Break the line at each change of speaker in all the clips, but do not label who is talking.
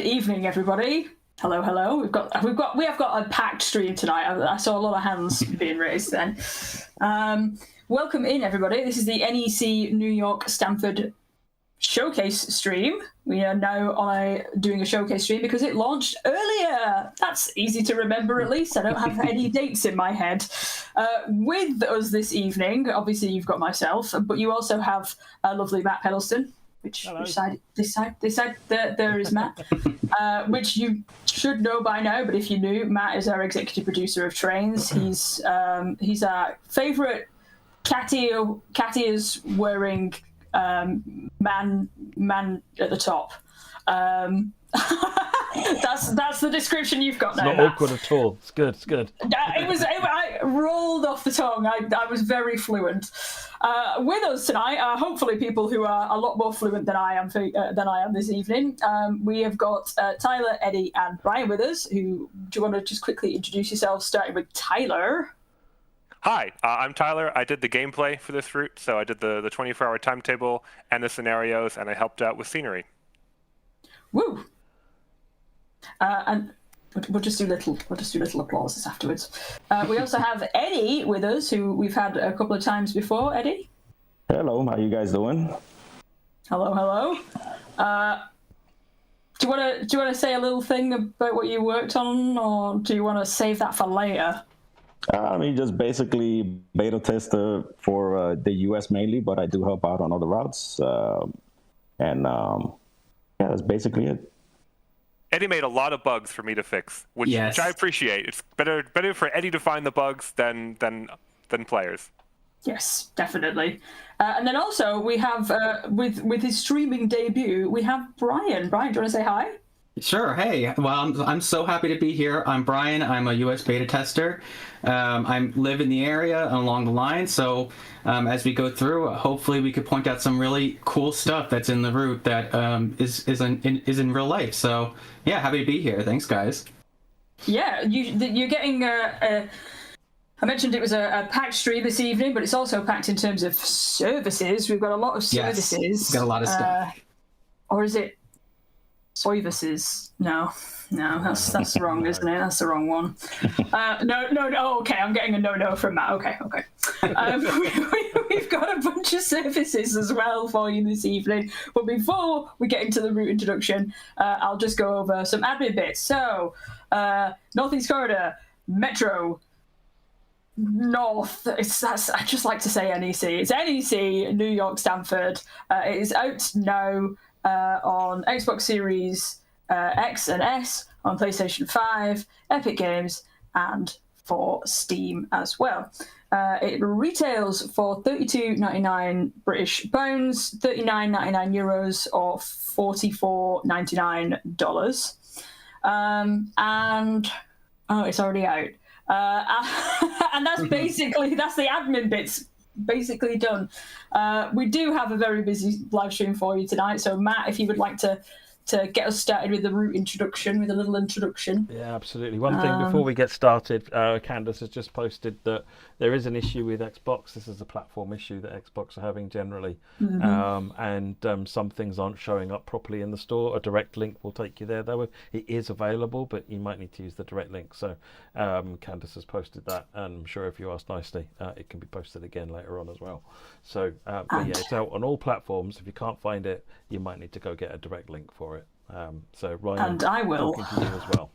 evening, everybody. Hello, hello. We have got a packed stream tonight. I saw a lot of hands being raised then. Welcome in, everybody. This is the NEC New York Stamford showcase stream. We are now doing a showcase stream because it launched earlier. That's easy to remember, at least. I don't have any dates in my head. With us this evening, obviously you've got myself, but you also have lovely Matt Pedalston. Which side? This side. There is Matt, which you should know by now. But if you knew, Matt is our executive producer of Trains. He's our favourite Catty is wearing man at the top. That's the description you've got now.
It's not awkward at all. It's good. It's good.
I rolled off the tongue. I was very fluent. With us tonight are hopefully people who are a lot more fluent than I am this evening. We have got Tyler, Eddie, and Brian with us. Do you want to just quickly introduce yourselves, starting with Tyler?
Hi, I'm Tyler. I did the gameplay for this route, so I did the 24-hour timetable and the scenarios, and I helped out with scenery.
Woo! And we'll just do little applauses afterwards. We also have Eddie with us, who we've had a couple of times before. Eddie.
Hello, how you guys doing?
Hello, hello. Do you want to say a little thing about what you worked on, or do you want to save that for later?
Just basically beta tester for the US mainly, but I do help out on other routes. That's basically it.
Eddie made a lot of bugs for me to fix, which I appreciate. It's better for Eddie to find the bugs than players.
Yes, definitely. And then also we have with his streaming debut, we have Brian. Brian, do you want to say hi?
Sure. Hey, well, I'm so happy to be here. I'm Brian. I'm a US beta tester. I live in the area along the line, so as we go through, hopefully we could point out some really cool stuff that's in the route that is in real life. So yeah, happy to be here. Thanks, guys. Yeah,
you're getting. I mentioned it was a packed stream this evening, but it's also packed in terms of services. We've got a lot of services.
Yes, got a lot of stuff.
Or is it services? No, that's wrong, isn't it? That's the wrong one. No. Okay, I'm getting a no from Matt. Okay. We've got a bunch of services as well for you this evening. But before we get into the route introduction, I'll just go over some admin bits. So, Northeast Corridor, Metro, North. I just like to say NEC. It's NEC New York Stamford. It is out now on Xbox Series X and S, on PlayStation 5, Epic Games, and for Steam as well. It retails for £32.99 British pounds, €39.99 euros, or $44.99. And it's already out. And that's the admin bits basically done. We do have a very busy live stream for you tonight, so Matt, if you would like to get us started with the route introduction, with a little introduction.
Yeah, absolutely. One thing before we get started, Candace has just posted that there is an issue with Xbox. This is a platform issue that Xbox are having generally, and some things aren't showing up properly in the store. A direct link will take you there, though. It is available, but you might need to use the direct link. So Candace has posted that, and I'm sure if you ask nicely, it can be posted again later on as well. So, but yeah, it's out on all platforms. If you can't find it, you might need to go get a direct link for it. So Ryan,
and I will
as well.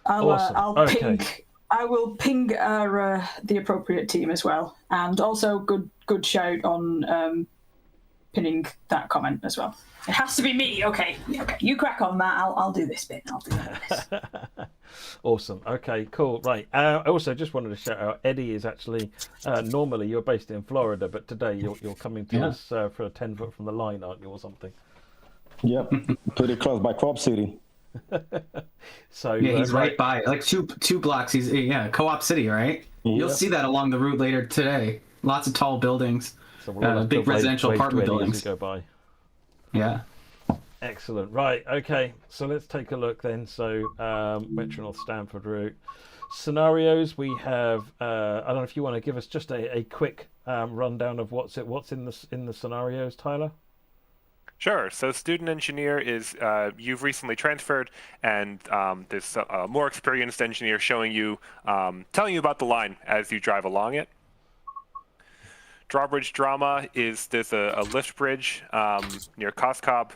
Awesome. I will ping the appropriate team as well, and also good shout on pinning that comment as well. It has to be me. Okay. You crack on, Matt. I'll do this bit. I'll do this.
Awesome. Okay, cool. Right. I also just wanted to shout out, Eddie is actually, normally you're based in Florida, but today you're coming to us for a 10 foot from the line, aren't you, or something?
Yep, pretty close by Co-op City.
So yeah, he's right by, like two blocks. He's Co-op City, right? Yep. You'll see that along the route later today. Lots of tall buildings, so big residential apartment buildings.
Go by.
Yeah.
Excellent. Right. Okay. So let's take a look then. So Metro North Stamford route scenarios. We have. I don't know if you want to give us just a quick rundown of what's in the scenarios, Tyler.
Sure. So student engineer is you've recently transferred, and there's a more experienced engineer showing you, telling you about the line as you drive along it. Drawbridge drama is there's a lift bridge near Koskob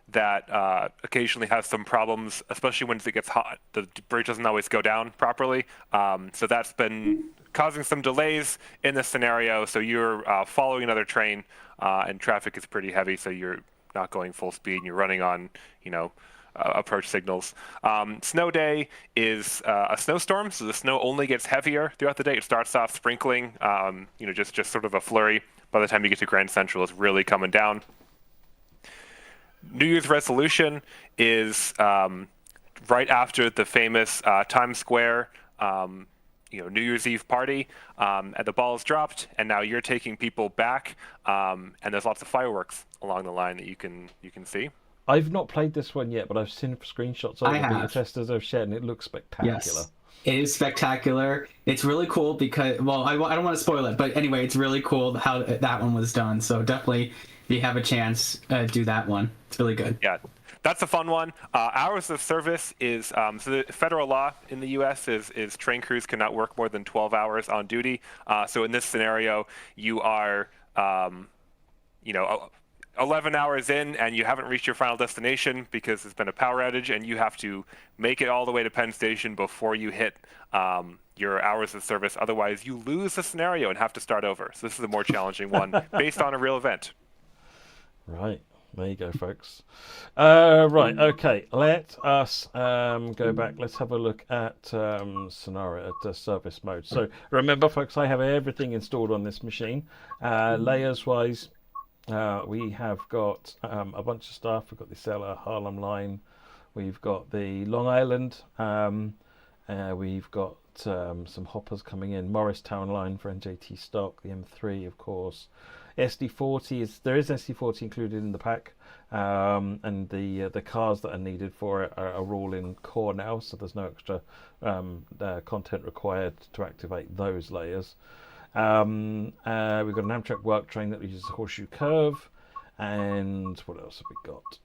that occasionally has some problems, especially when it gets hot. The bridge doesn't always go down properly, so that's been causing some delays in this scenario. So you're following another train, and traffic is pretty heavy, so you're not going full speed, and you're running on, approach signals. Snow day is a snowstorm, so the snow only gets heavier throughout the day. It starts off sprinkling, just sort of a flurry. By the time you get to Grand Central, it's really coming down. New Year's resolution is right after the famous Times Square New Year's Eve party, and the ball is dropped, and now you're taking people back, and there's lots of fireworks along the line that you can see.
I've not played this one yet, but I've seen screenshots of the beta testers have shared, and it looks spectacular.
Yes, it is spectacular. It's really cool because, well, I don't want to spoil it, but anyway, it's really cool how that one was done. So definitely, if you have a chance, do that one. It's really good.
Yeah. That's a fun one. Hours of service is, so the federal law in the U.S. is train crews cannot work more than 12 hours on duty. So in this scenario, you are, 11 hours in and you haven't reached your final destination because there's been a power outage, and you have to make it all the way to Penn Station before you hit your hours of service. Otherwise, you lose the scenario and have to start over. So this is a more challenging one based on a real event.
Right. There you go, folks. Right, okay. Let us go back. Let's have a look at scenario, at service mode. So remember, folks, I have everything installed on this machine. Layers-wise, we have got a bunch of stuff. We've got the Cellar Harlem line. We've got the Long Island. We've got some hoppers coming in. Morristown line for NJT stock. The M3, of course. SD40 there is SD40 included in the pack, and the cars that are needed for it are all in core now, so there's no extra content required to activate those layers. We've got an Amtrak work train that uses Horseshoe Curve, and what else have we got?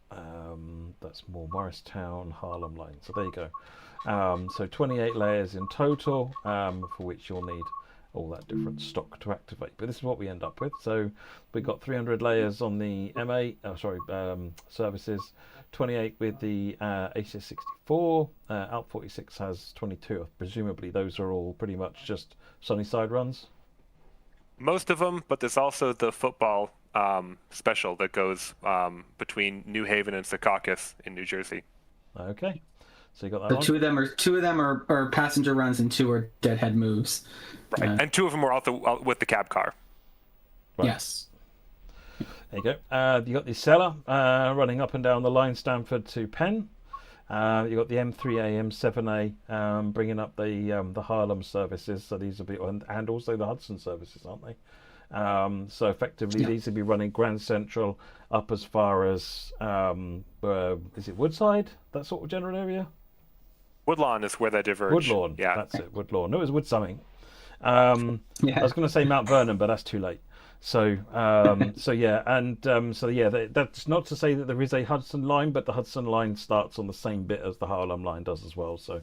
That's more Morristown, Harlem line. So there you go. So 28 layers in total, for which you'll need all that different stock to activate. But this is what we end up with. So we've got 300 layers on the services, 28 with the ACS64. Alt 46 has 22. Presumably those are all pretty much just Sunnyside runs.
Most of them, but there's also the football special that goes between New Haven and Secaucus in New Jersey.
Okay, so you got that.
So
one.
two of them are passenger runs, and 2 are deadhead moves.
Right, and 2 of them are also with the cab car.
Right. Yes.
There you go. You got the Cellar running up and down the line, Stamford to Penn. You got the M3A, M7A bringing up the Harlem services. So these will be, and also the Hudson services, aren't they? So effectively, these will be running Grand Central up as far as is it Woodside? That sort of general area.
Woodlawn is where they diverge.
Woodlawn, yeah, that's it. Woodlawn. No, it was Wood something. I was going to say Mount Vernon, but that's too late. So, that's not to say that there is a Hudson line, but the Hudson line starts on the same bit as the Harlem line does as well. So,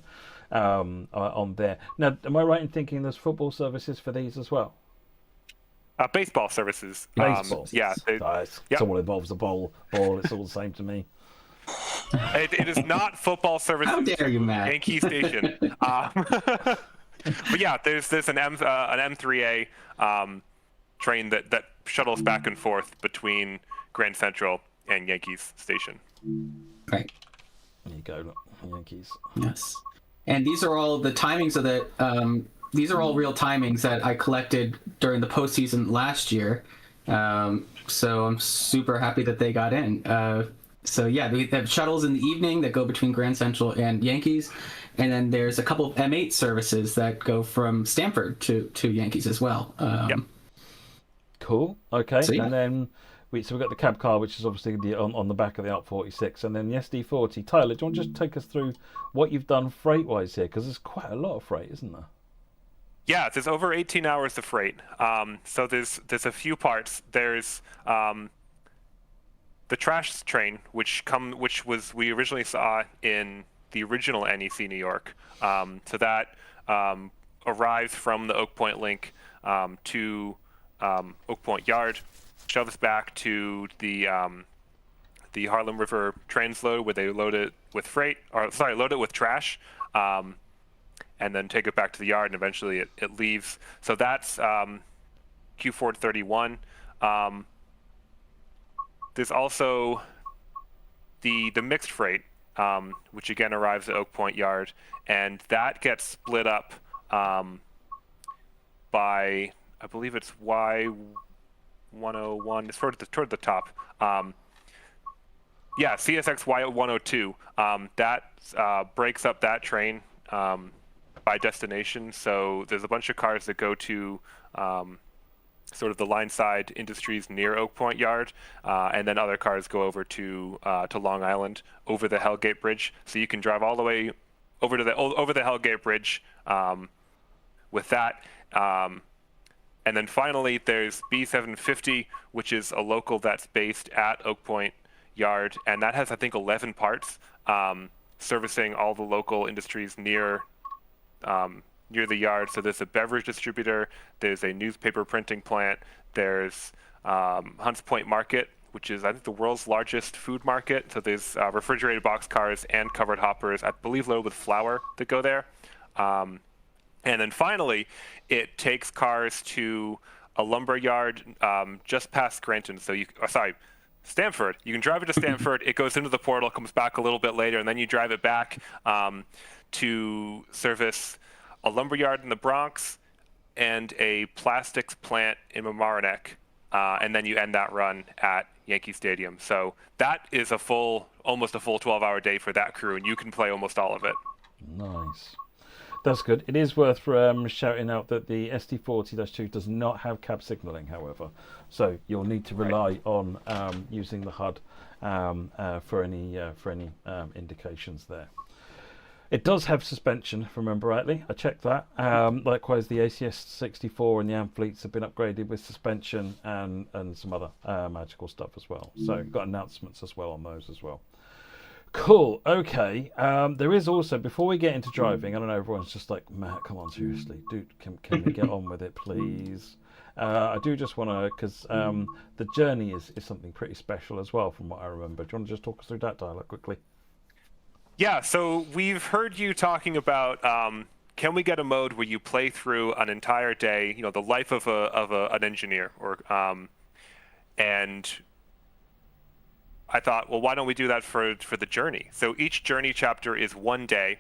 on there. Now, am I right in thinking there's football services for these as well?
Baseball services.
Baseball.
Someone
involves the ball. It's all the same to me.
It is not football services.
How dare you, Matt?
Yankee Station. But yeah, there's an M3A train that shuttles back and forth between Grand Central and Yankees Station.
Right.
There you go, look, Yankees.
Yes. And these are all the timings of the. These are all real timings that I collected during the postseason last year. So I'm super happy that they got in. They have shuttles in the evening that go between Grand Central and Yankees. And then there's a couple of M8 services that go from Stamford to Yankees as well.
Cool. Okay.
So, yeah.
And then we've got the cab car, which is obviously on the back of the Alt 46, and then the SD40. Tyler, do you want to just take us through what you've done freight-wise here? Because there's quite a lot of freight, isn't there?
Yeah, there's over 18 hours of freight. So there's a few parts. There's the trash train, which we originally saw in the original NEC New York. So that arrives from the Oak Point link to Oak Point Yard, shoves back to the Harlem River transload, where they load it with load it with trash, and then take it back to the yard, and eventually it leaves. So that's Q4 31. There's also the mixed freight, which again arrives at Oak Point Yard, and that gets split up by, I believe it's Y101. It's toward the top. CSX Y102. That breaks up that train by destination. So there's a bunch of cars that go to sort of the line side industries near Oak Point Yard, and then other cars go over to Long Island over the Hellgate Bridge. So you can drive all the way over the Hellgate Bridge with that. And then finally, there's B750, which is a local that's based at Oak Point Yard, and that has, I think, 11 parts, servicing all the local industries near the yard. So there's a beverage distributor, there's a newspaper printing plant, there's Hunts Point Market, which is, I think, the world's largest food market. So there's refrigerated boxcars and covered hoppers, I believe, loaded with flour that go there. And then finally, it takes cars to a lumber yard just past Scranton. So Stamford. You can drive it to Stamford. It goes into the portal, comes back a little bit later, and then you drive it back to service a lumber yard in the Bronx and a plastics plant in Mamaroneck, and then you end that run at Yankee Stadium. So that is almost a full 12-hour day for that crew, and you can play almost all of it.
Nice. That's good. It is worth shouting out that the SD40-2 does not have cab signalling, however, so you'll need to rely on using the HUD for any indications there. It does have suspension, if I remember rightly. I checked that. Likewise, the ACS64 and the Amphiletes have been upgraded with suspension and some other magical stuff as well. So got announcements as well on those as well. Cool. Okay. There is also, before we get into driving, I don't know, everyone's just like, Matt, come on, seriously, dude, can we get on with it, please? I do just want to, because the journey is something pretty special as well, from what I remember. Do you want to just talk us through that dialogue quickly?
Yeah. So we've heard you talking about, can we get a mode where you play through an entire day, the life of an engineer, and I thought, well, why don't we do that for the journey? So each journey chapter is one day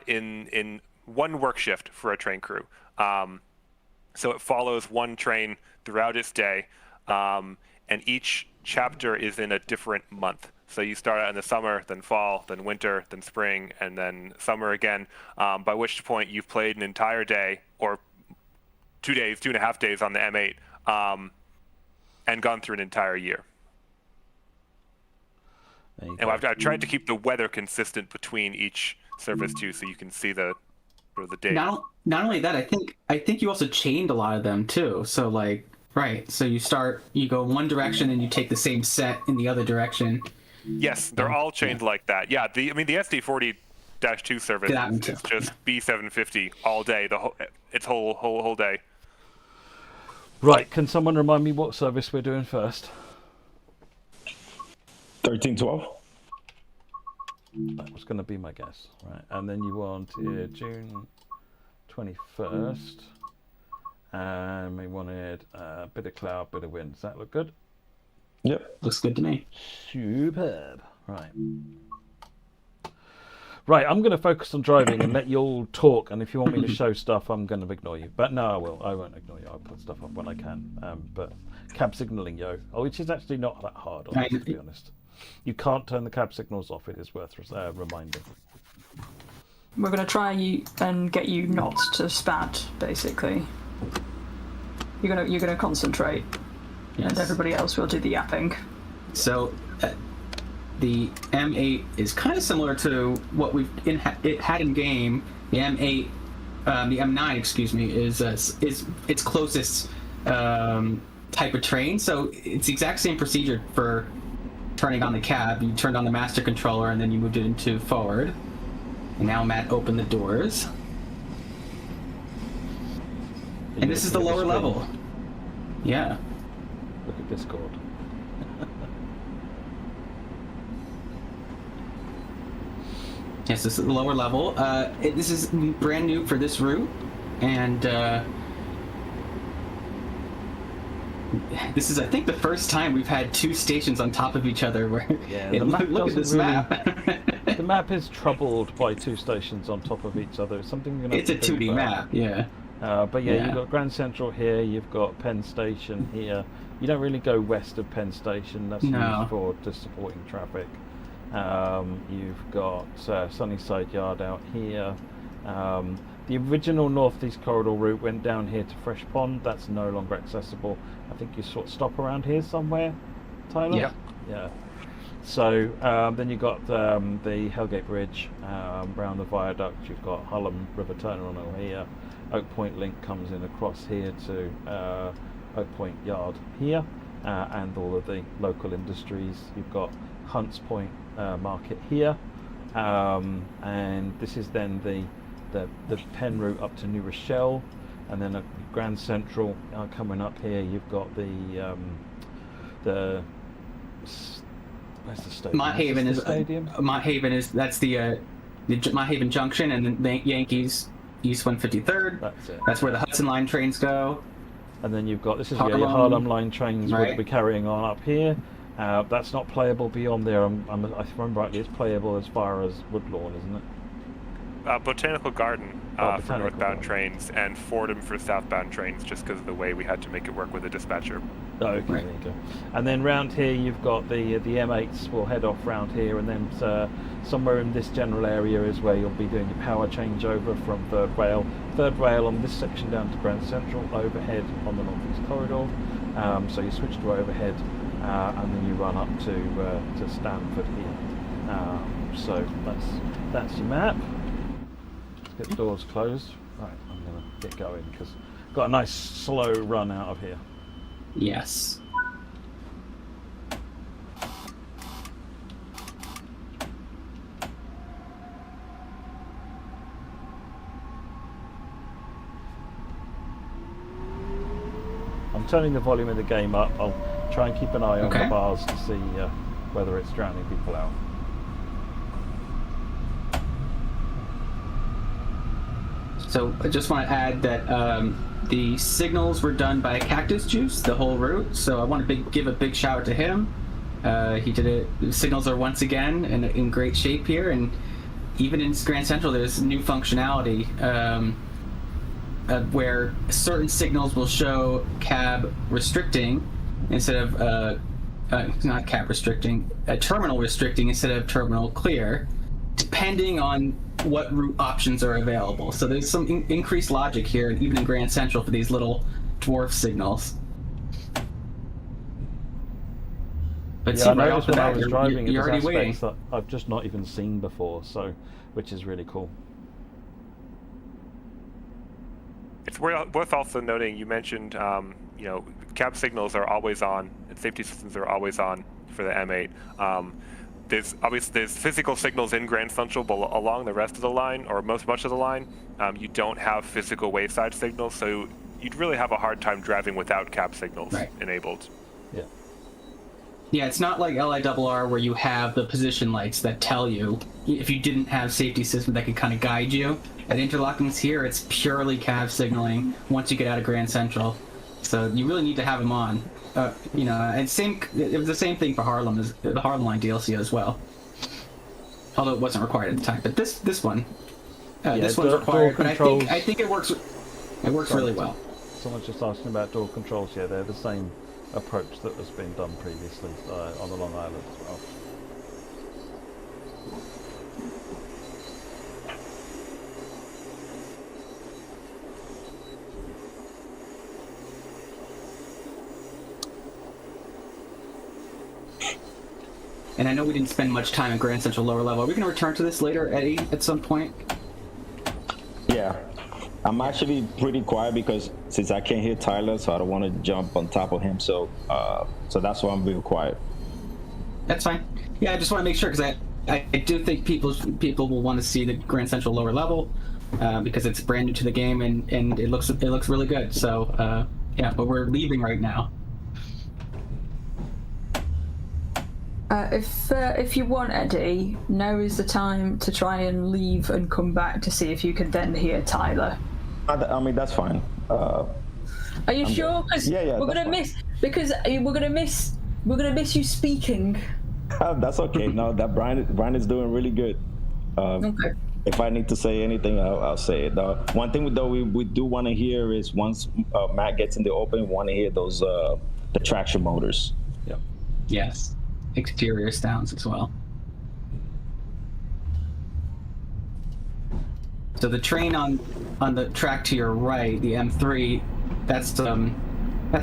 in one work shift for a train crew. So it follows one train throughout its day, and each chapter is in a different month. So you start out in the summer, then fall, then winter, then spring, and then summer again, by which point you've played an entire day, or 2.5 days on the M8, and gone through an entire year. And I've tried to keep the weather consistent between each service too, so you can see the day.
Not only that, I think you also chained a lot of them too. So so you go one direction and you take the same set in the other direction.
Yes, they're all chained like that. Yeah, the SD40-2 service is just B750 all day, its whole day.
Right. Can someone remind me what service we're doing first?
1312.
That was going to be my guess, right? And then you wanted June 21st, and we wanted a bit of cloud, bit of wind. Does that look good?
Yep,
looks good to me.
Superb. Right, I'm going to focus on driving and let you all talk, and if you want me to show stuff, I'm going to ignore you. But no, I won't ignore you. I'll put stuff up when I can. But cab signalling, which is actually not that hard, to be honest. You can't turn the cab signals off. It is worth reminding.
We're going to try and get you not to spat, basically. You're gonna concentrate, yes. And everybody else will do the yapping. So
the M8 is kind of similar to what it had in game. The M8, the M9, excuse me, is its closest type of train. So it's the exact same procedure for turning on the cab, you turned on the master controller and then you moved it into forward. And now Matt opened the doors. And this is the lower level. Yeah.
Look at Discord.
Yes, this is the lower level. This is brand new for this route, and this is, I think, the first time we've had 2 stations on top of each other. Where
the map
look at this map.
The map is troubled by 2 stations on top of each other. It's something you're gonna.
It's a 2D map, yeah.
But yeah, you've got Grand Central here. You've got Penn Station here. You don't really go west of Penn Station. That's used for just supporting traffic. You've got Sunnyside Yard out here. The original northeast corridor route went down here to Fresh Pond. That's no longer accessible. I think you sort of stop around here somewhere, Tyler?
Yeah.
Yeah. So then you've got the Hellgate Bridge around the viaduct. You've got Hullum River Terminal here. Oak Point Link comes in across here to Oak Point Yard here, and all of the local industries. You've got Hunts Point Market here, and this is then the Penn route up to New Rochelle, and then at Grand Central coming up here. You've got the where's the stadium?
Mott Haven is
stadium.
Mott Haven is that's the Mott Haven Junction, and then the Yankees East 153rd.
That's it.
That's where the Hudson Line trains go.
And then you've got your Harlem Line trains will be carrying on up here. That's not playable beyond there. If I remember rightly, it's playable as far as Woodlawn, isn't it?
Botanical Garden for northbound trains, and Fordham for southbound trains, just because of the way we had to make it work with the dispatcher.
Oh, okay, there you go. And then round here you've got the M8s will head off round here, and then somewhere in this general area is where you'll be doing your power changeover from Third Rail. Third Rail on this section down to Grand Central, overhead on the Northeast Corridor. So you switch to overhead, and then you run up to Stamford here. So that's your map. Get the doors closed. Right, I'm gonna get going because I've got a nice slow run out of here.
Yes.
I'm turning the volume of the game up. I'll try and keep an eye on the bars to see whether it's drowning people out.
So I just want to add that the signals were done by Cactus Juice, the whole route. So I want to give a big shout out to him. He did it. The signals are once again in great shape here, and even in Grand Central, there's new functionality where certain signals will show cab restricting instead of not cab restricting, terminal restricting instead of terminal clear, depending on what route options are available. So there's some increased logic here, even in Grand Central, for these little dwarf signals. But
yeah,
see,
I
right
noticed
off the
when I
bat,
was driving,
you're already waiting.
that I've just not even seen before, so which is really cool.
It's worth also noting, you mentioned, cab signals are always on, and safety systems are always on for the M8. There's physical signals in Grand Central, but along the rest of the line, or much of the line, you don't have physical wayside signals, so you'd really have a hard time driving without cab signals enabled.
Yeah.
Yeah, it's not like LIRR where you have the position lights that tell you if you didn't have safety system that could kind of guide you. At Interlockings here, it's purely cab signaling once you get out of Grand Central. So you really need to have them on. And it was the same thing for Harlem, as the Harlem Line DLC as well. Although it wasn't required at the time. But this one, this one's required. But I think it works. It works really well.
Someone's just asking about door controls. Yeah, they're the same approach that was being done previously on the Long Island as well.
And I know we didn't spend much time in Grand Central lower level. Are we going to return to this later, Eddie, at some point?
Yeah. I'm actually pretty quiet because since I can't hear Tyler, so I don't want to jump on top of him. So that's why I'm being quiet.
That's fine. Yeah, I just want to make sure because I do think people will want to see the Grand Central lower level because it's brand new to the game and it looks really good. So yeah, but we're leaving right now.
If you want, Eddie, now is the time to try and leave and come back to see if you can then hear Tyler.
I mean, that's fine.
Are you sure? Because
Yeah,
we're gonna miss. Because we're gonna miss you speaking.
That's okay. No, that Brian is doing really good.
Okay.
If I need to say anything, I'll say it. One thing though we do want to hear is once Matt gets in the open, we want to hear those the traction motors.
Yep.
Yes. Exterior sounds as well. So the train on the track to your right, the M3, that's the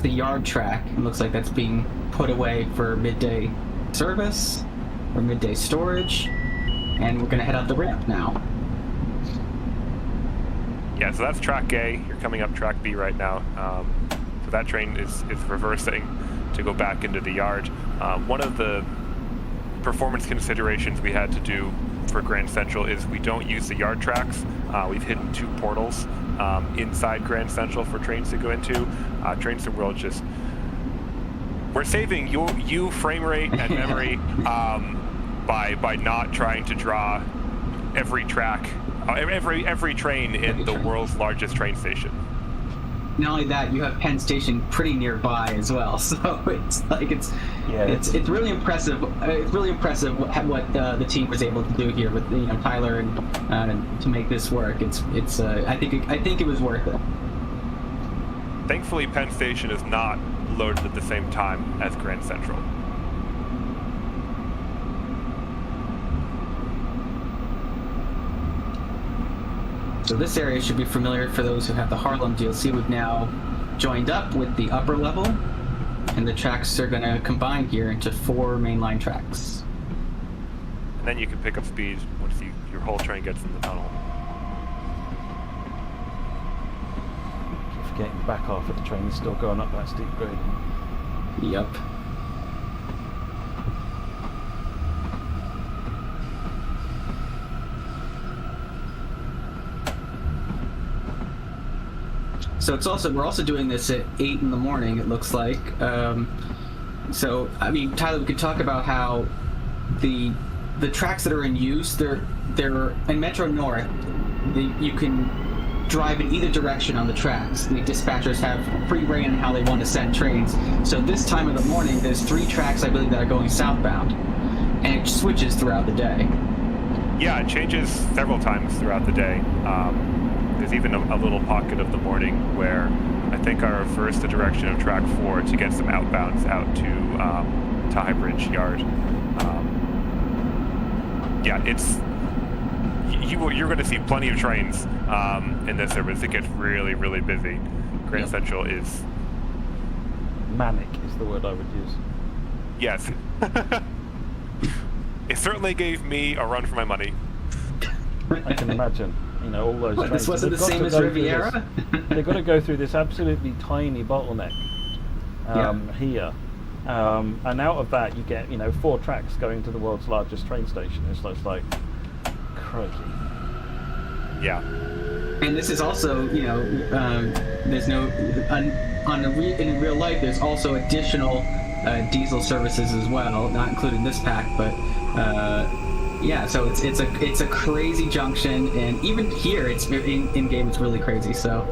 yard track. It looks like that's being put away for midday service or midday storage, and we're gonna head out the ramp now.
Yeah, so that's track A. You're coming up track B right now. So that train is reversing to go back into the yard. One of the performance considerations we had to do for Grand Central is we don't use the yard tracks. We've hidden 2 portals inside Grand Central for trains to go into. Trains to World just... We're saving you frame rate and memory by not trying to draw every track, every train in the world's largest train station.
Not only that, you have Penn Station pretty nearby as well, so it's really impressive. It's really impressive what the team was able to do here with Tyler and to make this work. I think it was worth it.
Thankfully, Penn Station is not loaded at the same time as Grand Central.
So this area should be familiar for those who have the Harlem DLC. We've now joined up with the upper level, and the tracks are going to combine here into 4 mainline tracks.
And then you can pick up speed once your whole train gets in the tunnel.
Keep forgetting the back half of the train is still going up that steep grade.
Yep. So we're also doing this at 8 in the morning, it looks like. So I mean, Tyler, we could talk about how the tracks that are in use, they're in Metro North. You can drive in either direction on the tracks. The dispatchers have free rein on how they want to send trains. So this time of the morning, there's 3 tracks, I believe, that are going southbound, and it switches throughout the day.
Yeah, it changes several times throughout the day. There's even a little pocket of the morning where I think I reversed the direction of track 4 to get some outbounds out to High Bridge Yard. Yeah, you're going to see plenty of trains in this service. It gets really, really busy. Grand Central is...
Manic is the word I would use.
Yes. It certainly gave me a run for my money.
I can imagine. All those trains.
This wasn't the same as Riviera?
They've got to go through this absolutely tiny bottleneck here. And out of that, you get 4 tracks going to the world's largest train station. It's like, crikey.
Yeah.
And this is also, there's no in real life. There's also additional diesel services as well, not including this pack, but. Yeah, so it's a crazy junction, and even here, it's in game. It's really crazy. So,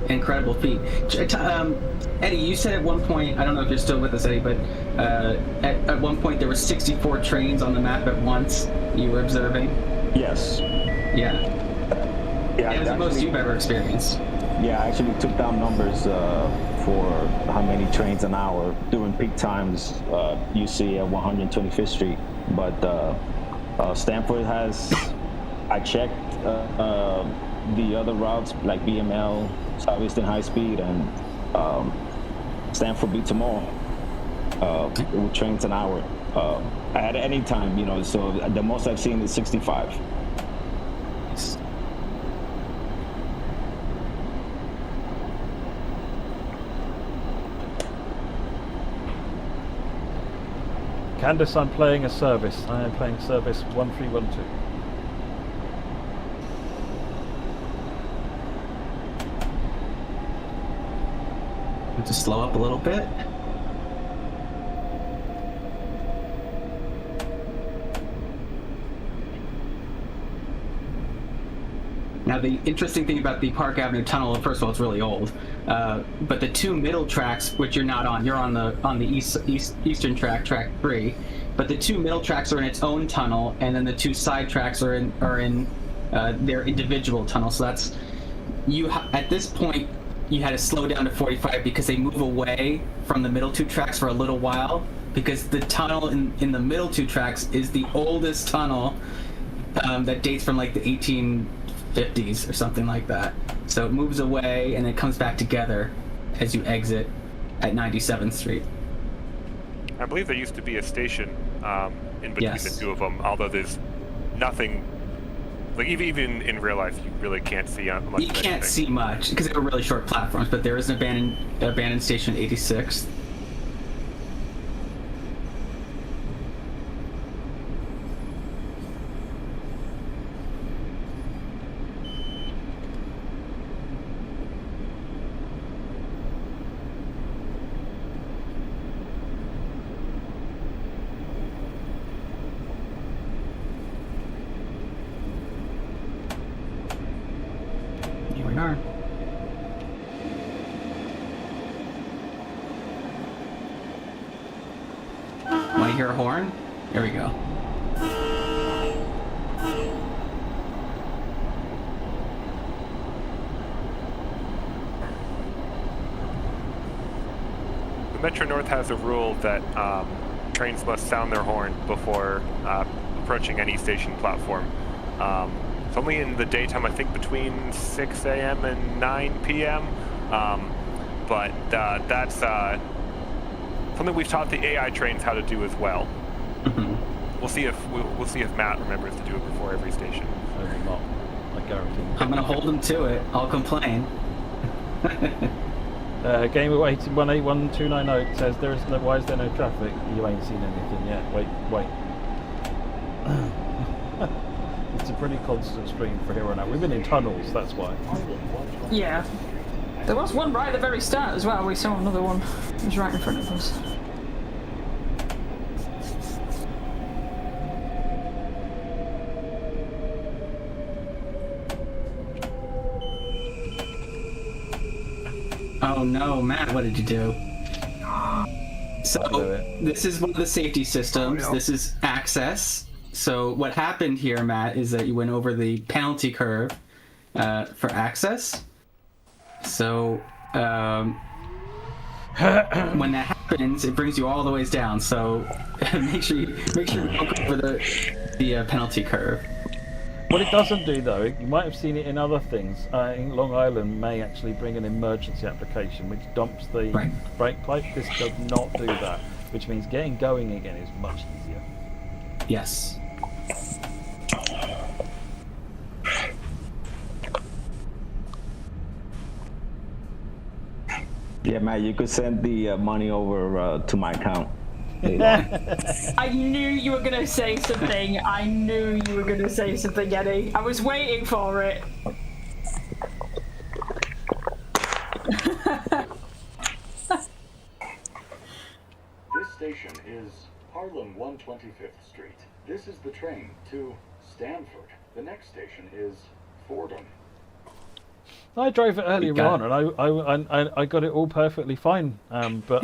incredible feat. Eddie, you said at one point, I don't know if you're still with us, Eddie, but at one point there were 64 trains on the map at once. You were observing.
Yes.
Yeah. Yeah. That was the most you've ever experienced.
Yeah, I actually took down numbers for how many trains an hour during peak times you see at 125th Street, but. Stamford has, I checked the other routes like BML, Southeastern High Speed, and Stamford beats them all with trains an hour at any time, so the most I've seen is 65.
Candace, I'm playing a service. I am playing service 1312.
Have to slow up a little bit. Now, the interesting thing about the Park Avenue Tunnel, first of all, it's really old. But the two middle tracks, which you're not on, you're on the eastern track, track 3. But the two middle tracks are in its own tunnel, and then the two side tracks are in their individual tunnel. So that's at this point you had to slow down to 45 because they move away from the middle two tracks for a little while, because the tunnel in the middle two tracks is the oldest tunnel that dates from like the 1850s or something like that. So it moves away and it comes back together as you exit at 97th Street.
I believe there used to be a station in between
Yes.
the two of them, although there's nothing. Like even in real life, you really can't see much.
You can't see much because they were really short platforms, but there is an abandoned station at 86th. Here we are. Want to hear a horn? There we go.
The Metro North has a rule that trains must sound their horn before approaching any station platform. It's only in the daytime, I think between 6 a.m. and 9 p.m. But that's something we've taught the AI trains how to do as well.
Mm-hmm.
We'll see if Matt remembers to do it before every station.
I will not. I guarantee.
I'm gonna hold them to it. I'll complain.
Game of 1811290 says there is no. Why is there no traffic? You ain't seen anything yet. Wait. It's a pretty constant stream for here on out. We've been in tunnels, that's why.
Yeah. There was one right at the very start as well. We saw another one. It was right in front of us.
Oh no, Matt, what did you do? So, this is one of the safety systems.
Oh, no.
This is access. So, what happened here, Matt, is that you went over the penalty curve for access. So, when that happens, it brings you all the ways down. So, make sure you don't go over the penalty curve.
What it doesn't do, though, you might have seen it in other things. In Long Island may actually bring an emergency application which dumps the brake pipe. This does not do that, which means getting going again is much easier.
Yes.
Yeah, Matt, you could send the money over to my account.
I knew you were going to say something. I knew you were going to say something, Eddie. I was waiting for it.
This station is Harlem 125th Street. This is the train to Stamford. The next station is Fordham.
I drove it earlier on, and I got it all perfectly fine. But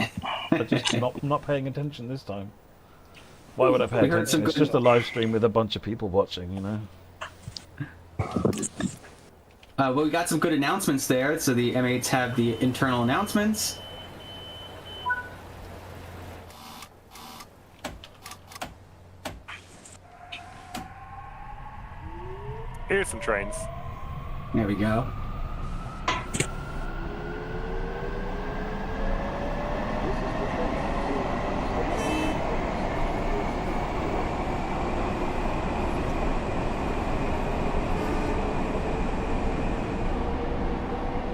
I just not paying attention this time. Why would I pay attention? It's just a live stream with a bunch of people watching, you know.
Well, we got some good announcements there. So the M8s have the internal announcements.
Here's some trains.
There we go.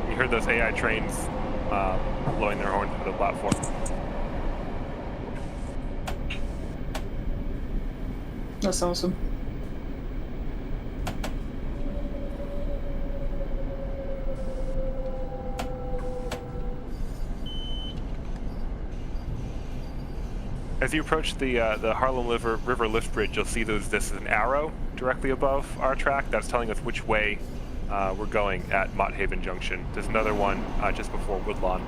You heard those AI trains blowing their horns to the platform.
That's awesome.
As you approach the Harlem River lift bridge, you'll see this is an arrow directly above our track. That's telling us which way we're going at Mott Haven Junction. There's another one just before Woodlawn.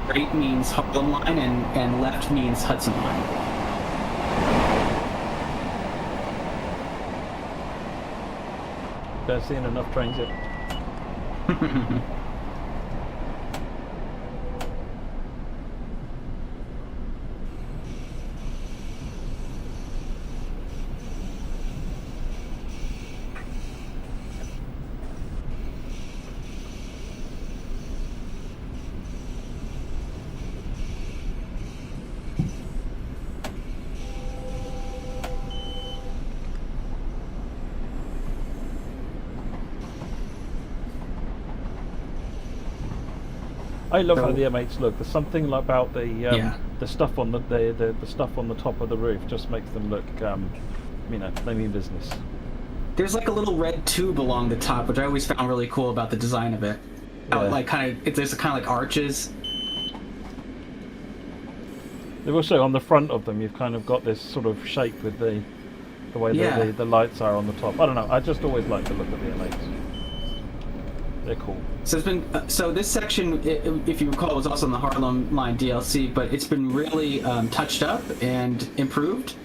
Right means Harlem line, and left means Hudson line.
Don't see enough trains yet. I love how the M8s look. There's something about the stuff on the stuff on the top of the roof just makes them look, you know, they mean business.
There's like a little red tube along the top, which I always found really cool about the design of it.
Yeah.
Like there's kind of like arches.
They've also on the front of them. You've kind of got this sort of shape with the way the lights are on the top. I don't know. I just always like the look of the M8s. They're cool.
So it's been so this section, if you recall, was also in the Harlem line DLC, but it's been really touched up and improved.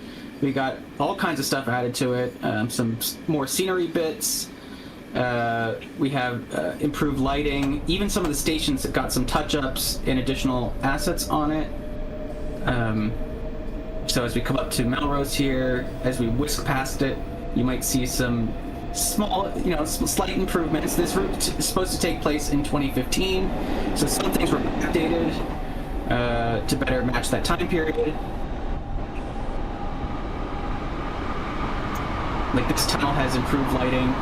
We got all kinds of stuff added to it. Some more scenery bits. We have improved lighting. Even some of the stations have got some touch-ups and additional assets on it. So as we come up to Melrose here, as we whisk past it, you might see some small, slight improvements. This route is supposed to take place in 2015, so some things were updated to better match that time period. Like this tunnel has improved lighting.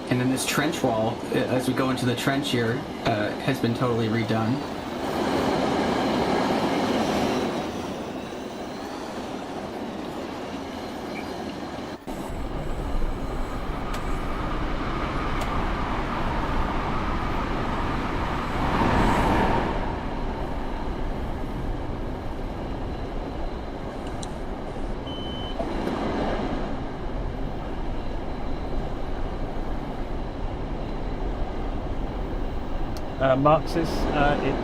And then this trench wall, as we go into the trench here, has been totally redone.
Mark's it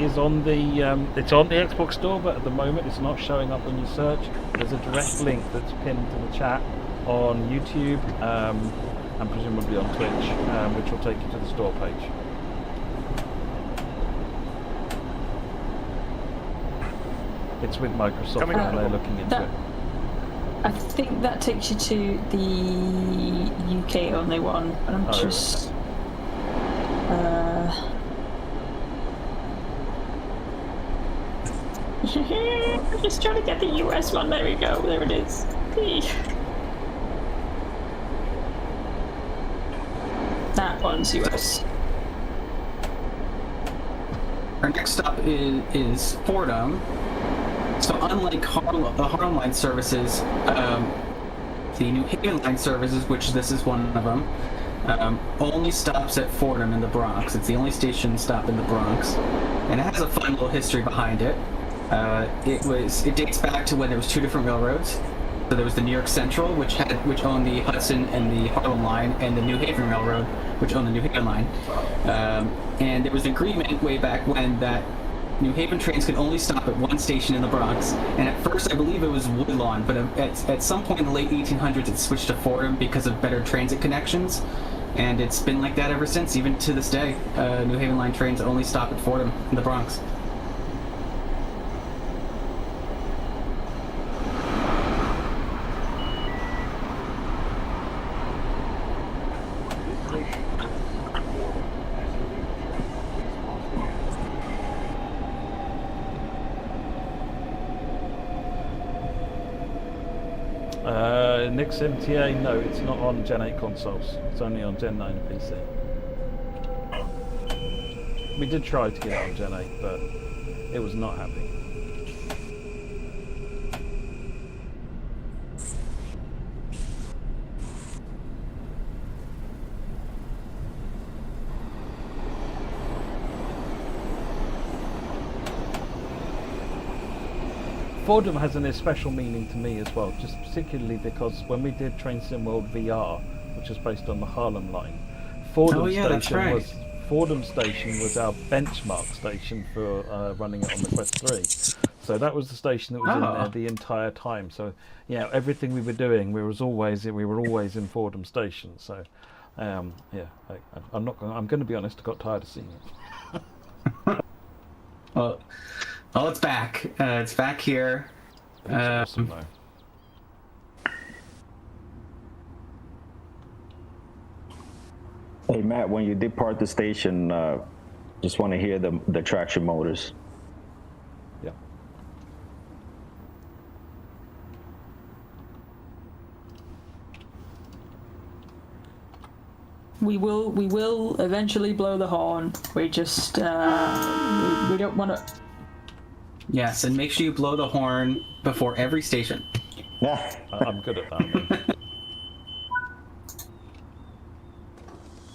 is on the it's on the Xbox store, but at the moment it's not showing up when you search. There's a direct link that's pinned to the chat on YouTube and presumably on Twitch, which will take you to the store page. It's with Microsoft and they're looking into it.
I think that takes you to the UK only one, and I'm just. I'm just trying to get the US one. There we go. There it is. That one's US.
Our next stop is Fordham. So unlike the Harlem line services, the New Haven line services, which this is one of them, only stops at Fordham in the Bronx. It's the only station stop in the Bronx, and it has a fun little history behind it. It dates back to when there was two different railroads. So there was the New York Central, which owned the Hudson and the Harlem line, and the New Haven Railroad, which owned the New Haven line. And there was an agreement way back when that New Haven trains could only stop at one station in the Bronx. And at first, I believe it was Woodlawn, but at some point in the late 1800s, it switched to Fordham because of better transit connections. And it's been like that ever since, even to this day. New Haven line trains only stop at Fordham in the Bronx.
Nick's MTA, no, it's not on Gen 8 consoles. It's only on Gen 9 PC. We did try to get it on Gen 8, but it was not happy. Fordham has an special meaning to me as well, just particularly because when we did Train Sim World VR, which is based on the Harlem line, Fordham Station was our benchmark station for running it on the Quest 3. So that was the station that was in there the entire time. So yeah, everything we were doing, we were always in Fordham Station. So I'm going to be honest, I got tired of seeing it.
Well, it's back. It's back here.
It's awesome though.
Hey Matt, when you depart the station, just want to hear the traction motors.
Yeah.
We will eventually blow the horn. We just we don't want to.
Yes, and make sure you blow the horn before every station.
I'm good at that.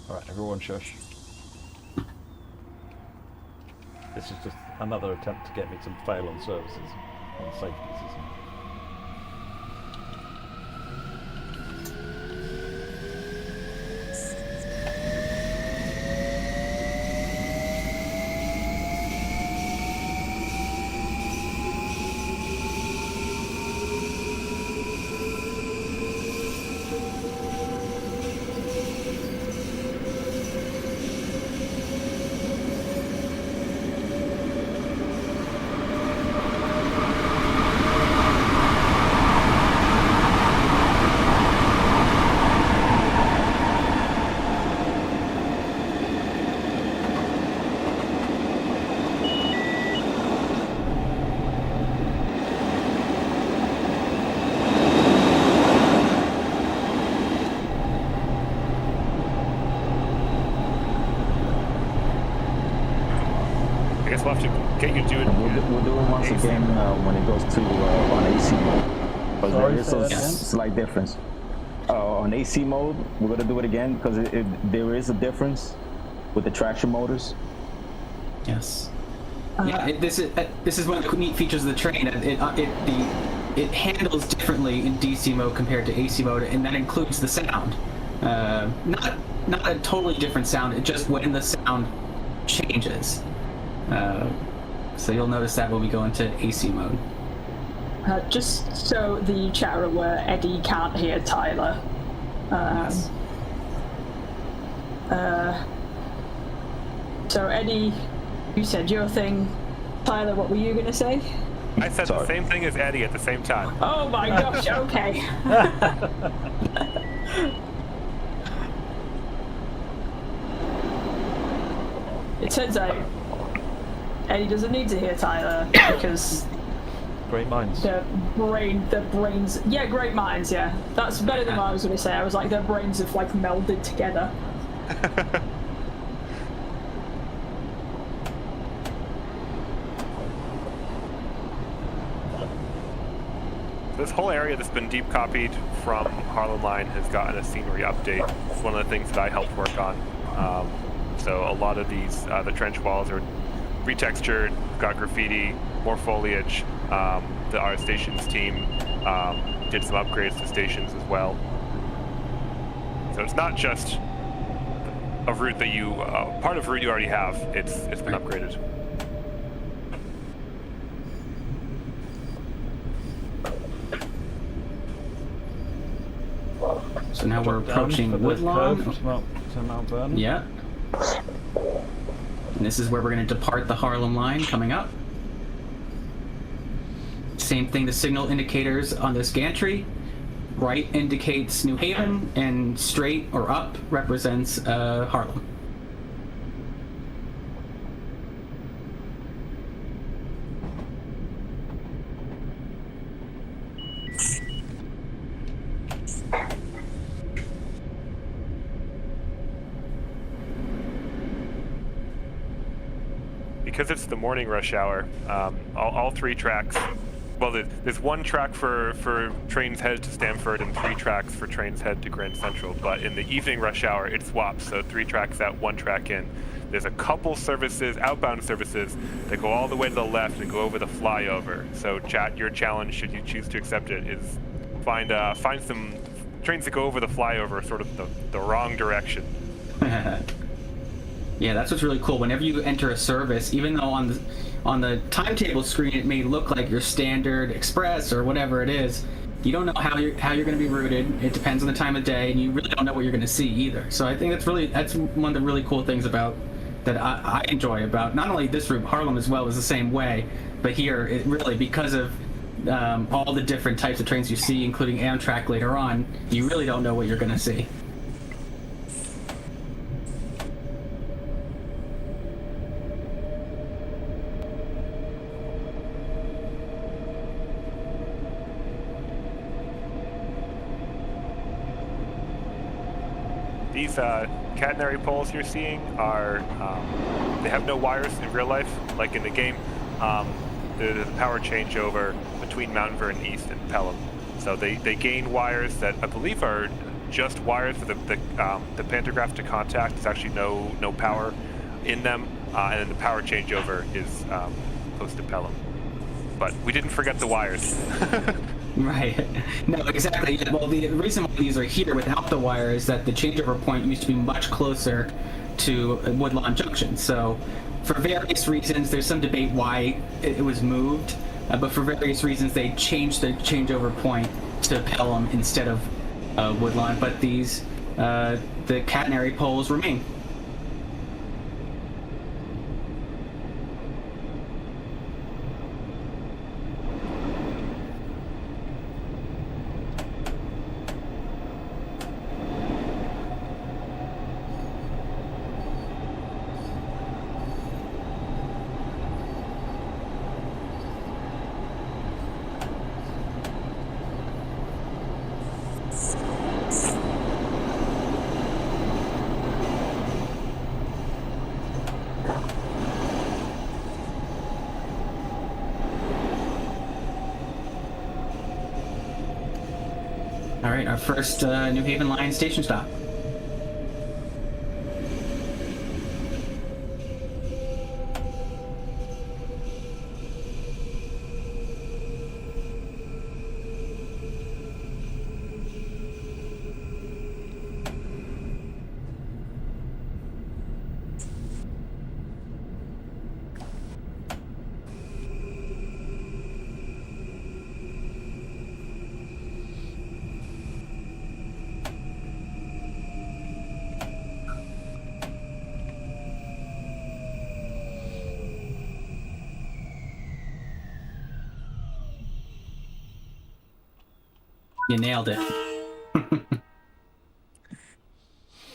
Alright, everyone shush. This is just another attempt to get me to fail on services, on safety system.
We'll have to get you to do it.
We'll do it once again when it goes to on AC mode. But there is a slight difference. On AC mode, we're going to do it again because there is a difference with the traction motors.
Yes. This is one of the neat features of the train. It handles differently in DC mode compared to AC mode, and that includes the sound. Not a totally different sound. It just when the sound changes. So you'll notice that when we go into AC mode.
Just so the chat are aware, Eddie can't hear Tyler.
Yes.
So Eddie, you said your thing. Tyler, what were you going to say?
I said the same thing as Eddie at the same time.
Oh my gosh, okay. It turns out Eddie doesn't need to hear Tyler because
great minds.
The brains. Yeah, great minds. Yeah, that's better than what I was going to say. I was like, their brains have like melded together.
This whole area that's been deep copied from Harlem Line has gotten a scenery update. It's one of the things that I helped work on. So a lot of these, the trench walls are retextured, got graffiti, more foliage. Our stations team did some upgrades to stations as well. So it's not just a route that you, part of a route you already have, it's been upgraded.
So now we're approaching Woodlawn.
To Mount Vernon.
Yeah. And this is where we're going to depart the Harlem Line coming up. Same thing, the signal indicators on this gantry. Right indicates New Haven, and straight or up represents Harlem.
because it's the morning rush hour, all 3 tracks. Well, there's 1 track for trains headed to Stamford and 3 tracks for trains headed to Grand Central. But in the evening rush hour, it swaps. So 3 tracks out, 1 track in. There's a couple services, outbound services, that go all the way to the left and go over the flyover. So chat, your challenge, should you choose to accept it, is find some trains that go over the flyover, sort of the wrong direction.
Yeah, that's what's really cool. Whenever you enter a service, even though on the timetable screen it may look like your standard express or whatever it is, you don't know how you're going to be routed. It depends on the time of day, and you really don't know what you're going to see either. So I think that's one of the really cool things about that I enjoy about not only this route, Harlem as well is the same way, but here it really, because of all the different types of trains you see, including Amtrak later on, you really don't know what you're going to see.
These catenary poles you're seeing are, they have no wires in real life, like in the game. There's a power changeover between Mount Vernon East and Pelham. So they gain wires that I believe are just wires for the pantograph to contact. There's actually no power in them, and then the power changeover is close to Pelham. But we didn't forget the wires.
Right. No, exactly. Well, the reason why these are here without the wire is that the changeover point used to be much closer to Woodlawn Junction. So for various reasons, there's some debate why it was moved, but for various reasons they changed the changeover point to Pelham instead of Woodlawn. But the catenary poles remain. All right, our first New Haven Line station stop. You nailed it.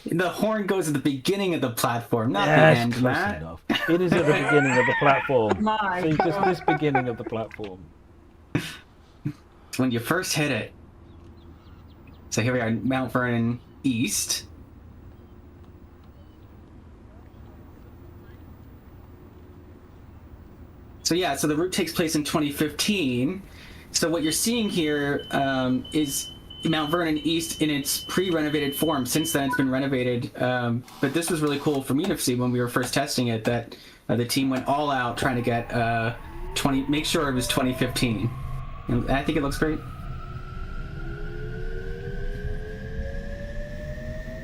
The horn goes at the beginning of the platform, not the end, Matt.
Enough. It is at the beginning of the platform.
My
See, just
God.
this beginning of the platform.
It's when you first hit it. So here we are, Mount Vernon East. So yeah, so the route takes place in 2015. So what you're seeing here is Mount Vernon East in its pre-renovated form. Since then, it's been renovated. But this was really cool for me to see when we were first testing it, that the team went all out trying to get make sure it was 2015. And I think it looks great.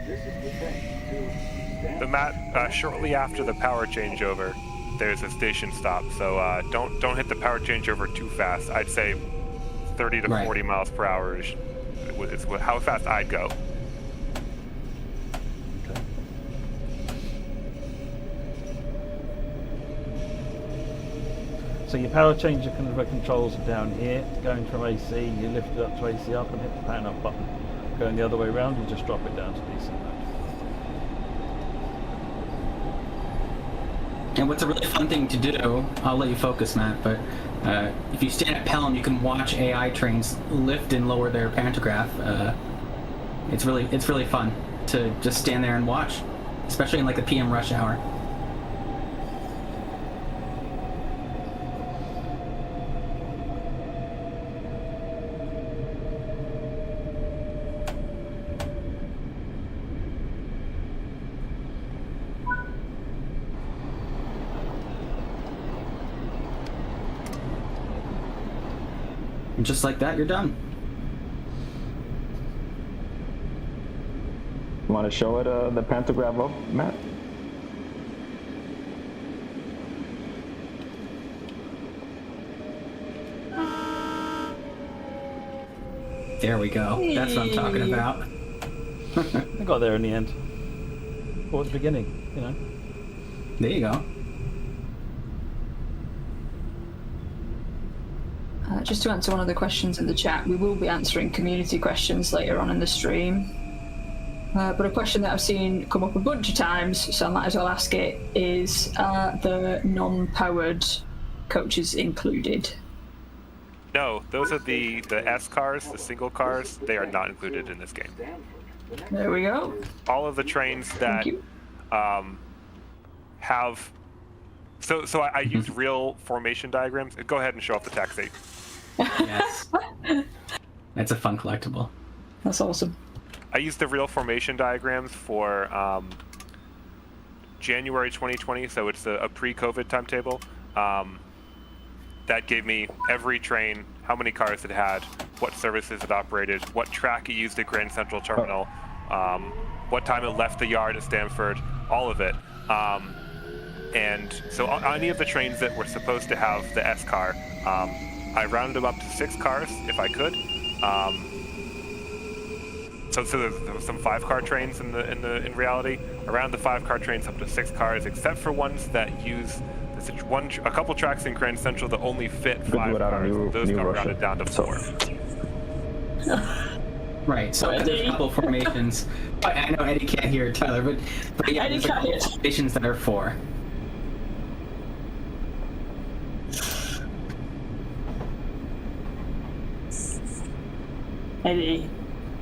This is the train to Stamford.
But Matt, shortly after the power changeover, there's a station stop. So don't hit the power changeover too fast. I'd say 30 to 40 miles per hour is how fast I'd go.
Okay. So your power changer controls are down here. Going from AC, you lift it up to AC up and hit the pan up button. Going the other way around, you just drop it down to DC mode.
And what's a really fun thing to do, I'll let you focus, Matt, but if you stand at Pelham, you can watch AI trains lift and lower their pantograph. It's really fun to just stand there and watch, especially in like the PM rush hour. And just like that, you're done.
You want to show it the pantograph up, Matt?
There we go. That's what I'm talking about.
I got there in the end. Or at the beginning, you know.
There you go.
Just to answer one of the questions in the chat, we will be answering community questions later on in the stream. But a question that I've seen come up a bunch of times, so I might as well ask it, is the non-powered coaches included?
No, those are the S cars, the single cars. They are not included in this game.
There we go.
All of the trains that have... So I used real formation diagrams. Go ahead and show off the taxi.
Yes. That's a fun collectible.
That's awesome.
I used the real formation diagrams for January 2020, so it's a pre-COVID timetable. That gave me every train, how many cars it had, what services it operated, what track it used at Grand Central Terminal, what time it left the yard at Stamford, all of it. And so on any of the trains that were supposed to have the S car, I rounded them up to 6 cars if I could. So there were some 5-car trains in reality. Around the 5-car trains up to 6 cars, except for ones that use a couple tracks in Grand Central that only fit 5 cars. Those got rounded down to 4.
Right. So there's a couple formations. I know Eddie can't hear Tyler, but yeah, there's a couple formations that are 4.
Eddie,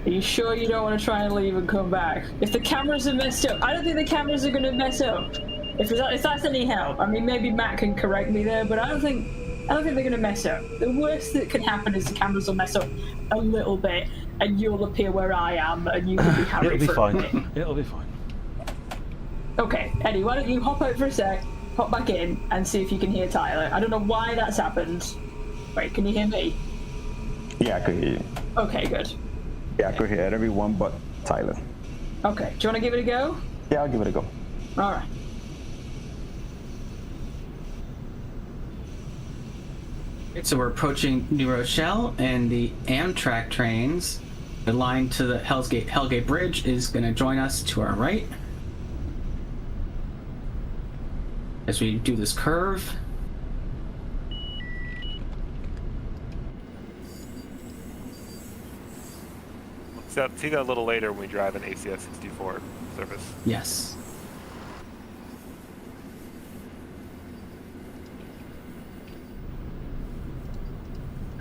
are you sure you don't want to try and leave and come back? If the cameras are messed up, I don't think the cameras are going to mess up. If that's any help, I mean, maybe Matt can correct me there, but I don't think they're going to mess up. The worst that can happen is the cameras will mess up a little bit, and you'll appear where I am, and you will be Harry.
It'll be fine. It'll be fine.
Okay, Eddie, why don't you hop out for a sec, hop back in, and see if you can hear Tyler. I don't know why that's happened. Wait, can you hear me?
Yeah, I could hear you.
Okay, good.
Yeah, I could hear everyone but Tyler.
Okay, do you want to give it a go?
Yeah, I'll give it a go.
All right.
So we're approaching New Rochelle, and the Amtrak trains, the line to the Hellgate Bridge, is going to join us to our right. As we do this curve.
See that a little later when we drive an ACS 64 service.
Yes.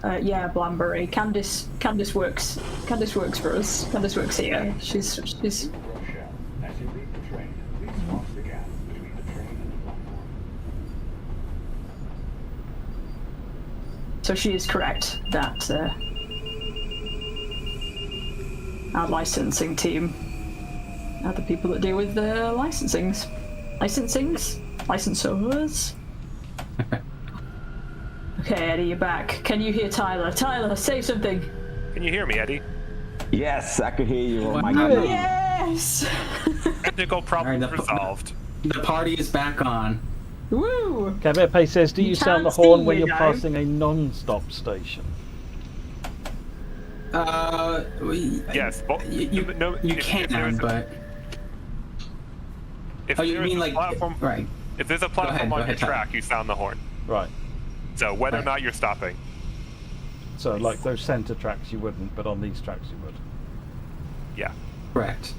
Yeah, Blambury. Candice works. Candice works for us. Candice works here. She's.
Rochelle, as you leave the train, please cross the gap between the train and the platform.
So she is correct that our licensing team are the people that deal with the licensors. Okay, Eddie, you're back. Can you hear Tyler? Tyler, say something.
Can you hear me, Eddie?
Yes, I could hear you. Oh my
Wow.
God.
Yes!
Technical problem resolved.
The party is back on.
Woo!
Cabepe says, do you sound the
can't
horn
see
when
you,
you're
though.
passing a non-stop station?
Yes.
You can, but...
If
Oh, you
there is
mean
a
like...
platform,
Right.
if there's a platform
go
on
ahead,
your
Tyler.
track, you sound the horn.
Right.
So whether or
Right.
not you're stopping.
So like those centre tracks you wouldn't, but on these tracks you would.
Yeah.
Correct.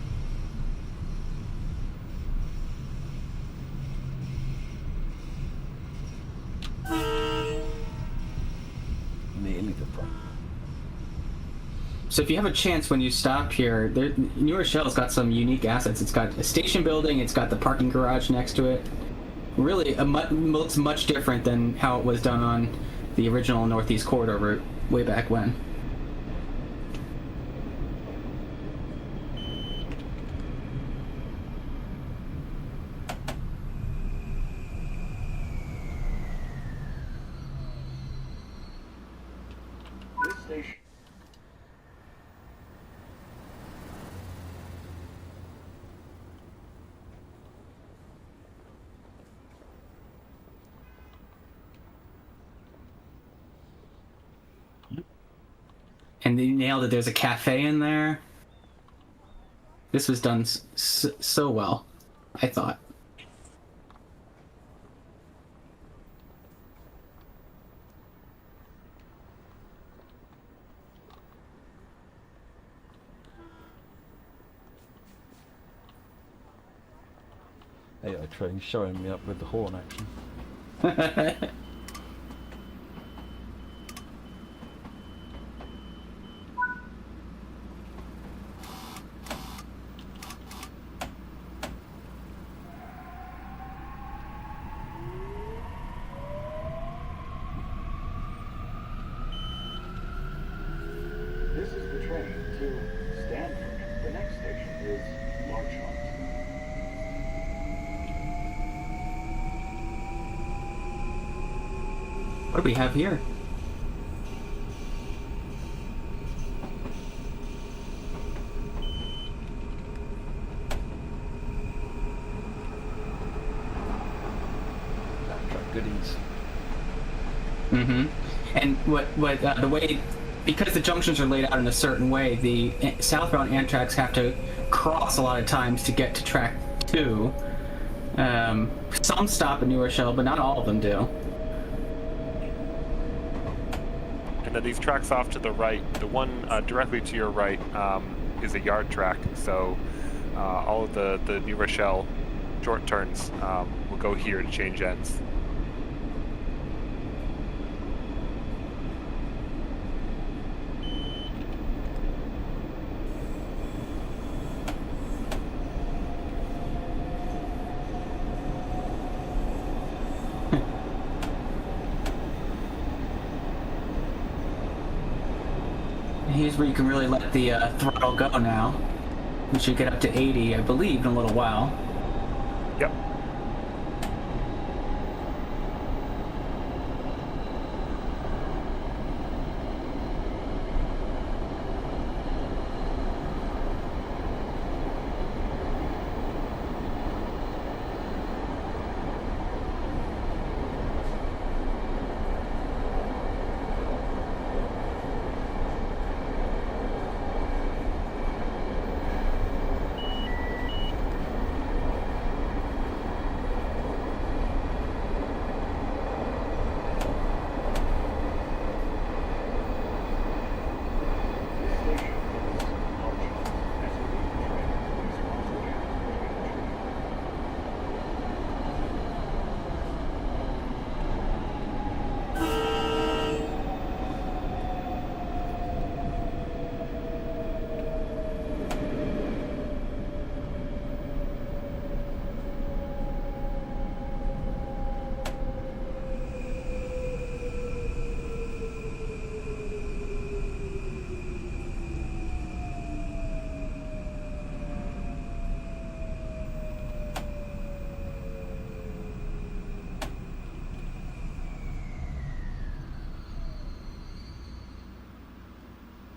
Nearly the front.
So if you have a chance when you stop here, New Rochelle's got some unique assets. It's got a station building, it's got the parking garage next to it. Really, looks much different than how it was done on the original Northeast Corridor route way back when.
This
And they nailed it. There's a cafe in there. This was done so well, I thought.
AI train showing me up with the horn action.
This is the train to Stanford. The next station is Larchmont.
What do we have here?
Backtrack goodies.
Mm-hmm. And the way, because the junctions are laid out in a certain way, the southbound Amtraks have to cross a lot of times to get to track 2. Some stop at New Rochelle, but not all of them do.
And then these tracks off to the right, the one directly to your right is a yard track. So all of the New Rochelle short turns will go here to change ends.
Here's where you can really let the throttle go now. We should get up to 80, I believe, in a little while.
Yep.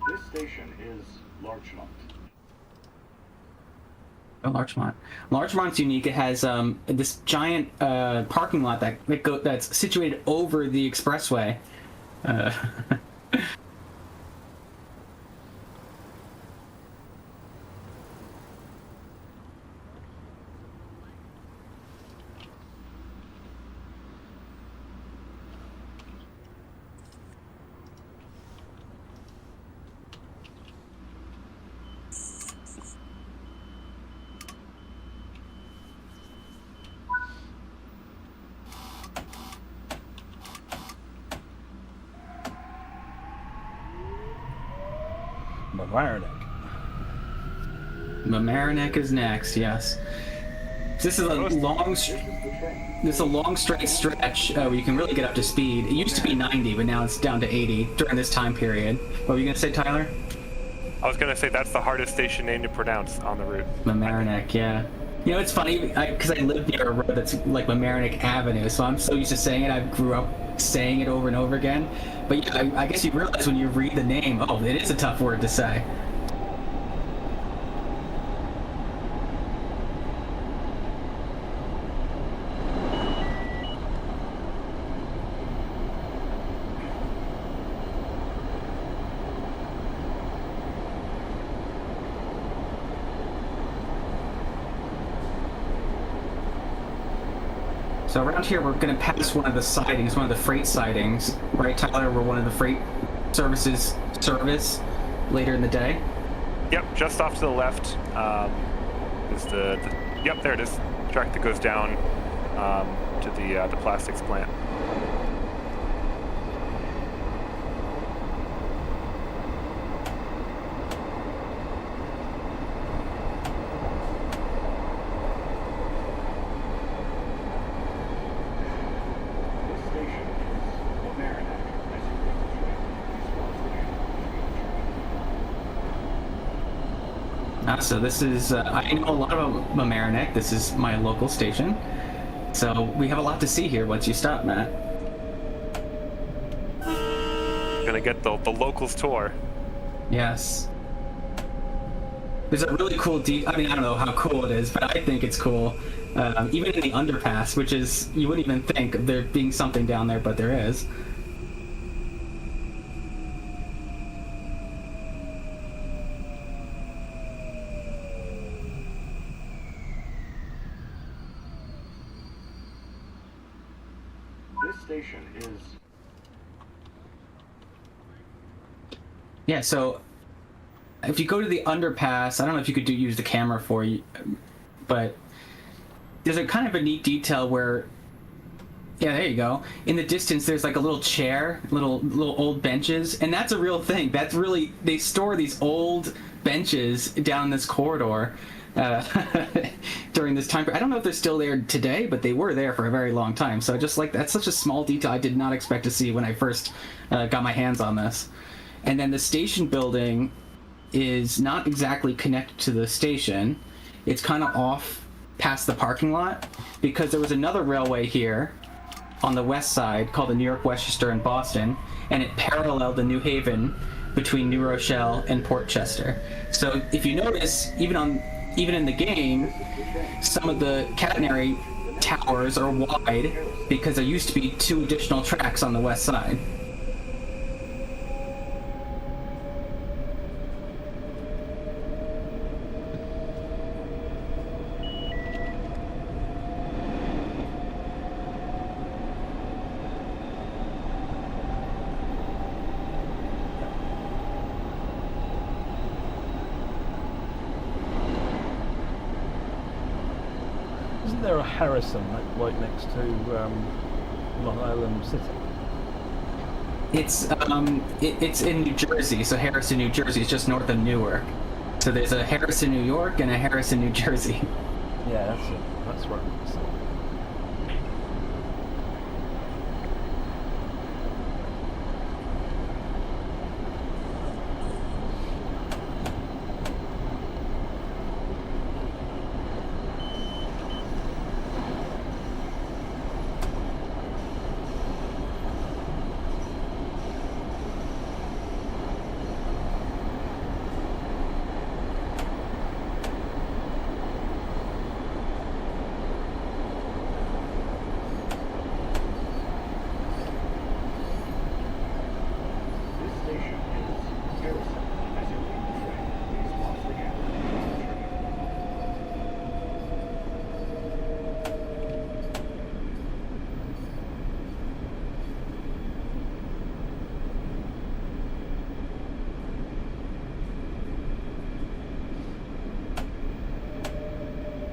This station is Larchmont.
Oh, Larchmont. Larchmont's unique. It has this giant parking lot that's situated over the expressway. Mamaroneck is next, yes. This is a long straight stretch where you can really get up to speed. It used to be 90, but now it's down to 80 during this time period. What were you going to say, Tyler?
I was going to say that's the hardest station name to pronounce on the route.
Mamaroneck, yeah. You know, it's funny, because I live near a road that's like Mamaroneck Avenue, so I'm so used to saying it, I grew up saying it over and over again. But yeah, I guess you realize when you read the name, oh, it is a tough word to say. So around here, we're going to pass one of the sidings, one of the freight sidings, right, Tyler? We're one of the freight services service later in the day.
Yep, just off to the left is the yep, there it is. Track that goes down to the plastics plant.
So this is, I know a lot about Mamaroneck. This is my local station. So we have a lot to see here once you stop, Matt.
Gonna get the locals tour.
Yes. There's a really cool I mean, I don't know how cool it is, but I think it's cool. Even in the underpass, which is, you wouldn't even think of there being something down there, but there is.
Station is.
Yeah, so if you go to the underpass, I don't know if you could use the camera for you, but there's a kind of a neat detail where, yeah, there you go. In the distance, there's like a little chair, little old benches, and that's a real thing. That's really, they store these old benches down this corridor during this time. I don't know if they're still there today, but they were there for a very long time. So just like, that's such a small detail I did not expect to see when I first got my hands on this. And then the station building is not exactly connected to the station. It's kind of off past the parking lot, because there was another railway here on the west side called the New York, Westchester, and Boston, and it paralleled the New Haven between New Rochelle and Port Chester. So if you notice, even in the game, some of the catenary towers are wide because there used to be 2 additional tracks on the west side.
Isn't there a Harrison right next to Long Island City?
It's in New Jersey, so Harrison, New Jersey is just north of Newark. So there's a Harrison, New York, and a Harrison, New Jersey.
Yeah, that's it. That's right.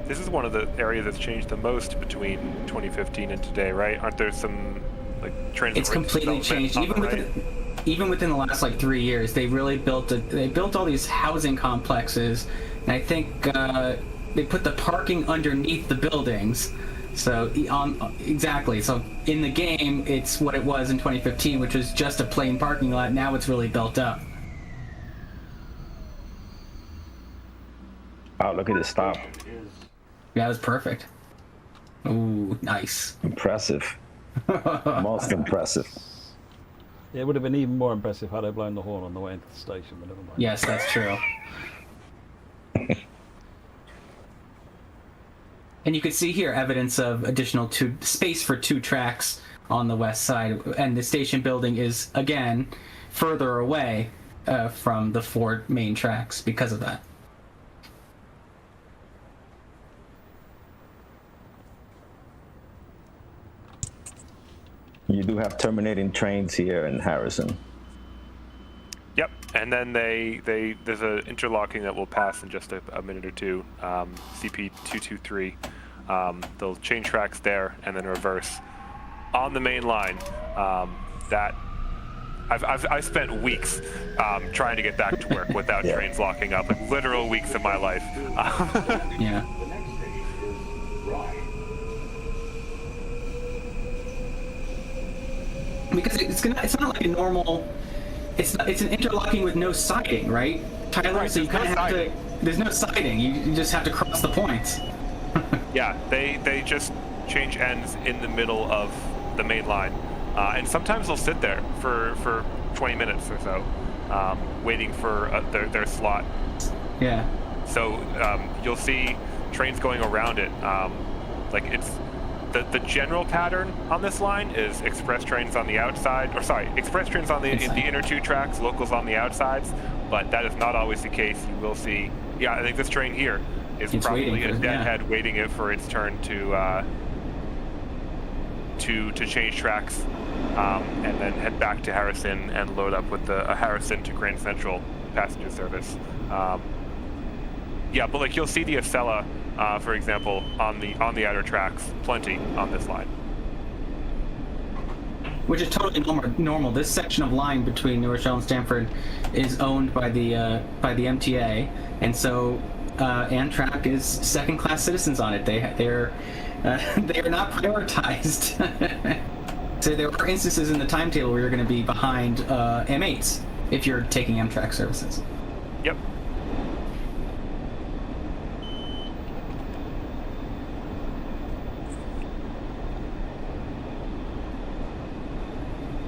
This is one of the areas that's changed the most between 2015 and today, right? Aren't there some like trains?
It's completely changed. Even within the last like 3 years, they really built all these housing complexes, and I think they put the parking underneath the buildings. So exactly. So in the game, it's what it was in 2015, which was just a plain parking lot. Now it's really built up.
Wow, look at this stop.
Yeah, that was perfect. Ooh, nice.
Impressive. Most impressive.
Yeah, it would have been even more impressive had I blown the horn on the way into the station, but never mind.
Yes, that's true. And you can see here evidence of additional space for 2 tracks on the west side, and the station building is again further away from the 4 main tracks because of that.
You do have terminating trains here in Harrison.
Yep, and then there's an interlocking that will pass in just a minute or two. CP223. They'll change tracks there and then reverse on the main line. That I've spent weeks trying to get back to work without trains locking up, like literal weeks of my life.
The
Yeah.
next station is Rye.
Because it's not like a normal. It's an interlocking with no siding, right, Tyler?
Right,
so you kind of have to. There's no siding. You just have to cross the points.
Yeah, they just change ends in the middle of the main line, and sometimes they'll sit there for 20 minutes or so, waiting for their slot.
Yeah.
So you'll see trains going around it. Like it's the general pattern on this line is express trains on the outside, or sorry, express trains on the inner two tracks, locals on the outsides. But that is not always the case. You will see. Yeah, I think this train here is
It's
probably
waiting
a
for-
deadhead waiting it for its turn to change tracks, and then head back to Harrison and load up with a Harrison to Grand Central passenger service. Yeah, but like you'll see the Acela, for example, on the outer tracks, plenty on this line.
Which is totally normal. This section of line between New Rochelle and Stamford is owned by the MTA, and so Amtrak is second-class citizens on it. They are not prioritized. So there are instances in the timetable where you're going to be behind M8s if you're taking Amtrak services.
Yep.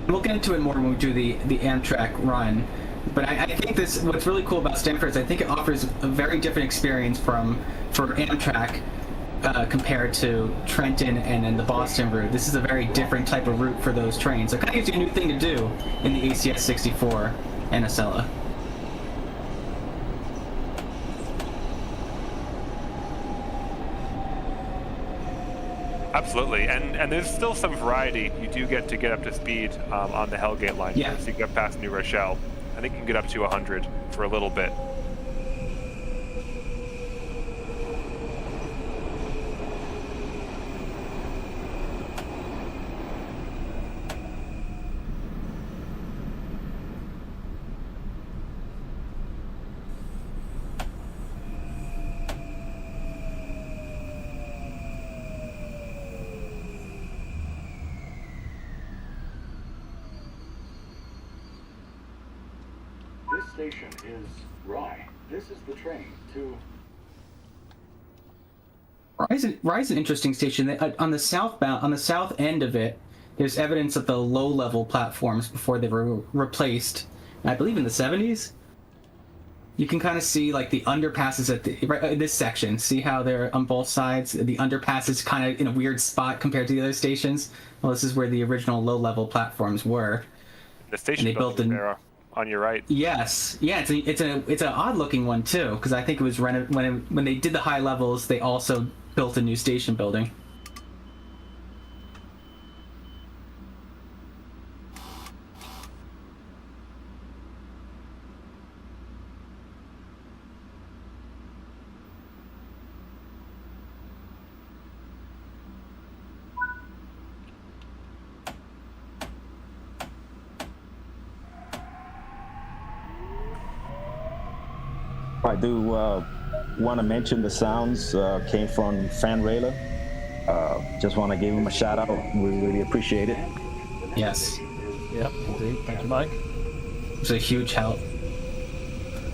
We'll get into it more when we do the Amtrak run, but I think what's really cool about Stamford is I think it offers a very different experience for Amtrak compared to Trenton and then the Boston route. This is a very different type of route for those trains. So it kind of gives you a new thing to do in the ACS 64 and Acela.
Absolutely, and there's still some variety. You do get up to speed on the Hellgate line.
Yeah.
So you get past New Rochelle. I think you can get up to 100 for a little bit.
This station is Rye. This is the train to...
Rye's an interesting station. On the south end of it, there's evidence of the low-level platforms before they were replaced. I believe in the 70s. You can kind of see like the underpasses in this section. See how they're on both sides? The underpass is kind of in a weird spot compared to the other stations. Well, this is where the original low-level platforms were.
The station
And they built
building there on your right.
Yes, yeah, it's an odd looking one too, because I think it was when they did the high levels, they also built a new station building.
I do want to mention the sounds came from Fan Railer. Just want to give him a shout out. We really appreciate it.
Yes,
Yep, indeed. Thank you, Mike.
it's a huge help.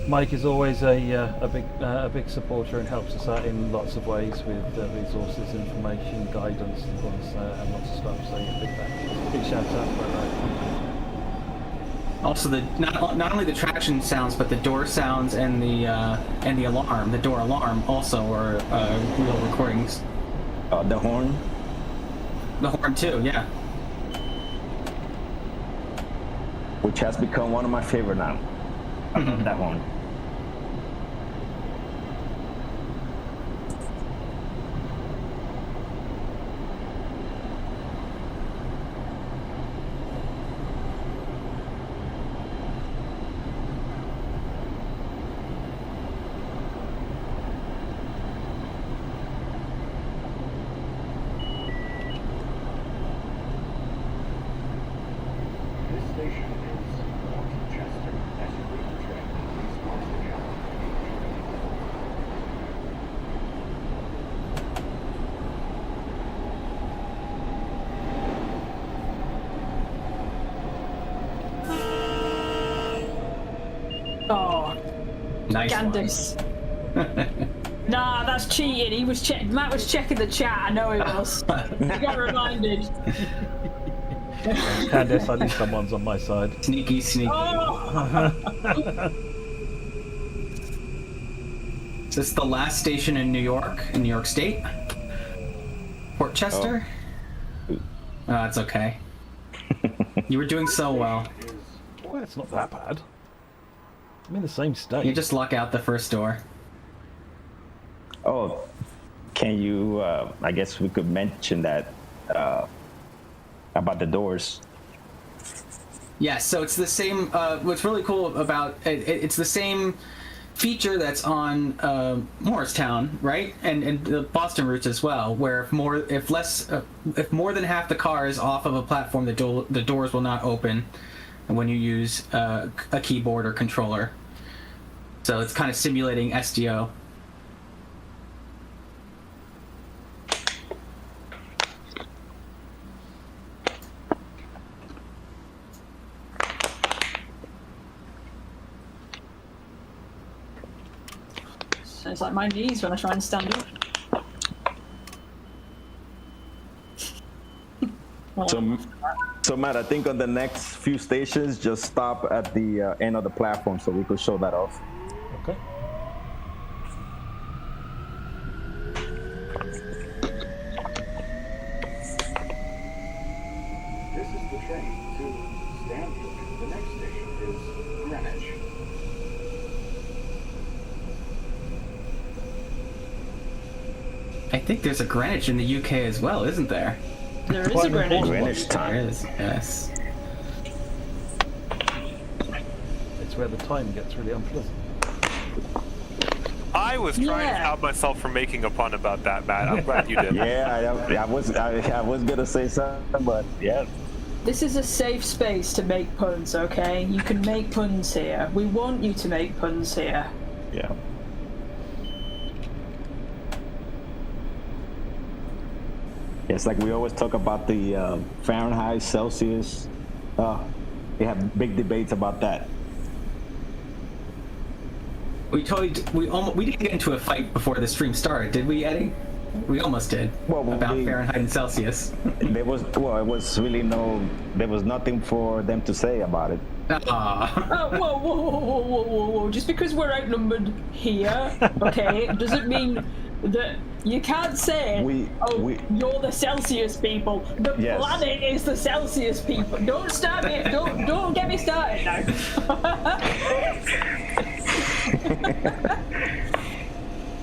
Mike is always a big supporter and helps us out in lots of ways with resources, information, guidance, and lots of stuff. So yeah, big shout out for that.
Also, not only the traction sounds, but the door sounds and the alarm, the door alarm, also are real recordings.
The horn.
The horn too, yeah.
Which has become one of my favorite now. I love that one.
Nice
Candace. Nah, that's cheating. Matt was checking the chat. I know he was. He got reminded.
Candace, I think someone's on my side.
Sneaky.
Oh!
Is this the last station in New York State? Port Chester? Oh, it's okay. You were doing so well.
Well, it's not that bad. I'm in the same state.
You just luck out the first door.
Oh, can you? I guess we could mention that about the doors.
Yeah, so it's the same. What's really cool about it's the same feature that's on Morristown, right, and the Boston routes as well. Where if more than half the car is off of a platform, the doors will not open when you use a keyboard or controller. So it's kind of simulating SDO.
Sounds like my knees when I try and stand up.
So Matt, I think on the next few stations, just stop at the end of the platform so we could show that off.
Okay.
This is the train to Stamford. The next station is Greenwich.
I think there's a Greenwich in the UK as well, isn't there?
There is a Greenwich.
Greenwich time.
There is, yes.
It's where the time gets really unpleasant.
I was trying to stop myself from making a pun about that, Matt. I'm glad you did.
Yeah, I was gonna say something, but yeah.
This is a safe space to make puns, okay? You can make puns here. We want you to make puns here.
Yeah. It's like we always talk about the Fahrenheit, Celsius. We have big debates about that.
We didn't get into a fight before the stream started, did we, Eddie? We almost did.
Well,
about Fahrenheit and Celsius.
There was nothing for them to say about it.
Whoa. Just because we're outnumbered here, okay, doesn't mean that you can't say, you're the Celsius people. The planet is the Celsius people. Don't start me. Don't get me started now.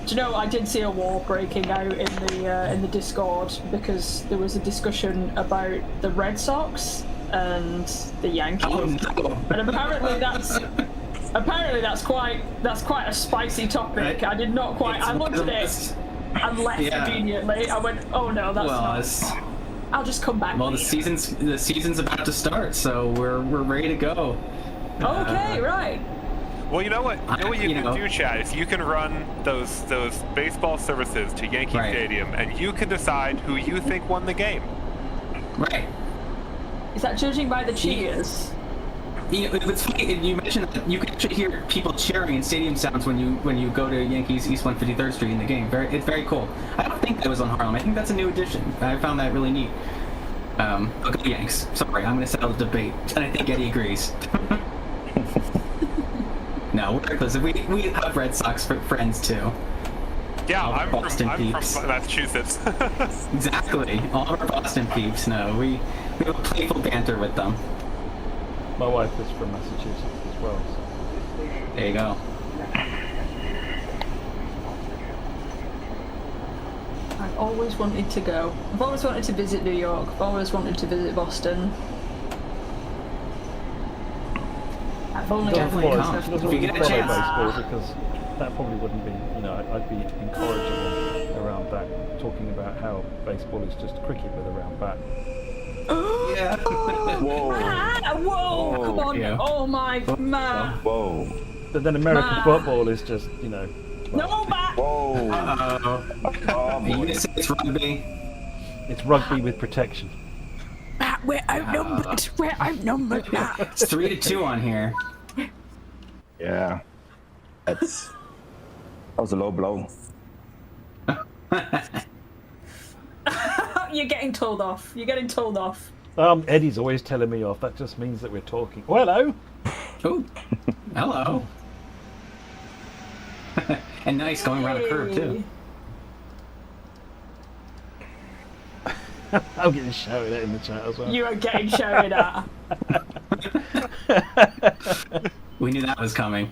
Do you know, I did see a war breaking out in the Discord because there was a discussion about the Red Sox and the Yankees, and apparently that's quite a spicy topic. I did not quite. I looked at it and left immediately. I went, oh no, that's not. I'll just come back.
Well, the season's about to start, so we're ready to go.
Okay, right.
Well, you know what you can do, Chad, is you can run those baseball services to Yankee Stadium, and you can decide who you think won the game.
Right.
Is that judging by the cheers?
It's funny, you mentioned that you can actually hear people cheering in stadium sounds when you go to Yankees East 153rd Street in the game. It's very cool. I don't think that was on Harlem. I think that's a new addition. I found that really neat. Okay, Yanks. Sorry, I'm going to settle the debate, and I think Eddie agrees. No, we're inclusive. We have Red Sox friends too.
Yeah, I'm from
peeps.
Massachusetts.
Exactly. All of our Boston peeps know. We have a playful banter with them.
My wife is from Massachusetts as well. So.
There you go.
I've always wanted to go. I've always wanted to visit New York. I've always wanted to visit Boston. If you
get a chance. Baseball because that probably wouldn't be, I'd be encouraging around that, talking about how baseball is just cricket with a round bat.
Yeah.
Whoa.
Whoa, come on.
Yeah.
Oh my, man.
Whoa.
But then American football is just,
No bat.
Whoa.
Are you gonna say it's rugby?
It's rugby with protection.
Matt, we're outnumbered. We're outnumbered, Matt.
It's 3-2 on here.
Yeah. that was a low blow.
You're getting told off. You're getting told off.
Eddie's always telling me off. That just means that we're talking. Oh, hello.
Oh, hello. And nice going around a curve too.
I'm getting shouted at in the chat as well.
You are getting shouted at.
We knew that was coming.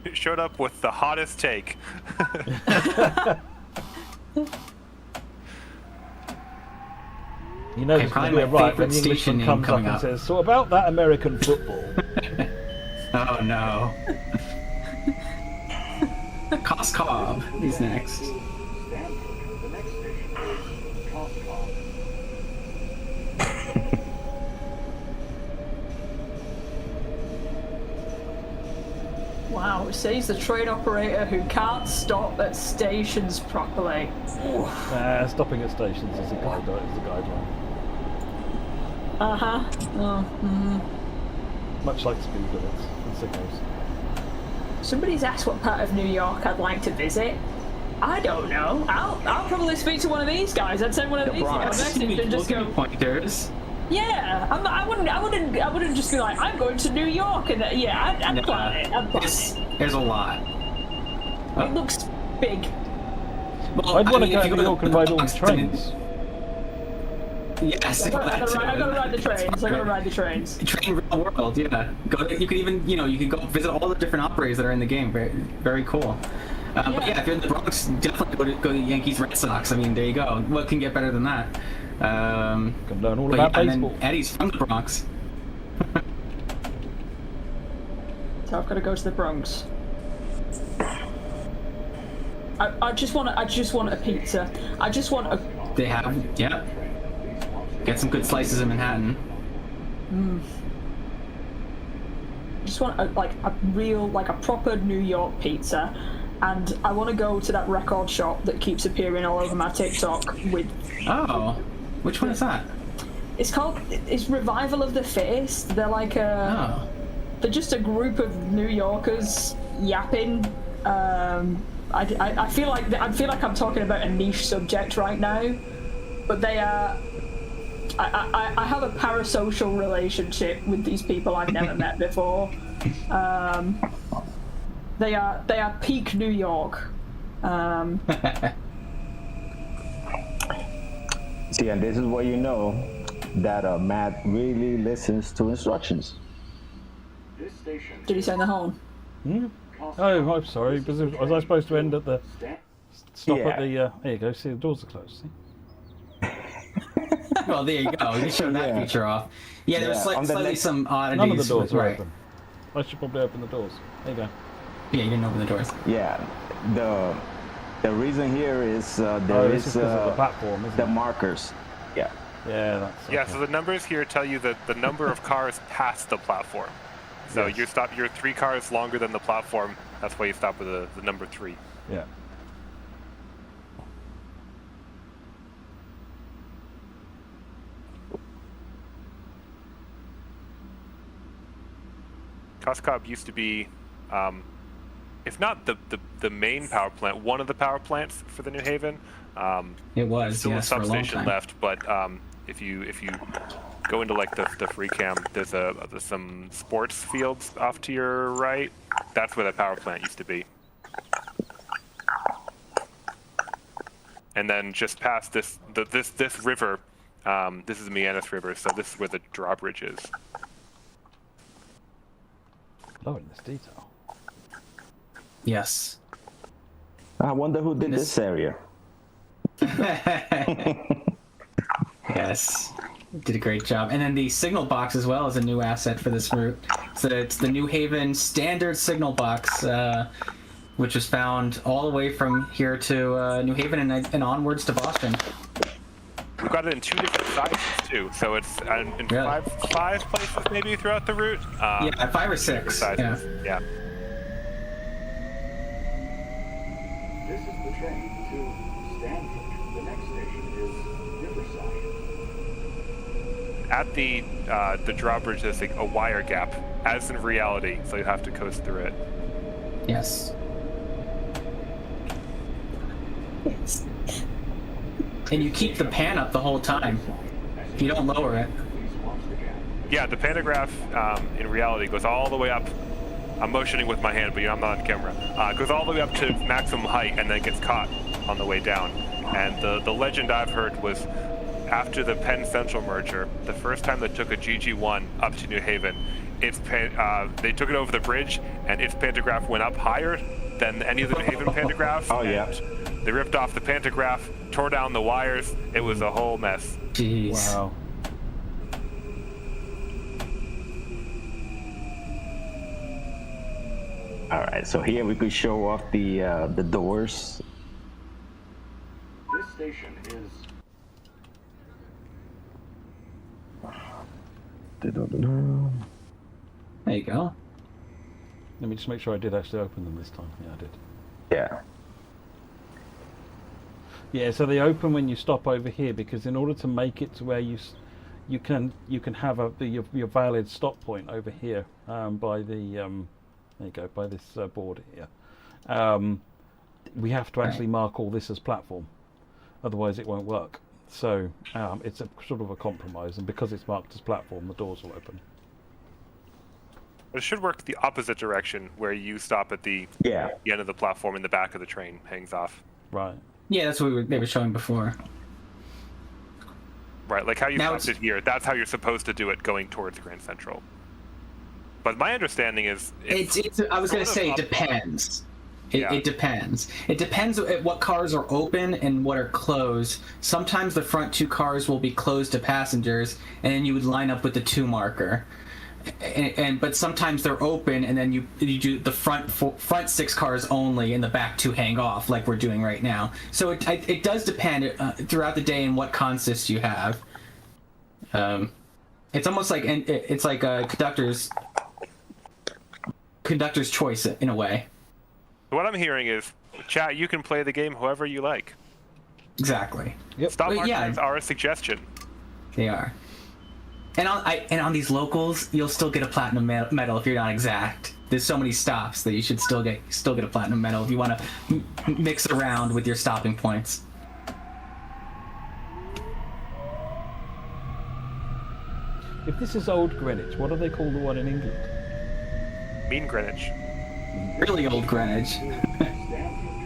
It showed up with the hottest take.
You know,
Okay,
it's going to
probably
be
my
right when
favorite
the
station
Englishman
name
comes up
coming
and
up.
says, "So about that American football."
Oh no. Koskov is next.
Stanford. The next station is Koskov.
Wow, it says the train operator who can't stop at stations properly.
Stopping at stations is a guideline.
Uh-huh. Oh,
Much like speed limits and signals.
Somebody's asked what part of New York I'd like to visit. I don't know. I'll probably speak to one of these guys. I'd send one of these
Bronx.
a message and just go,
Pointers.
yeah. I wouldn't just be like, I'm going to New York, and yeah, I'd plan it. I'd plan it.
There's a lot.
It looks big.
Well,
I'd want to
mean,
go
if
to
you
New York and ride all the
Bronx,
trains.
Yes,
I gotta ride the trains. I gotta ride the trains.
Train real world, yeah. You could even, you could go visit all the different operators that are in the game. Very, very cool. But yeah, if you're in the Bronx, definitely go to Yankees Red Sox. I mean, there you go. What can get better than that?
Can learn all about baseball.
And then Eddie's from the Bronx.
So I've got to go to the Bronx. I just want a pizza. I just want a.
They have, yeah. Get some good slices in Manhattan.
Just want a proper New York pizza, and I want to go to that record shop that keeps appearing all over my TikTok with.
Oh, which one is that?
It's Revival of the Face. They're like they're just a group of New Yorkers yapping. I feel like I'm talking about a niche subject right now, but they are. I have a parasocial relationship with these people I've never met before. They are peak New York.
See, and this is where you know that Matt really listens to instructions.
This station.
Did he sound the horn?
Oh, I'm sorry. Was I supposed to end at the stop
Yeah.
at the? There you go. See, the doors are closed. See?
Well, there you go. You showed that
Yeah.
feature off. Yeah, there's
Yeah, on the
slightly
next-
some oddities.
None of the doors are
right.
open. I should probably open the doors. There you go.
Yeah, you didn't open the doors.
Yeah, the reason here is there
This
is
is because of the platform, isn't
the
it?
markers. Yeah.
Yeah, that's.
Yeah,
okay.
so the numbers here tell you that the number of cars past the platform. So
Yes.
you're 3 cars longer than the platform. That's why you stop with the number 3.
Yeah.
Koskov used to be, if not the main power plant, one of the power plants for the New Haven.
It was,
Still
yes,
a
for a long
substation
time.
left, but if you go into like the free cam, there's some sports fields off to your right. That's where the power plant used to be. And then just past this river, this is the Mianus River, so this is where the drawbridge is.
Loving this detail.
Yes.
I wonder who did this area.
Yes. Did a great job. And then the signal box as well is a new asset for this route. So it's the New Haven standard signal box, which was found all the way from here to New Haven and onwards to Boston.
We've got it in 2 different sizes too, so it's in
Really?
five places maybe throughout the route.
Yeah, 5 or 6.
Sizes. Yeah.
This is the train to Stanford. The next station is Riverside.
At the drawbridge, there's like a wire gap, as in reality, so you have to coast through it.
Yes. And you keep the pan up the whole time. If you don't lower it.
Yeah, the pantograph in reality goes all the way up. I'm motioning with my hand, but I'm not on camera. Goes all the way up to maximum height and then gets caught on the way down. And the legend I've heard was after the Penn Central merger, the first time they took a GG1 up to New Haven, they took it over the bridge, and its pantograph went up higher than any of the New Haven pantographs.
Oh, yeah.
They ripped off the pantograph, tore down the wires. It was a whole mess.
Jeez.
Wow.
All right, so here we could show off the doors.
This station is
There you go.
Let me just make sure I did actually open them this time. Yeah, I did.
Yeah.
Yeah, so they open when you stop over here, because in order to make it to where you can have your valid stop point over here by the there you go, by this board here. We have to actually mark all this as platform, otherwise it won't work. So it's a sort of a compromise, and because it's marked as platform, the doors will open.
It should work the opposite direction, where you stop at the end of the platform and the back of the train hangs off.
Right.
Yeah, that's what they were showing before.
Right, like how you
Now
stopped it here. That's how you're supposed to do it going towards Grand Central. But my understanding is...
I was going to say it depends. It depends. It depends at what cars are open and what are closed. Sometimes the front two cars will be closed to passengers, and then you would line up with the 2 marker. But sometimes they're open, and then you do the front 6 cars only, and the back 2 hang off, like we're doing right now. So it does depend throughout the day and what consist you have. It's almost like a conductor's choice in a way.
What I'm hearing is, chat, you can play the game however you like.
Exactly.
Yep.
Stop markers are a suggestion.
They are. And on these locals, you'll still get a platinum medal if you're not exact. There's so many stops that you should still get a platinum medal if you want to mix around with your stopping points.
If this is Old Greenwich, what do they call the one in England?
Mean Greenwich.
Really old Greenwich.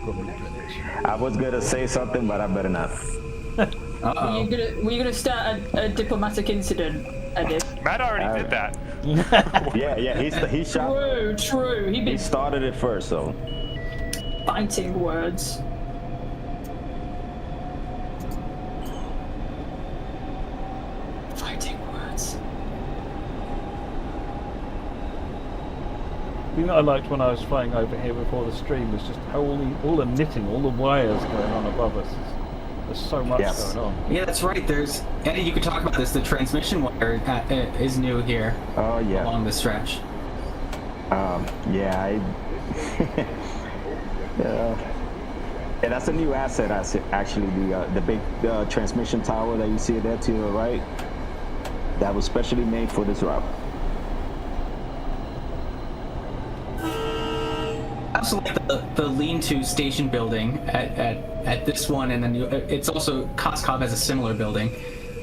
Probably Greenwich.
I was gonna say something, but I better not.
Were you gonna start a diplomatic incident, Eddie?
Matt already did that.
Yeah, he shot.
True.
He started it first, so.
Fighting words.
The thing that I liked when I was flying over here before the stream was just how all the knitting, all the wires going on above us. There's so much going on.
Yeah, that's right. Eddie, you could talk about this. The transmission wire is new here.
Oh yeah.
Along the stretch.
Yeah, and that's a new asset. Actually, the big transmission tower that you see there to the right. That was specially made for this route.
Also like the lean-to station building at this one, and then it's also Koskov has a similar building.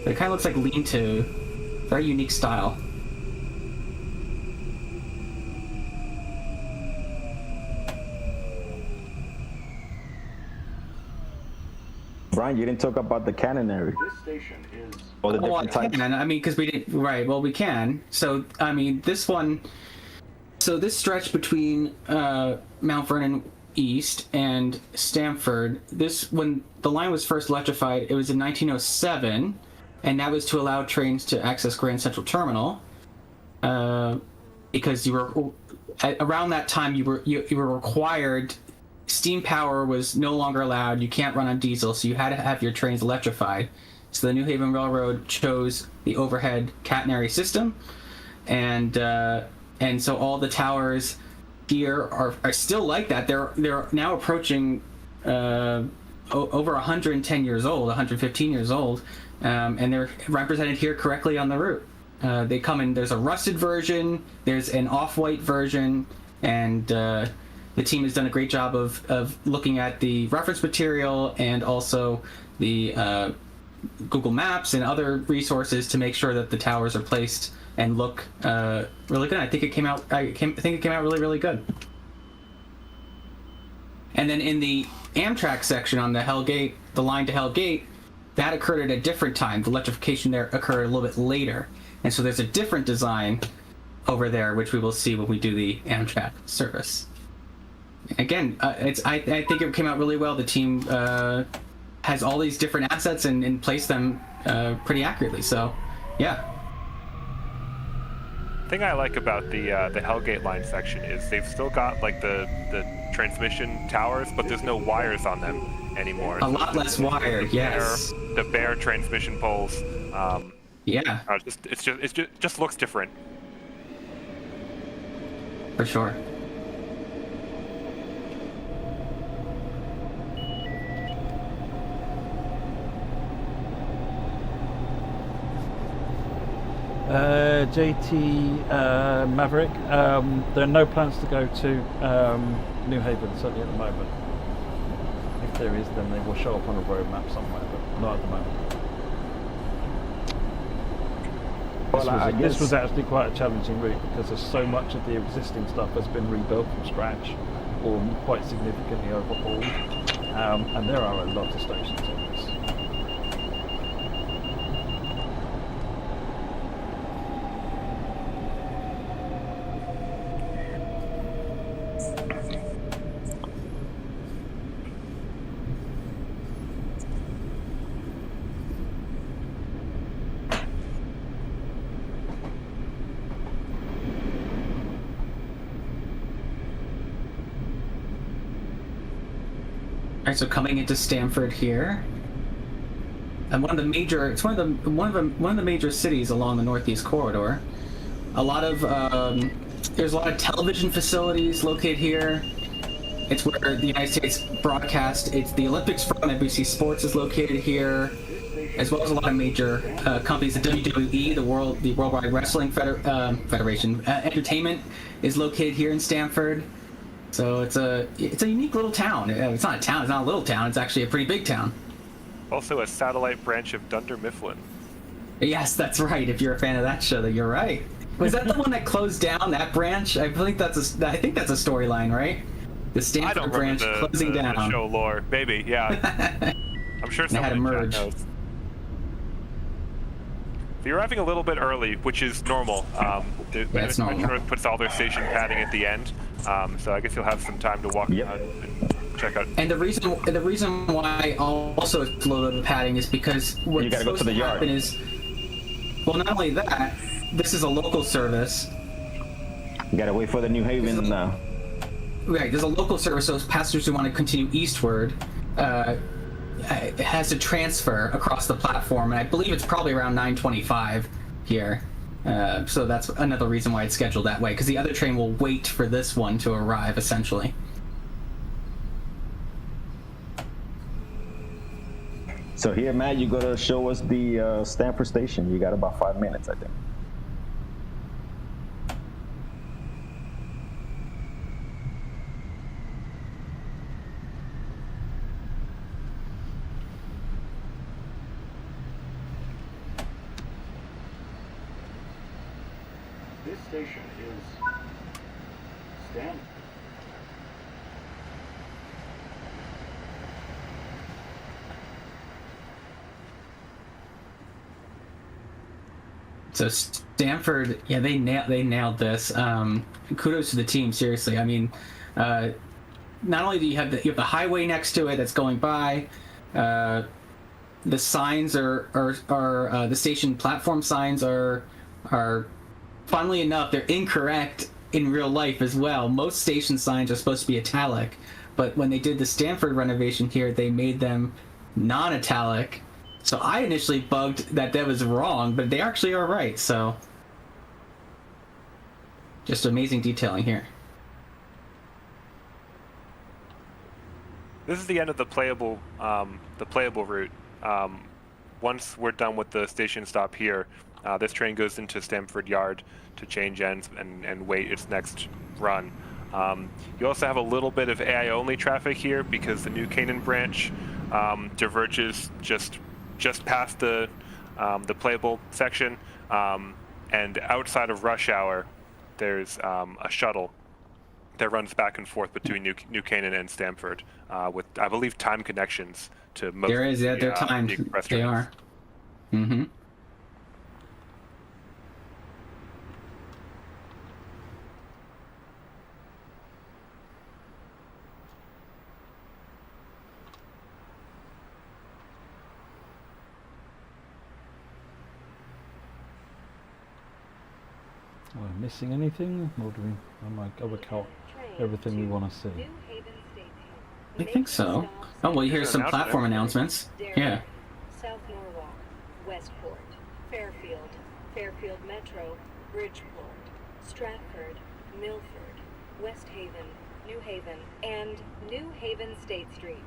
But it kind of looks like lean-to, very unique style.
Brian, you didn't talk about the cannonary.
This station is.
Or the different types.
Can. I mean, because we didn't. Right. Well, we can. So I mean, this one. So this stretch between Mount Vernon East and Stamford, when the line was first electrified, it was in 1907, and that was to allow trains to access Grand Central Terminal, because around that time you were required. Steam power was no longer allowed. You can't run on diesel, so you had to have your trains electrified. So the New Haven Railroad chose the overhead catenary system, and so all the towers here are still like that. They're now approaching over 110 years old, 115 years old, and they're represented here correctly on the route. They come in. There's a rusted version. There's an off-white version, and the team has done a great job of looking at the reference material and also the Google Maps and other resources to make sure that the towers are placed and look really good. I think it came out. I think it came out really, really good. And then in the Amtrak section on the Hellgate, the line to Hellgate, that occurred at a different time. The electrification there occurred a little bit later, and so there's a different design over there, which we will see when we do the Amtrak service. Again, I think it came out really well. The team has all these different assets and placed them pretty accurately. So, yeah.
The thing I like about the Hellgate line section is they've still got like the transmission towers, but there's no wires on them anymore.
A lot less wire, yes.
The bare transmission poles.
Yeah.
It just looks different.
For sure.
JT Maverick, there are no plans to go to New Haven, certainly at the moment. If there is, then they will show up on a roadmap somewhere, but not at the moment.
Well,
This was actually quite a challenging route because there's so much of the existing stuff has been rebuilt from scratch or quite significantly overhauled, and there are a lot of stations on this.
All right, so coming into Stamford here, and one of the major cities along the Northeast Corridor. A lot of there's a lot of television facilities located here. It's where the United States broadcast. It's the Olympics from. NBC Sports is located here, as well as a lot of major companies. The WWE, the Worldwide Wrestling Federation, Entertainment is located here in Stamford. So it's a unique little town. It's not a town. It's not a little town. It's actually a pretty big town.
Also a satellite branch of Dunder Mifflin.
Yes, that's right. If you're a fan of that show, then you're right. Was that the one that closed down, that branch? I think that's a storyline, right? The Stamford branch closing down.
The show lore, maybe, yeah. I'm sure someone in chat knows. So you're arriving a little bit early, which is normal.
It's normal.
Metro puts all their station padding at the end, so I guess you'll have some time to walk around and check out.
And the reason why also it's a little bit of padding is because what's
you gotta go to the yard.
Is, well, not only that, this is a local service.
You gotta wait for the New Haven.
Right, there's a local service, so passengers who want to continue eastward it has to transfer across the platform, and I believe it's probably around 9:25 here. So that's another reason why it's scheduled that way, because the other train will wait for this one to arrive, essentially.
So here, Matt, you gotta show us the Stamford station. You got about 5 minutes, I think.
This station is Stamford.
So Stamford, yeah, they nailed this. Kudos to the team, seriously. I mean, not only do you have the highway next to it that's going by, the signs are the station platform signs are funnily enough, they're incorrect in real life as well. Most station signs are supposed to be italic, but when they did the Stamford renovation here, they made them non-italic. So I initially bugged that was wrong, but they actually are right. So just amazing detailing here.
This is the end of the playable route. Once we're done with the station stop here, this train goes into Stamford Yard to change ends and wait its next run. You also have a little bit of AI-only traffic here because the New Canaan branch diverges just past the playable section, and outside of rush hour, there's a shuttle that runs back and forth between New Canaan and Stamford, with, I believe, time connections to most.
There is, yeah, they're timed. They are. Mm-hmm.
Am I missing anything? Or do we? Have we caught everything we want to see?
I think so. Oh, well, here's some platform announcements. Yeah.
South Norwalk, Westport, Fairfield, Fairfield Metro, Bridgeport, Stratford, Milford, West Haven, New Haven, and New Haven State Street.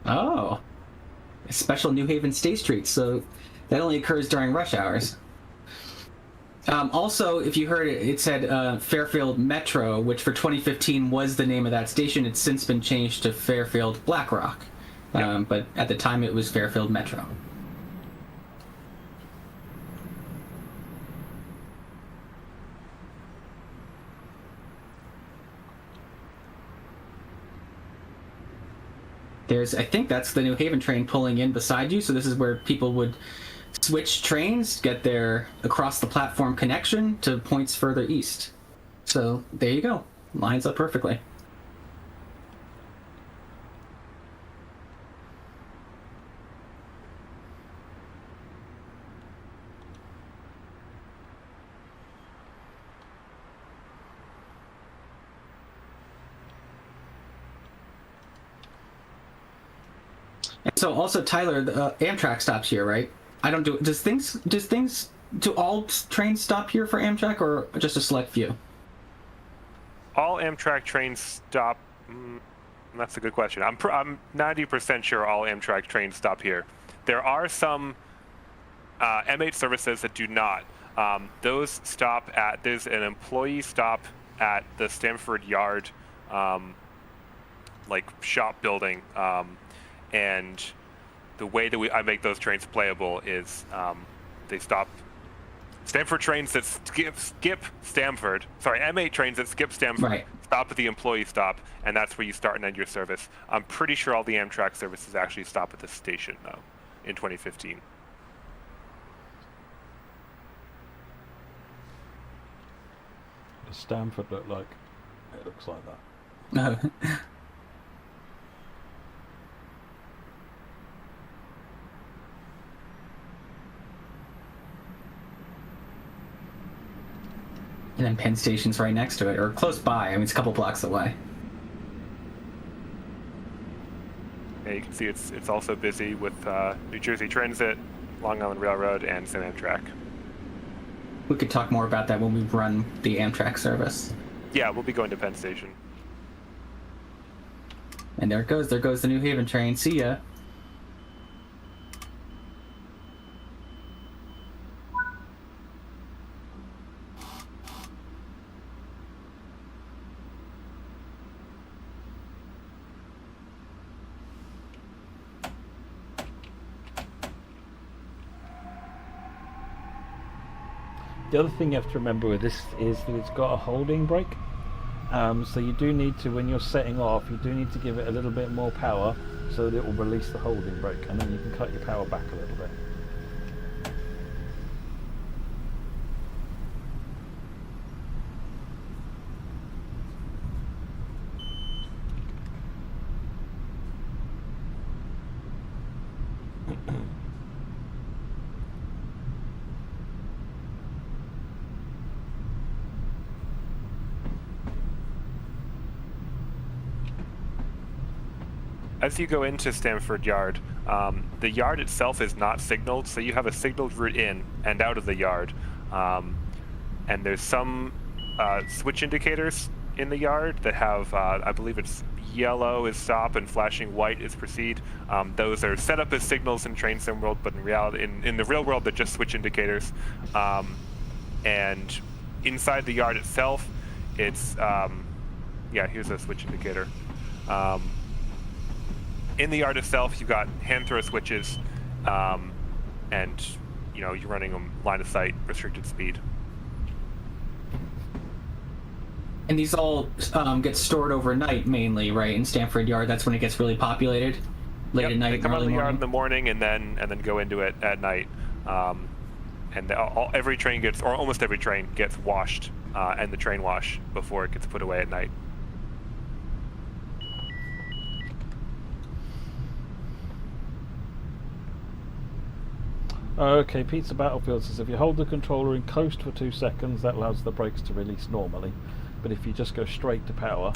Oh. A special New Haven State Street, so that only occurs during rush hours. Also, if you heard it, it said Fairfield Metro, which for 2015 was the name of that station. It's since been changed to Fairfield Blackrock, but at the time it was Fairfield Metro. I think that's the New Haven train pulling in beside you, so this is where people would switch trains, get their across the platform connection to points further east. So there you go. Lines up perfectly. And so also, Tyler, the Amtrak stops here, right? I don't do. Do all trains stop here for Amtrak, or just a select few?
All Amtrak trains stop. That's a good question. I'm 90% sure all Amtrak trains stop here. There are some M8 services that do not. Those stop at. There's an employee stop at the Stamford Yard, like shop building, and the way that I make those trains playable is they stop. Stamford trains that skip Stamford, M8 trains that skip Stamford,
right,
stop at the employee stop, and that's where you start and end your service. I'm pretty sure all the Amtrak services actually stop at the station, though, in 2015.
Does Stamford look like? It looks like that.
And then Penn Station's right next to it, or close by. I mean, it's a couple blocks away.
Yeah, you can see it's also busy with New Jersey Transit, Long Island Railroad, and some Amtrak.
We could talk more about that when we run the Amtrak service.
Yeah, we'll be going to Penn Station.
And there it goes. There goes the New Haven train. See ya.
The other thing you have to remember with this is that it's got a holding brake. So you do need to, when you're setting off, you do need to give it a little bit more power so that it will release the holding brake, and then you can cut your power back a little bit.
As you go into Stamford Yard, the yard itself is not signaled, so you have a signaled route in and out of the yard. And there's some switch indicators in the yard that have, I believe it's yellow is stop and flashing white is proceed. Those are set up as signals in train sim world, but in reality, in the real world, they're just switch indicators. And inside the yard itself, it's Yeah, here's a switch indicator. In the yard itself, you've got hand throw switches, and you're running them line of sight, restricted speed.
And these all get stored overnight mainly, right? In Stamford Yard, that's when it gets really populated. Late at night,
they come out of
early
the yard
morning.
in the morning and then go into it at night. And every train gets, or almost every train gets washed, and the train wash before it gets put away at night.
Okay, Pizza Battlefield says if you hold the controller in coast for 2 seconds, that allows the brakes to release normally. But if you just go straight to power,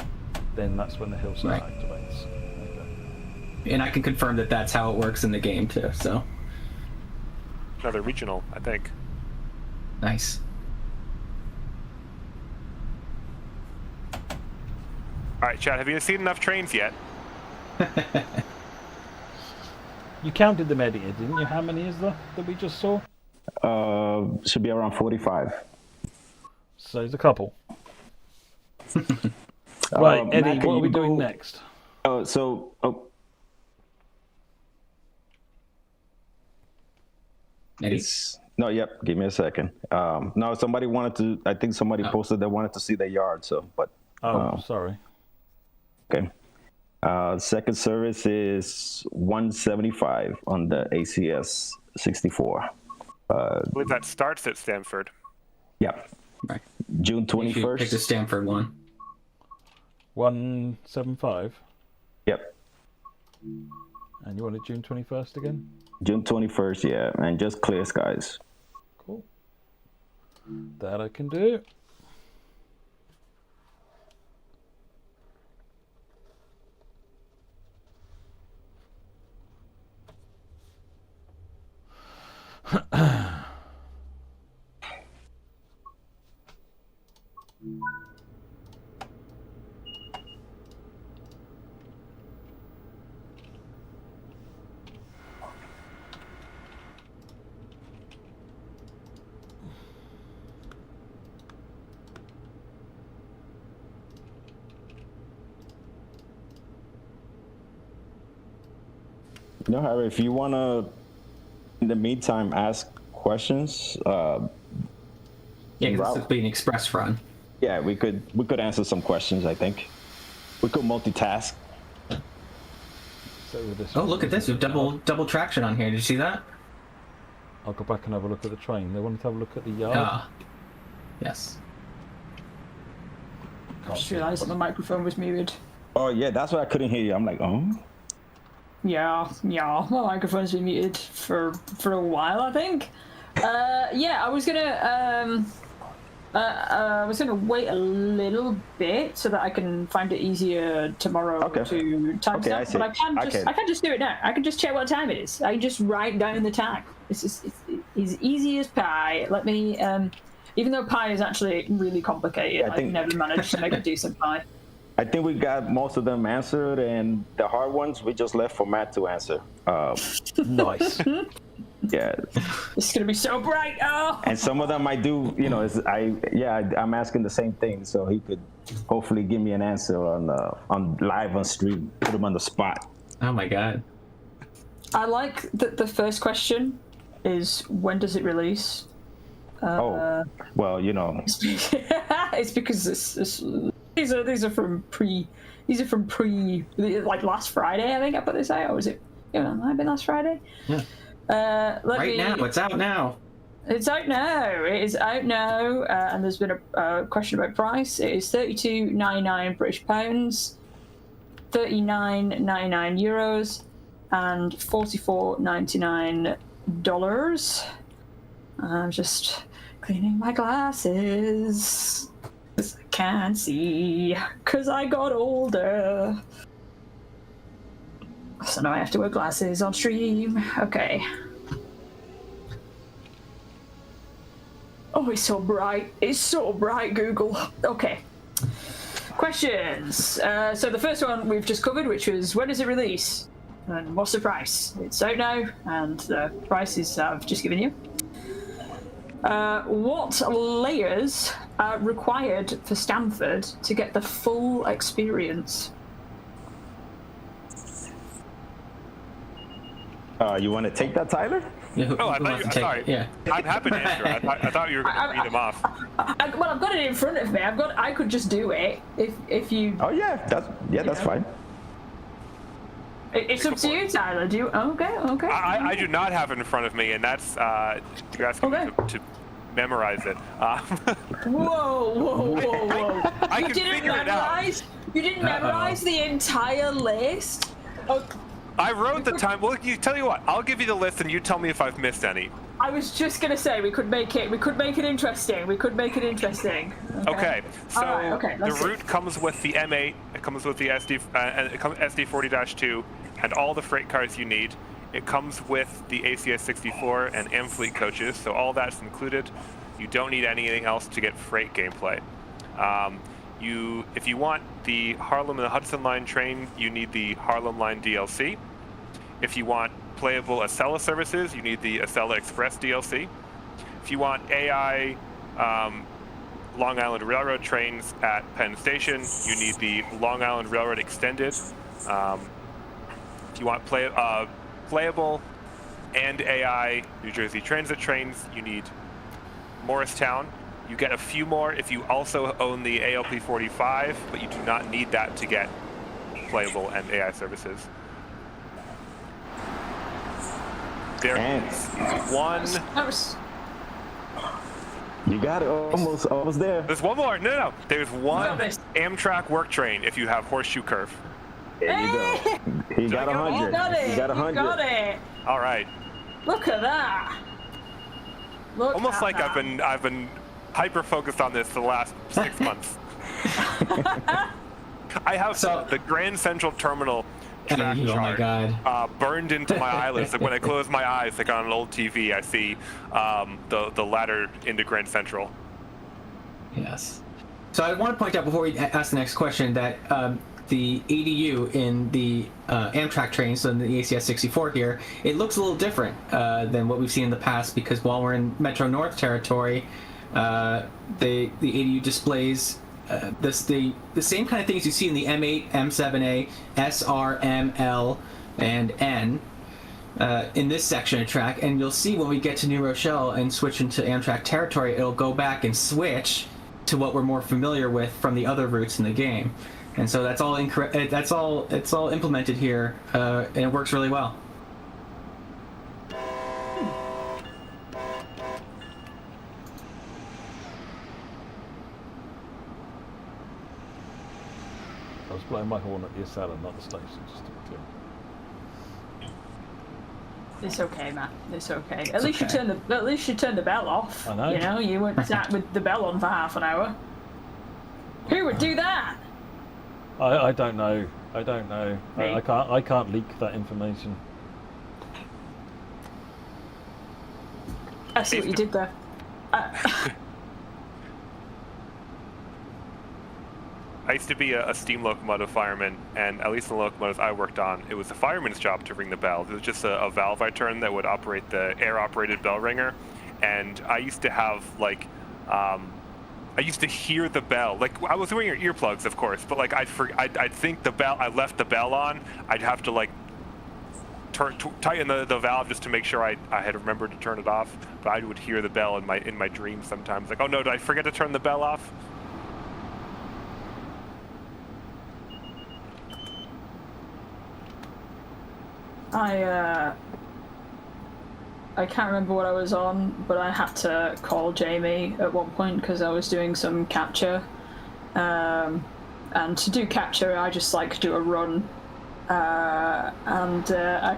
then that's when the hill start activates. Okay.
And I can confirm that that's how it works in the game too. So
Another regional, I think.
nice.
All right, Chad, have you seen enough trains yet?
You counted them, Eddie, didn't you? How many is there that we just saw?
Should be around 45.
So there's a couple. Right, Eddie,
Matt,
what are we doing next?
Eddie?
No, yep. Give me a second. No, somebody wanted to. I think somebody posted they wanted to see the yard. So, but.
Sorry.
Okay. Second service is 175 on the ACS 64.
I believe that starts at Stamford.
Yep.
Right.
June
You pick the
21st.
Stamford one.
175.
Yep.
And you wanted June 21st again?
June 21st, yeah, and just clear skies.
Cool. That I can do.
No, Harry, if you want to, in the meantime, ask questions.
Yeah, because this would be an express run.
Yeah, we could answer some questions. I think we could multitask.
So with this
Oh, look at this! We have double traction on here. Did you see that?
I'll go back and have a look at the train. They wanted to have a look at the yard.
Ah, yes.
I just realised that the microphone was muted.
Oh yeah, that's why I couldn't hear you. I'm like, oh.
Yeah, my microphone's been muted for a while, I think. I was gonna wait a little bit so that I can find it easier tomorrow to timestamp. But I can just do it now. I can just check what time it is. I can just write down the time. It's easy as pie. Let me. Even though pie is actually really complicated, I've never managed to make a decent pie.
I think we got most of them answered, and the hard ones we just left for Matt to answer.
Nice.
Yeah.
It's gonna be so bright. Oh.
And some of them I do, I'm asking the same thing, so he could hopefully give me an answer on live on stream, put him on the spot.
Oh my god.
I like that the first question is when does it release? It's because these are from pre like last Friday. I think I put this out, or was it? Might have been last Friday.
Yeah. It's out now.
It's out now. It is out now, and there's been a question about price. It is £32.99 British pounds, €39.99 euros, and $44.99 dollars. I'm just cleaning my glasses. I can't see because I got older. So now I have to wear glasses on stream. Okay. Oh, it's so bright. It's so bright, Google. Okay. Questions. So the first one we've just covered, which was when does it release? And what's the price? It's out now, and the prices I've just given you. What layers required for Stamford to get the full experience?
You want to take that, Tyler?
Yeah,
Oh, I
who
thought
wants
you,
to take
sorry.
it? Yeah.
I'm happy to answer. I thought you were going to read them off.
Well, I've got it in front of me. I could just do it if you.
Oh yeah, that's fine.
It's up to you, Tyler. Do you? Okay.
I do not have it in front of me, and that's you're asking me to memorize it.
Whoa!
I
You
can
didn't
figure it out.
memorize. You didn't memorize the entire list. Oh,
I wrote the time. Well, tell you what. I'll give you the list, and you tell me if I've missed any.
I was just gonna say we could make it interesting.
Okay. So
okay,
the
let's see.
route comes with the M8. It comes with the SD40-2 and all the freight cars you need. It comes with the ACS64 and Amfleet coaches, so all that's included. You don't need anything else to get freight gameplay. If you want the Harlem and the Hudson Line train, you need the Harlem Line DLC. If you want playable Acela services, you need the Acela Express DLC. If you want AI Long Island Railroad trains at Penn Station, you need the Long Island Railroad Extended. If you want playable and AI New Jersey Transit trains, you need Morristown. You get a few more if you also own the ALP45, but you do not need that to get playable and AI services. There is one.
You got it. Almost there.
There's one more. No. There's one Amtrak work train if you have Horseshoe Curve.
There you go. He got 100. He got 100.
You got it.
All right.
Look at that.
Almost like I've been hyper focused on this for the last 6 months. I have the Grand Central Terminal track
Oh my
chart
God.
burned into my eyelids. Like when I close my eyes, like on an old TV, I see the ladder into Grand Central.
Yes. So I want to point out before we ask the next question that the ADU in the Amtrak trains, so in the ACS 64 here, it looks a little different than what we've seen in the past, because while we're in Metro North territory, the ADU displays the same kind of things you see in the M8, M7A, SR, M, L, and N in this section of track. And you'll see when we get to New Rochelle and switch into Amtrak territory, it'll go back and switch to what we're more familiar with from the other routes in the game. And so that's all it's all implemented here, and it works really well.
I was blowing my horn at the Acela, not the station, just to be clear.
It's okay, Matt. It's okay. At least you turned the bell off.
I know.
You know, you weren't sat with the bell on for half an hour. Who would do that?
I don't know. I don't know.
Me?
I can't leak that information.
I see what you did there.
I used to be a steam locomotive fireman, and at least the locomotives I worked on, it was the fireman's job to ring the bell. It was just a valve I turned that would operate the air-operated bell ringer, and I used to have, like, I used to hear the bell. Like, I was wearing earplugs, of course, but, like, I'd think the bell, I left the bell on, I'd have to, like, tighten the valve just to make sure I had remembered to turn it off, but I would hear the bell in my dreams sometimes. Like, oh no, did I forget to turn the bell off?
I can't remember what I was on, but I had to call Jamie at one point because I was doing some capture. And to do capture, I just like do a run. I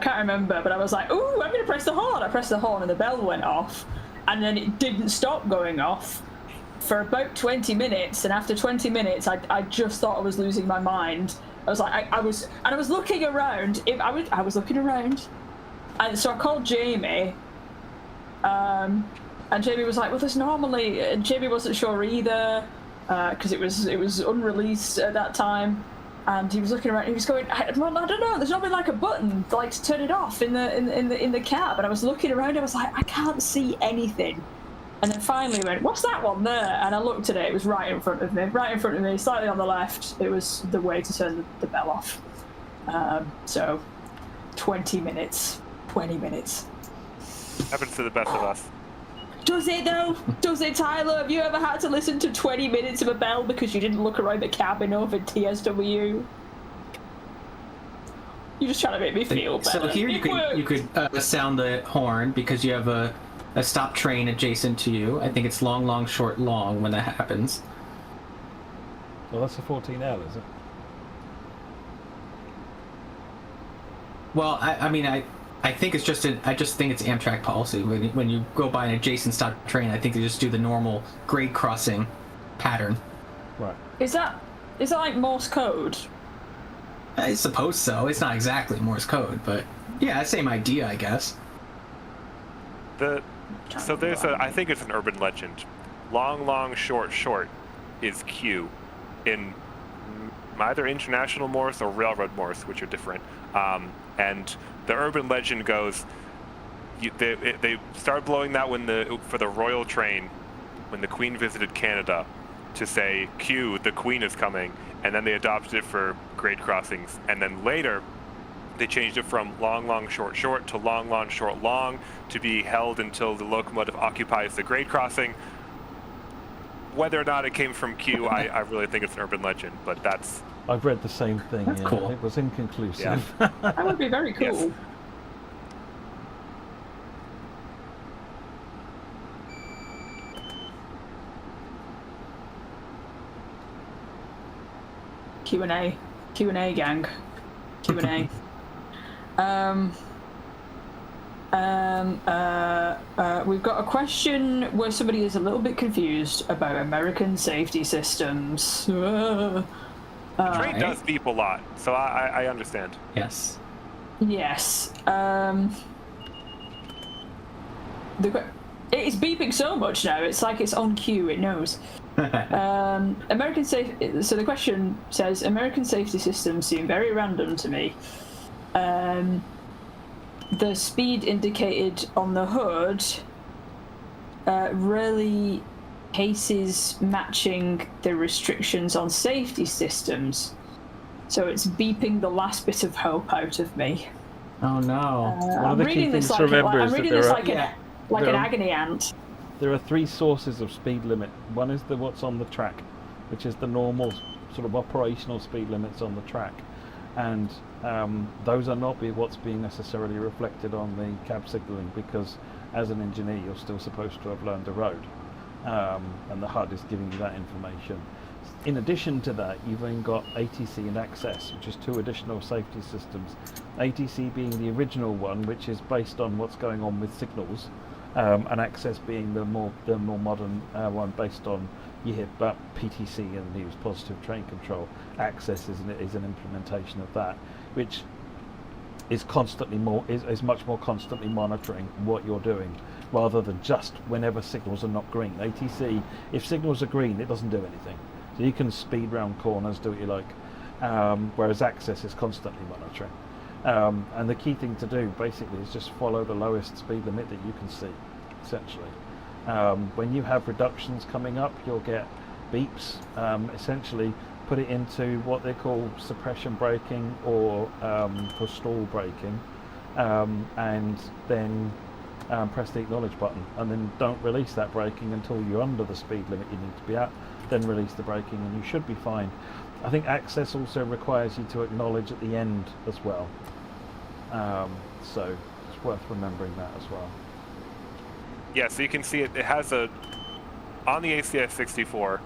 can't remember, but I was like, ooh, I'm going to press the horn. I pressed the horn and the bell went off. And then it didn't stop going off for about 20 minutes. And after 20 minutes, I just thought I was losing my mind. I was like, I was looking around. I was looking around. And so I called Jamie. And Jamie was like, well, there's normally... And Jamie wasn't sure either, because it was unreleased at that time. And he was looking around. He was going, I don't know. There's normally like a button, like to turn it off in the cab. And I was looking around. I was like, I can't see anything. And then finally went, what's that one there? And I looked at it, it was right in front of me, slightly on the left. It was the way to turn the bell off. So 20 minutes.
Happens to the best of us.
Does it though? Does it, Tyler? Have you ever had to listen to 20 minutes of a bell because you didn't look around the cabin over TSW? You're just trying to make me feel better.
So here you could sound the horn because you have a stop train adjacent to you. I think it's long, long, short, long when that happens.
Well, that's a 14L, is it?
Well, I think it's just I just think it's Amtrak policy. When you go by an adjacent stop train, I think they just do the normal grade crossing pattern.
Right.
Is that like Morse code?
I suppose so. It's not exactly Morse code, but yeah, same idea, I guess.
So there's I think it's an urban legend. Long, long, short, short is Q in either International Morse or Railroad Morse, which are different. And the urban legend goes, they started blowing that for the Royal Train when the Queen visited Canada to say, Q, the Queen is coming. And then they adopted it for grade crossings. And then later, they changed it from long, long, short, short to long, long, short, long to be held until the locomotive occupies the grade crossing. Whether or not it came from Q, I really think it's an urban legend, but that's...
I've read the same thing.
That's cool.
It was inconclusive. Yeah.
That would be very cool.
Yes.
Q&A gang. Q&A. We've got a question where somebody is a little bit confused about American safety systems.
The train does beep a lot, so I understand.
Yes.
Yes. It is beeping so much now, it's like it's on cue, it knows. So the question says, American safety systems seem very random to me. The speed indicated on the hood really cases matching the restrictions on safety systems. So it's beeping the last bit of hope out of me.
Oh no.
I'm reading this like an agony aunt.
There are three sources of speed limit. One is what's on the track, which is the normal sort of operational speed limits on the track, and those are not what's being necessarily reflected on the cab signalling, because as an engineer you're still supposed to have learned the road, and the HUD is giving you that information. In addition to that, you've then got ATC and Access, which is two additional safety systems. ATC being the original one, which is based on what's going on with signals, and Access being the more modern one based on PTC and the positive train control. Access is an implementation of that, which is is much more constantly monitoring what you're doing, rather than just whenever signals are not green. ATC, if signals are green, it doesn't do anything. So you can speed round corners, do what you like, whereas Access is constantly monitoring. And the key thing to do basically is just follow the lowest speed limit that you can see, essentially. When you have reductions coming up, you'll get beeps. Essentially put it into what they call suppression braking or for stall braking, and then press the acknowledge button, and then don't release that braking until you're under the speed limit you need to be at, then release the braking and you should be fine. I think Access also requires you to acknowledge at the end as well, so it's worth remembering that as well.
Yeah, so you can see it has on the ACS 64,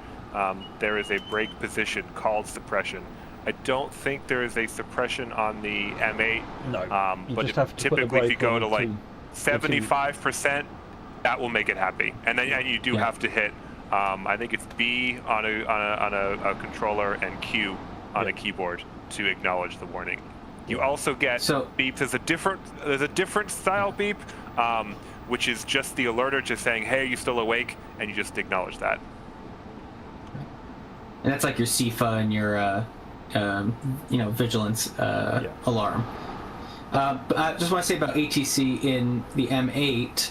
there is a brake position called suppression. I don't think there is a suppression on the M8.
No,
but typically if you go to like 75%, that will make it happy. And then you do have to hit, I think it's B on a controller and Q on a keyboard to acknowledge the warning. You also get beeps. There's a different style beep, which is just the alerter just saying, hey, are you still awake? And you just acknowledge that.
And that's like your CIFA and your vigilance alarm. But I just want to say about ATC in the M8,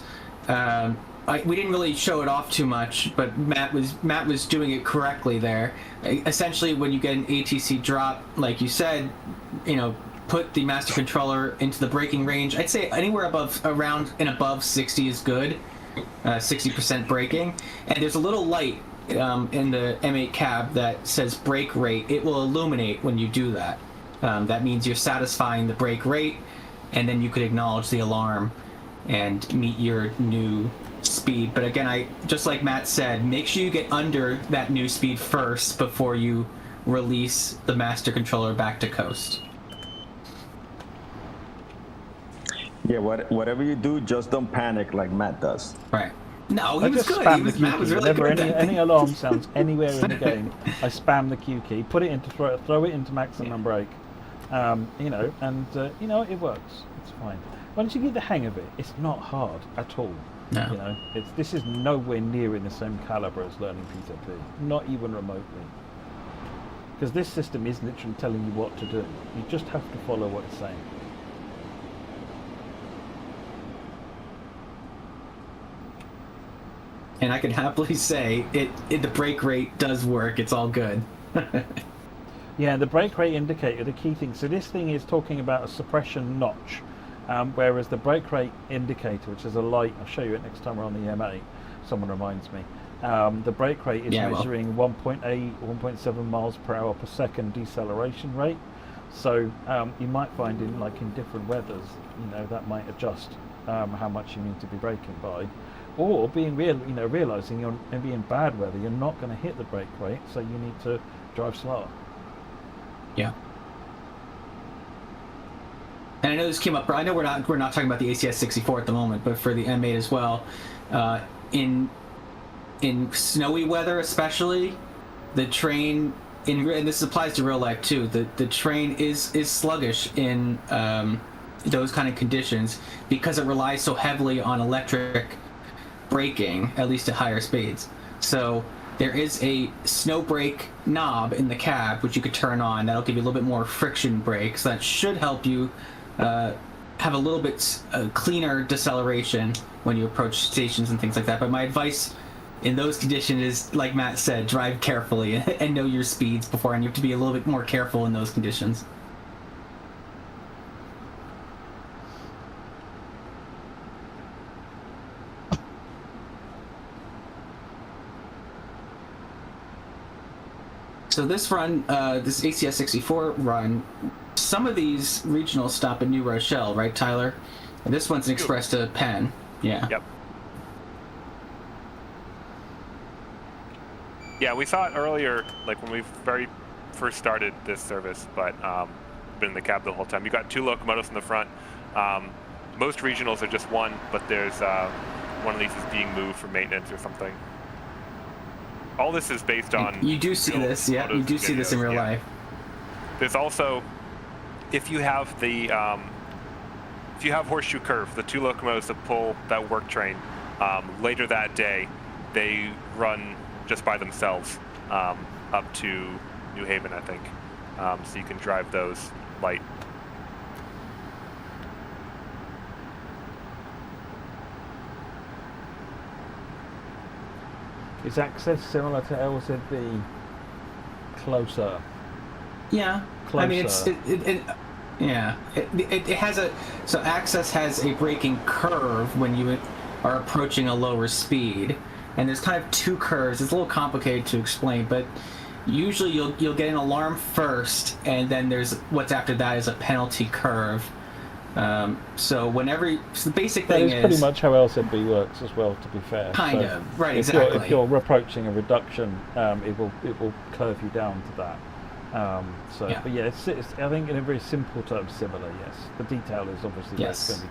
we didn't really show it off too much, but Matt was doing it correctly there. Essentially, when you get an ATC drop, like you said, put the master controller into the braking range. I'd say anywhere above 60 is good, 60% braking. And there's a little light in the M8 cab that says brake rate. It will illuminate when you do that. That means you're satisfying the brake rate, and then you could acknowledge the alarm and meet your new speed. But again, just like Matt said, make sure you get under that new speed first before you release the master controller back to coast.
Yeah, whatever you do, just don't panic like Matt does.
Right. No, he was good. Matt was really
Whenever
good.
any alarm sounds anywhere in the game, I spam the Q key, put it into throw it into maximum brake, and it works. It's fine. Once you get the hang of it, it's not hard at all.
No.
This is nowhere near in the same caliber as learning PZP, not even remotely. Because this system is literally telling you what to do. You just have to follow what it's saying.
And I can happily say the brake rate does work. It's all good.
Yeah, the brake rate indicator, the key thing. So this thing is talking about a suppression notch, whereas the brake rate indicator, which is a light, I'll show you it next time we're on the M8. Someone reminds me. The brake rate is measuring 1.8, 1.7 miles per hour per second deceleration rate. So you might find in different weathers, that might adjust how much you need to be braking by. Or realizing you're maybe in bad weather, you're not going to hit the brake rate, so you need to drive slower.
Yeah. And I know this came up. I know we're not talking about the ACS 64 at the moment, but for the M8 as well, in snowy weather especially, the train and this applies to real life too. The train is sluggish in those kind of conditions because it relies so heavily on electric braking, at least at higher speeds. So there is a snow brake knob in the cab which you could turn on. That'll give you a little bit more friction brakes. That should help you have a little bit cleaner deceleration when you approach stations and things like that. But my advice in those conditions is, like Matt said, drive carefully and know your speeds beforehand. You have to be a little bit more careful in those conditions. So this run, this ACS 64 run, some of these regionals stop in New Rochelle, right, Tyler? And this one's an express to Penn. Yeah.
Yep. Yeah, we saw it earlier, when we very first started this service, but been in the cab the whole time. You got 2 locomotives in the front. Most regionals are just one, but there's one of these is being moved for maintenance or something. All this is based on...
You do see this, yeah. You do see this in real life.
There's also, if you have the, if you have Horseshoe Curve, the 2 locomotives that pull that work train, later that day, they run just by themselves up to New Haven, I think. So you can drive those light.
Is access similar to LZB? Closer.
Yeah.
Closer.
I mean, it has so access has a braking curve when you are approaching a lower speed, and there's kind of 2 curves. It's a little complicated to explain, but usually you'll get an alarm first, and then there's what's after that is a penalty curve. So the basic thing is...
That is pretty much how LZB works as well, to be fair.
Kind of, right, exactly.
If you're approaching a reduction, it will curve you down to that.
Yeah.
But yeah, it's, I think in a very simple term, similar, yes. The detail is obviously going to be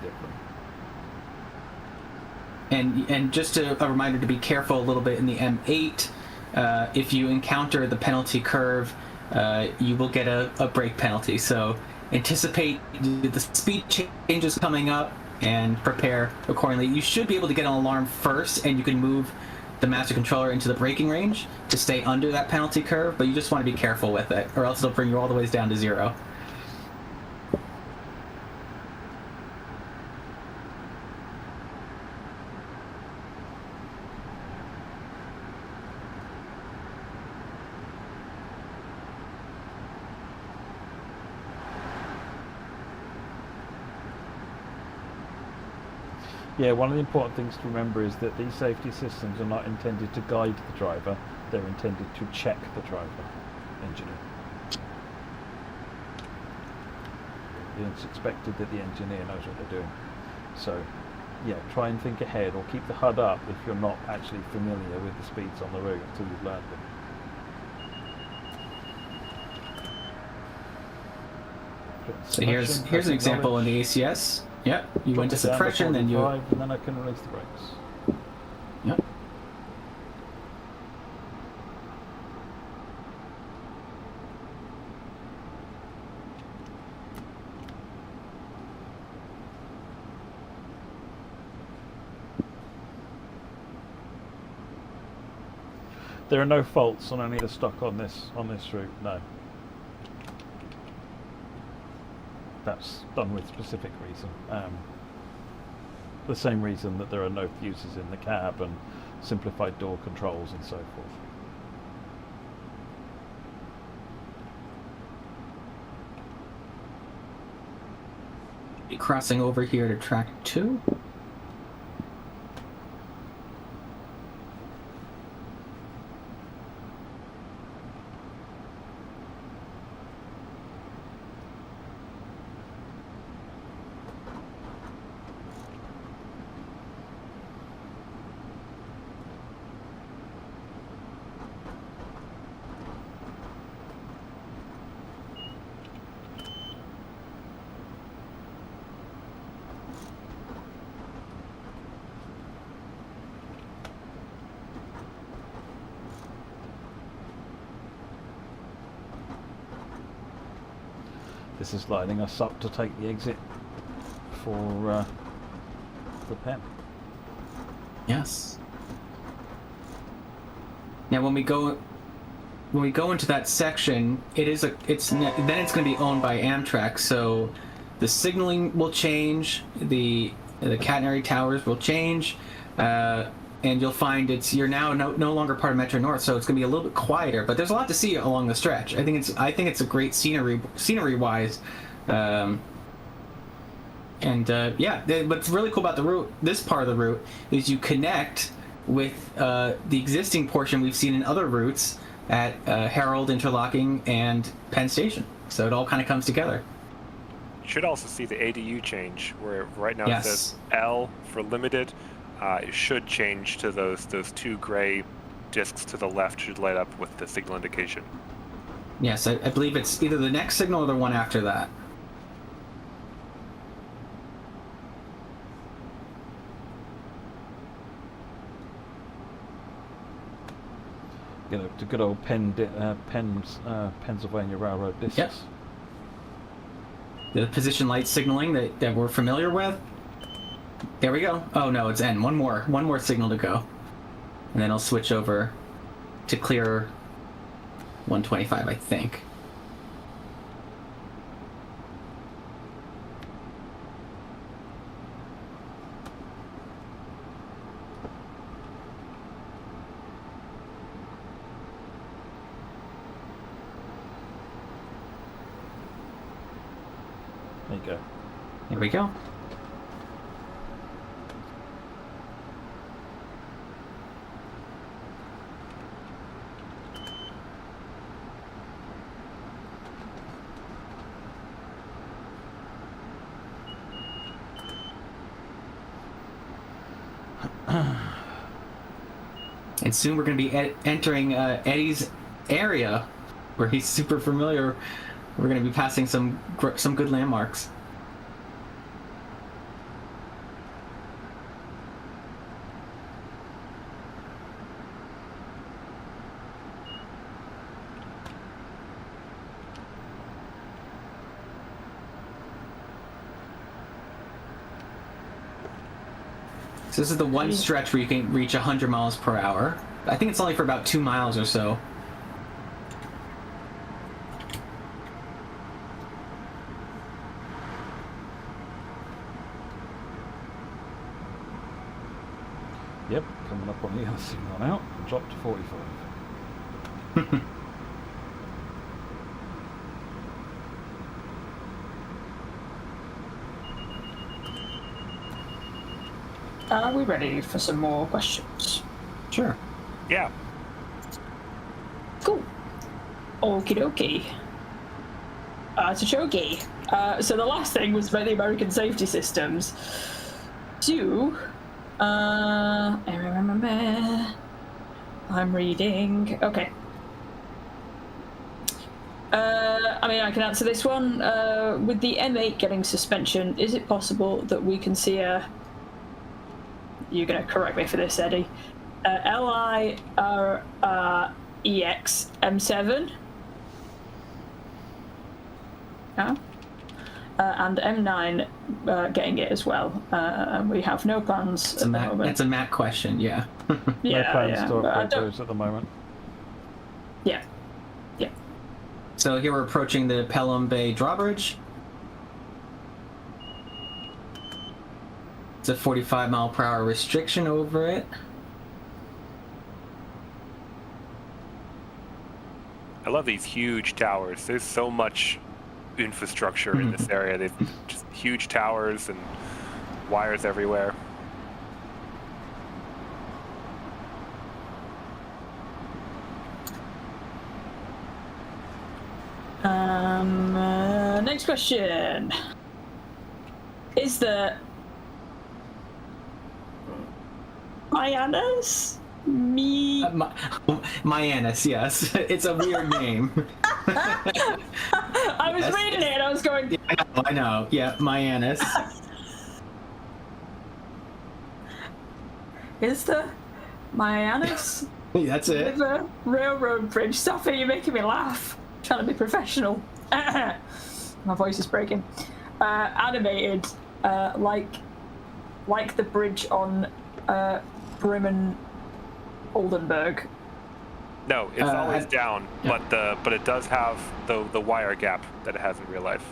different.
And just a reminder to be careful a little bit in the M8. If you encounter the penalty curve, you will get a brake penalty. So anticipate the speed changes coming up and prepare accordingly. You should be able to get an alarm first, and you can move the master controller into the braking range to stay under that penalty curve, but you just want to be careful with it, or else it'll bring you all the way down to 0.
Yeah, one of the important things to remember is that these safety systems are not intended to guide the driver, they're intended to check the driver, engineer. It's expected that the engineer knows what they're doing. So, yeah, try and think ahead, or keep the HUD up if you're not actually familiar with the speeds on the route until you've learned them.
So here's an example in the ACS. Yep, you went to suppression, then you...
And then I can release the brakes.
Yep.
There are no faults on any of the stock on this route, no. That's done with specific reason. The same reason that there are no fuses in the cab and simplified door controls and so forth.
Crossing over here to track 2.
This is lining us up to take the exit for the pen.
Yes. Now, when we go into that section, then it's going to be owned by Amtrak. So the signaling will change, the catenary towers will change, and you'll find you're now no longer part of Metro North. So it's going to be a little bit quieter. But there's a lot to see along the stretch. I think it's a great scenery wise. What's really cool about the route, this part of the route, is you connect with the existing portion we've seen in other routes at Herald, Interlocking, and Penn Station. So it all kind of comes together.
You should also see the ADU change, where right now
Yes.
it says L for limited. It should change to those two gray discs to the left should light up with the signal indication.
Yes, I believe it's either the next signal or the one after that.
You know, the good old Pennsylvania Railroad discs.
Yep. The position light signaling that we're familiar with. There we go. Oh no, it's N. One more signal to go, and then I'll switch over to clear 125, I think.
There you go.
There we go. And soon we're going to be entering Eddie's area, where he's super familiar. We're going to be passing some good landmarks. So this is the one stretch where you can reach 100 miles per hour. I think it's only for about 2 miles or so.
Yep, coming up on the other signal now. Drop to 45.
are we ready for some more questions?
Sure.
Yeah.
Cool. Okie dokie. Artichoke. So the last thing was about the American safety systems. I'm reading. Okay. I mean, I can answer this one. With the M8 getting suspension, is it possible that we can see a... You're going to correct me for this, Eddie. LIREX M7? Yeah. And M9 getting it as well. We have no plans at the moment.
It's a Matt question, yeah.
No plans to upgrade those at the moment.
Yeah.
So here we're approaching the Pelham Bay drawbridge. It's a 45-mile-per-hour restriction over it.
I love these huge towers. There's so much infrastructure in this area. They've just huge towers and wires everywhere.
Next question. Is the Mayanus?
Mayanus, yes. It's a weird name.
I was reading it and I was going...
Yeah, I know. Yeah, Mayanus.
Is the Mayanus?
That's it.
The railroad bridge. Stop it, you're making me laugh. I'm trying to be professional. My voice is breaking. Animated, like the bridge on Bremen Oldenburg.
No, it's always down, yeah. but it does have the wire gap that it has in real life.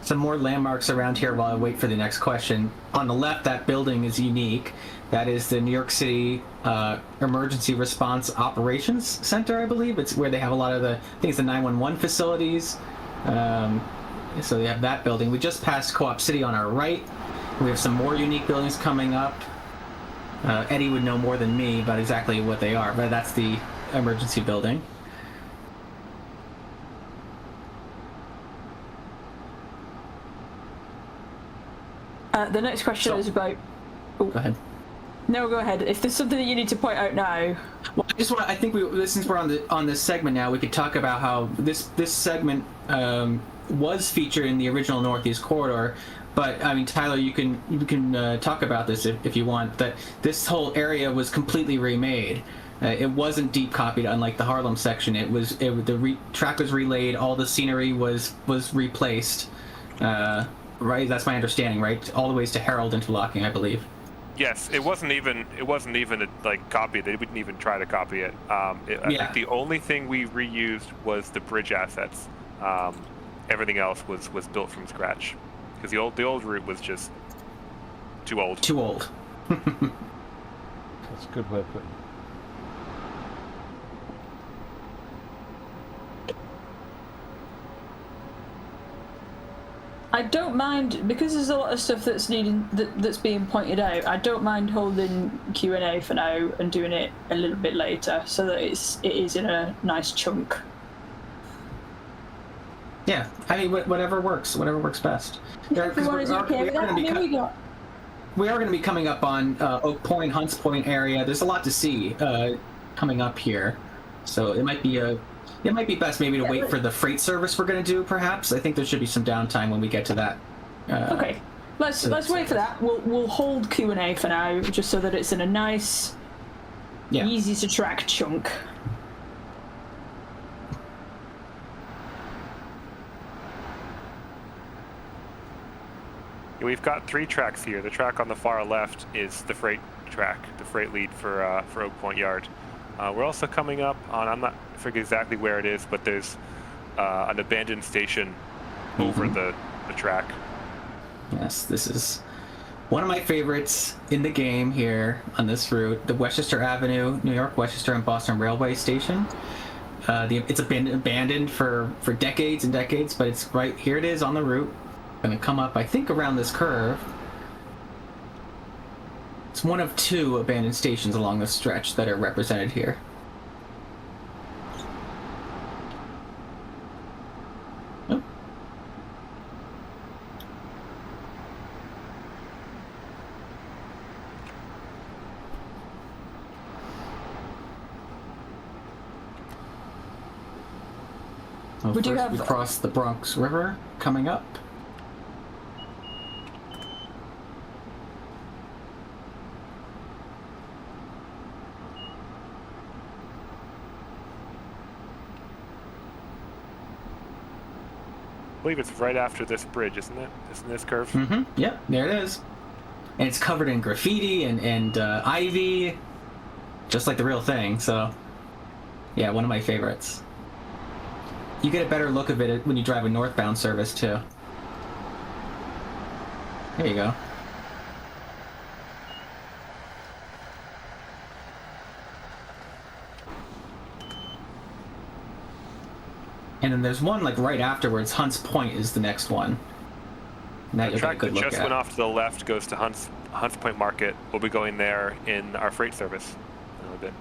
Some more landmarks around here while I wait for the next question. On the left, that building is unique. That is the New York City Emergency Response Operations Center, I believe. It's where they have a lot of the, I think it's the 911 facilities. So they have that building. We just passed Co-op City on our right. We have some more unique buildings coming up. Eddie would know more than me about exactly what they are, but that's the emergency building.
The next question is about...
Go ahead.
No, go ahead. If there's something that you need to point out now...
Well, I think since we're on this segment now, we could talk about how this segment was featured in the original Northeast Corridor. But I mean, Tyler, you can talk about this if you want. That this whole area was completely remade. It wasn't deep copied, unlike the Harlem section. The track was relayed. All the scenery was replaced. Right, that's my understanding. Right, all the ways to Harold interlocking, I believe.
Yes, it wasn't even like copied. They wouldn't even try to copy it. I think the only thing we reused was the bridge assets. Everything else was built from scratch because the old route was just too old.
Too old.
That's a good way of putting it.
I don't mind, because there's a lot of stuff that's being pointed out. I don't mind holding Q&A for now and doing it a little bit later, so that it is in a nice chunk.
Yeah, I mean, whatever works best.
Everyone is okay with that.
We are going to be coming up on Oak Point, Hunts Point area. There's a lot to see coming up here, so it might be best maybe to wait for the freight service we're going to do, perhaps. I think there should be some downtime when we get to that.
Okay, let's wait for that. We'll hold Q&A for now, just so that it's in a nice, easy to track chunk.
We've got 3 tracks here. The track on the far left is the freight track, the freight lead for Oak Point Yard. We're also coming up on, I forget exactly where it is, but there's an abandoned station over the track.
Yes, this is One of my favorites in the game here on this route, the Westchester Avenue, New York, Westchester and Boston Railway Station. It's been abandoned for decades and decades, but it's right here. It is on the route. Going to come up, I think, around this curve. It's one of 2 abandoned stations along this stretch that are represented here. Oh. Well, first we cross the Bronx River coming up.
I believe it's right after this bridge, isn't it? Isn't this curve?
Mm-hmm. Yep, there it is. And it's covered in graffiti and ivy, just like the real thing. So, yeah, one of my favorites. You get a better look of it when you drive a northbound service, too. There you go. And then there's one like right afterwards. Hunts Point is the next one. And that
The track that just went off to the left goes to Hunts Point Market. We'll be going there in our freight service in a little bit.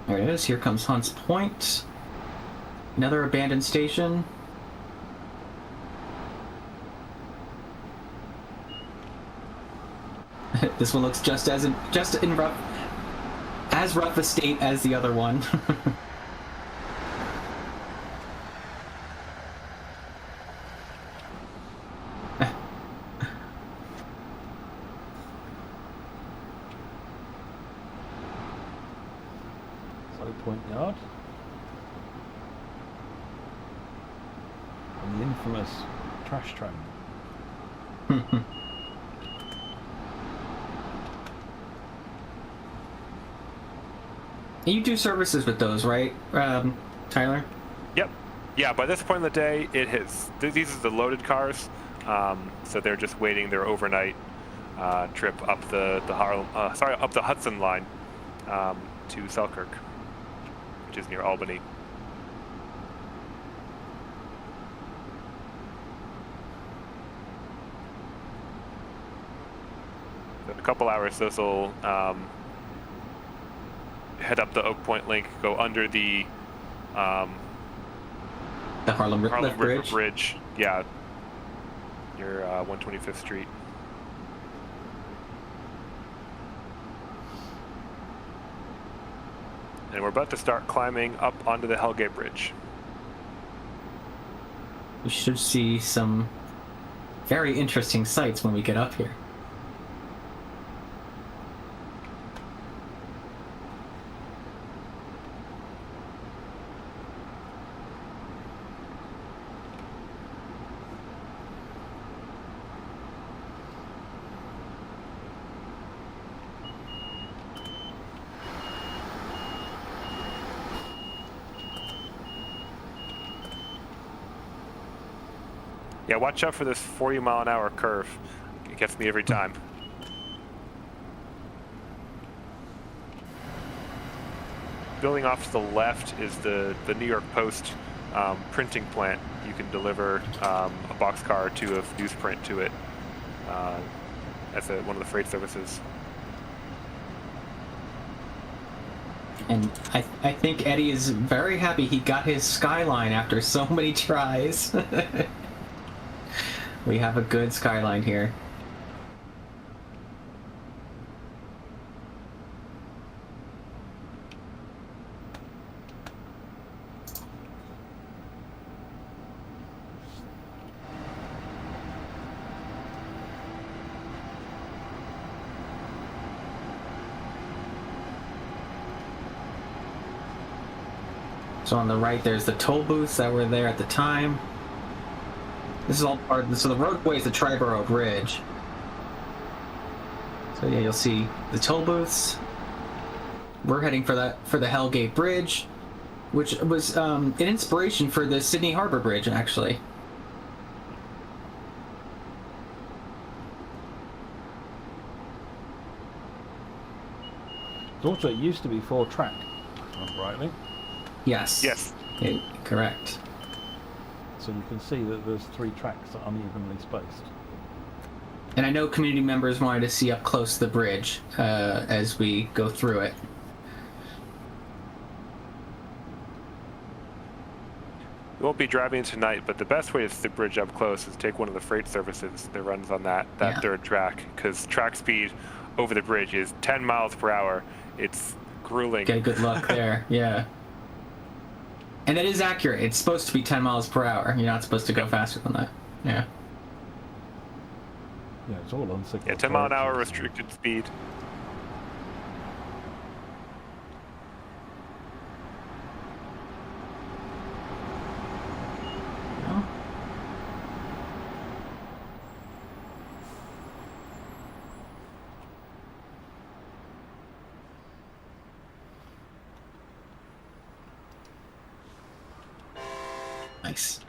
There it is. Here comes Hunts Point. Another abandoned station. This one looks just in rough a state as the other one.
Point Yard. And the infamous trash train.
You do services with those, right, Tyler?
Yep. Yeah, by this point in the day, these are the loaded cars, so they're just waiting their overnight trip up the Hudson line to Selkirk, which is near Albany. So in a couple hours, those will head up the Oak Point Link, go under the
Harlem River
Bridge. Yeah, near 125th Street. And we're about to start climbing up onto the Hellgate Bridge.
We should see some very interesting sights when we get up here.
Yeah, watch out for this 40-mile-an-hour curve. It gets me every time. Building off to the left is the New York Post printing plant. You can deliver a boxcar to a newsprint to it as one of the freight services.
And I think Eddie is very happy he got his skyline after so many tries. We have a good skyline here. So on the right, there's the toll booths that were there at the time. This is all part of so the roadway is the Triborough Bridge. So yeah, you'll see the toll booths. We're heading for the Hellgate Bridge, which was an inspiration for the Sydney Harbor Bridge, actually.
Also, it used to be 4-track, if I remember rightly.
Yes.
Yes.
Correct.
So you can see that there's 3 tracks that are unevenly spaced.
And I know community members wanted to see up close the bridge as we go through it.
We won't be driving tonight, but the best way to see the bridge up close is take one of the freight services that runs on that third track, because track speed over the bridge is 10 miles per hour. It's grueling.
Okay, good luck there. Yeah. And that is accurate. It's supposed to be 10 miles per hour. You're not supposed to go faster than that. Yeah.
Yeah, it's all on signal.
Yeah, 10 mile an hour restricted speed.
Nice.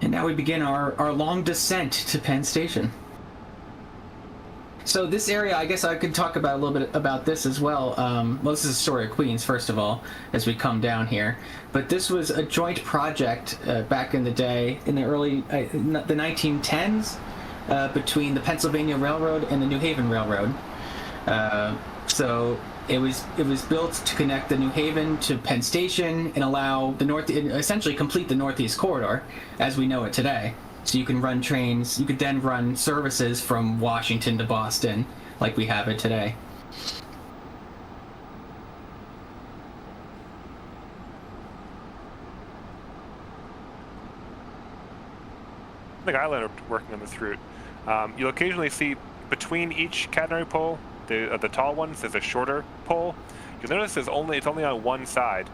And now we begin our long descent to Penn Station. So this area, I guess I could talk about a little bit about this as well. Well, this is the story of Queens, first of all, as we come down here. But this was a joint project back in the day, in the early, the 1910s, between the Pennsylvania Railroad and the New Haven Railroad. So it was built to connect the New Haven to Penn Station and allow essentially complete the Northeast Corridor as we know it today. So you can run trains, you could then run services from Washington to Boston like we have it today.
I think I learned working on this route. You'll occasionally see between each catenary pole, the tall ones, there's a shorter pole. You'll notice it's only on one side.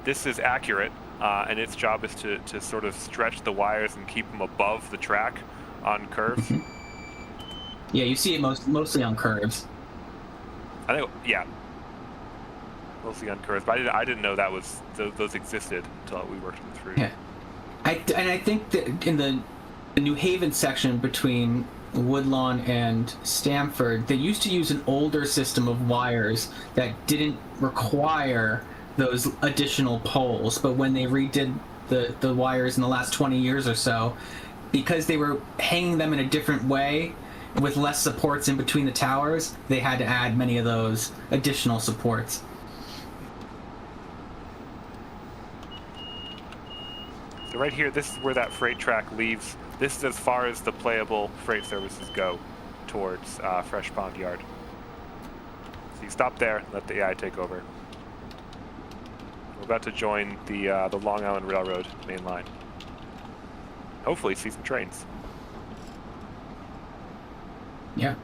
This is accurate, and its job is to sort of stretch the wires and keep them above the track on curves.
Mm-hmm. Yeah, you see it mostly on curves.
I think, yeah, mostly on curves. But I didn't know that those existed until we worked on this route.
Yeah, I think that in the New Haven section between Woodlawn and Stamford, they used to use an older system of wires that didn't require those additional poles, but when they redid the wires in the last 20 years or so, because they were hanging them in a different way with less supports in between the towers, they had to add many of those additional supports.
So right here, this is where that freight track leaves. This is as far as the playable freight services go towards Fresh Pond Yard. So you stop there and let the AI take over. We're about to join the Long Island Railroad main line. Hopefully see some trains.
Yeah.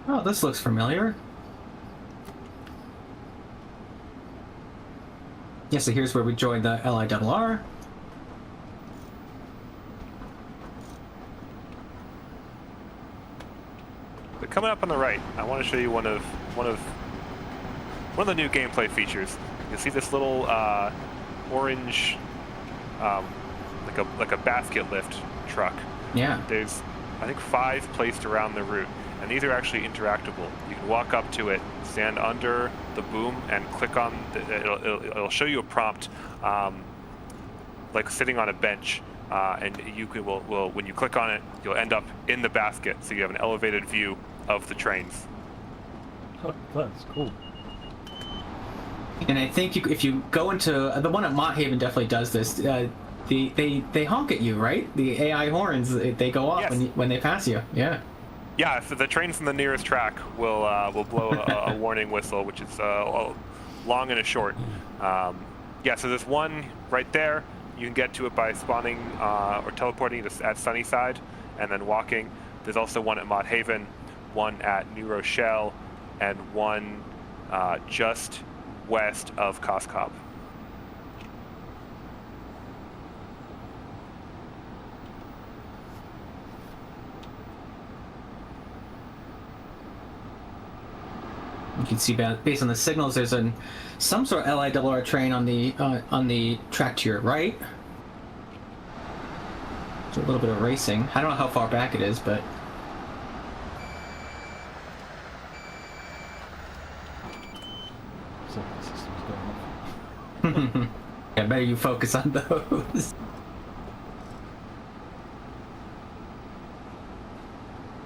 Oh, this looks familiar. Yeah, so here's where we joined the LIRR.
But coming up on the right, I want to show you one of the new gameplay features. You see this little orange, like a basket lift truck.
Yeah.
There's, I think, 5 placed around the route, and these are actually interactable. You can walk up to it, stand under the boom, and click on. It'll show you a prompt, like sitting on a bench, and you can, will when you click on it, you'll end up in the basket, so you have an elevated view of the trains.
Oh, that's cool.
And I think if you go into the one at Mott Haven, definitely does this. They honk at you, right? The AI horns, they go off
Yes.
when they pass you. Yeah.
Yeah, so the trains on the nearest track will blow a warning whistle, which is a long and a short. Yeah, so there's one right there. You can get to it by spawning or teleporting at Sunnyside and then walking. There's also one at Mott Haven, one at New Rochelle, and one just west of Coscob.
You can see based on the signals, there's some sort of LIRR train on the track to your right. There's a little bit of racing. I don't know how far back it is, but
So the system's going off.
yeah, better you focus on those.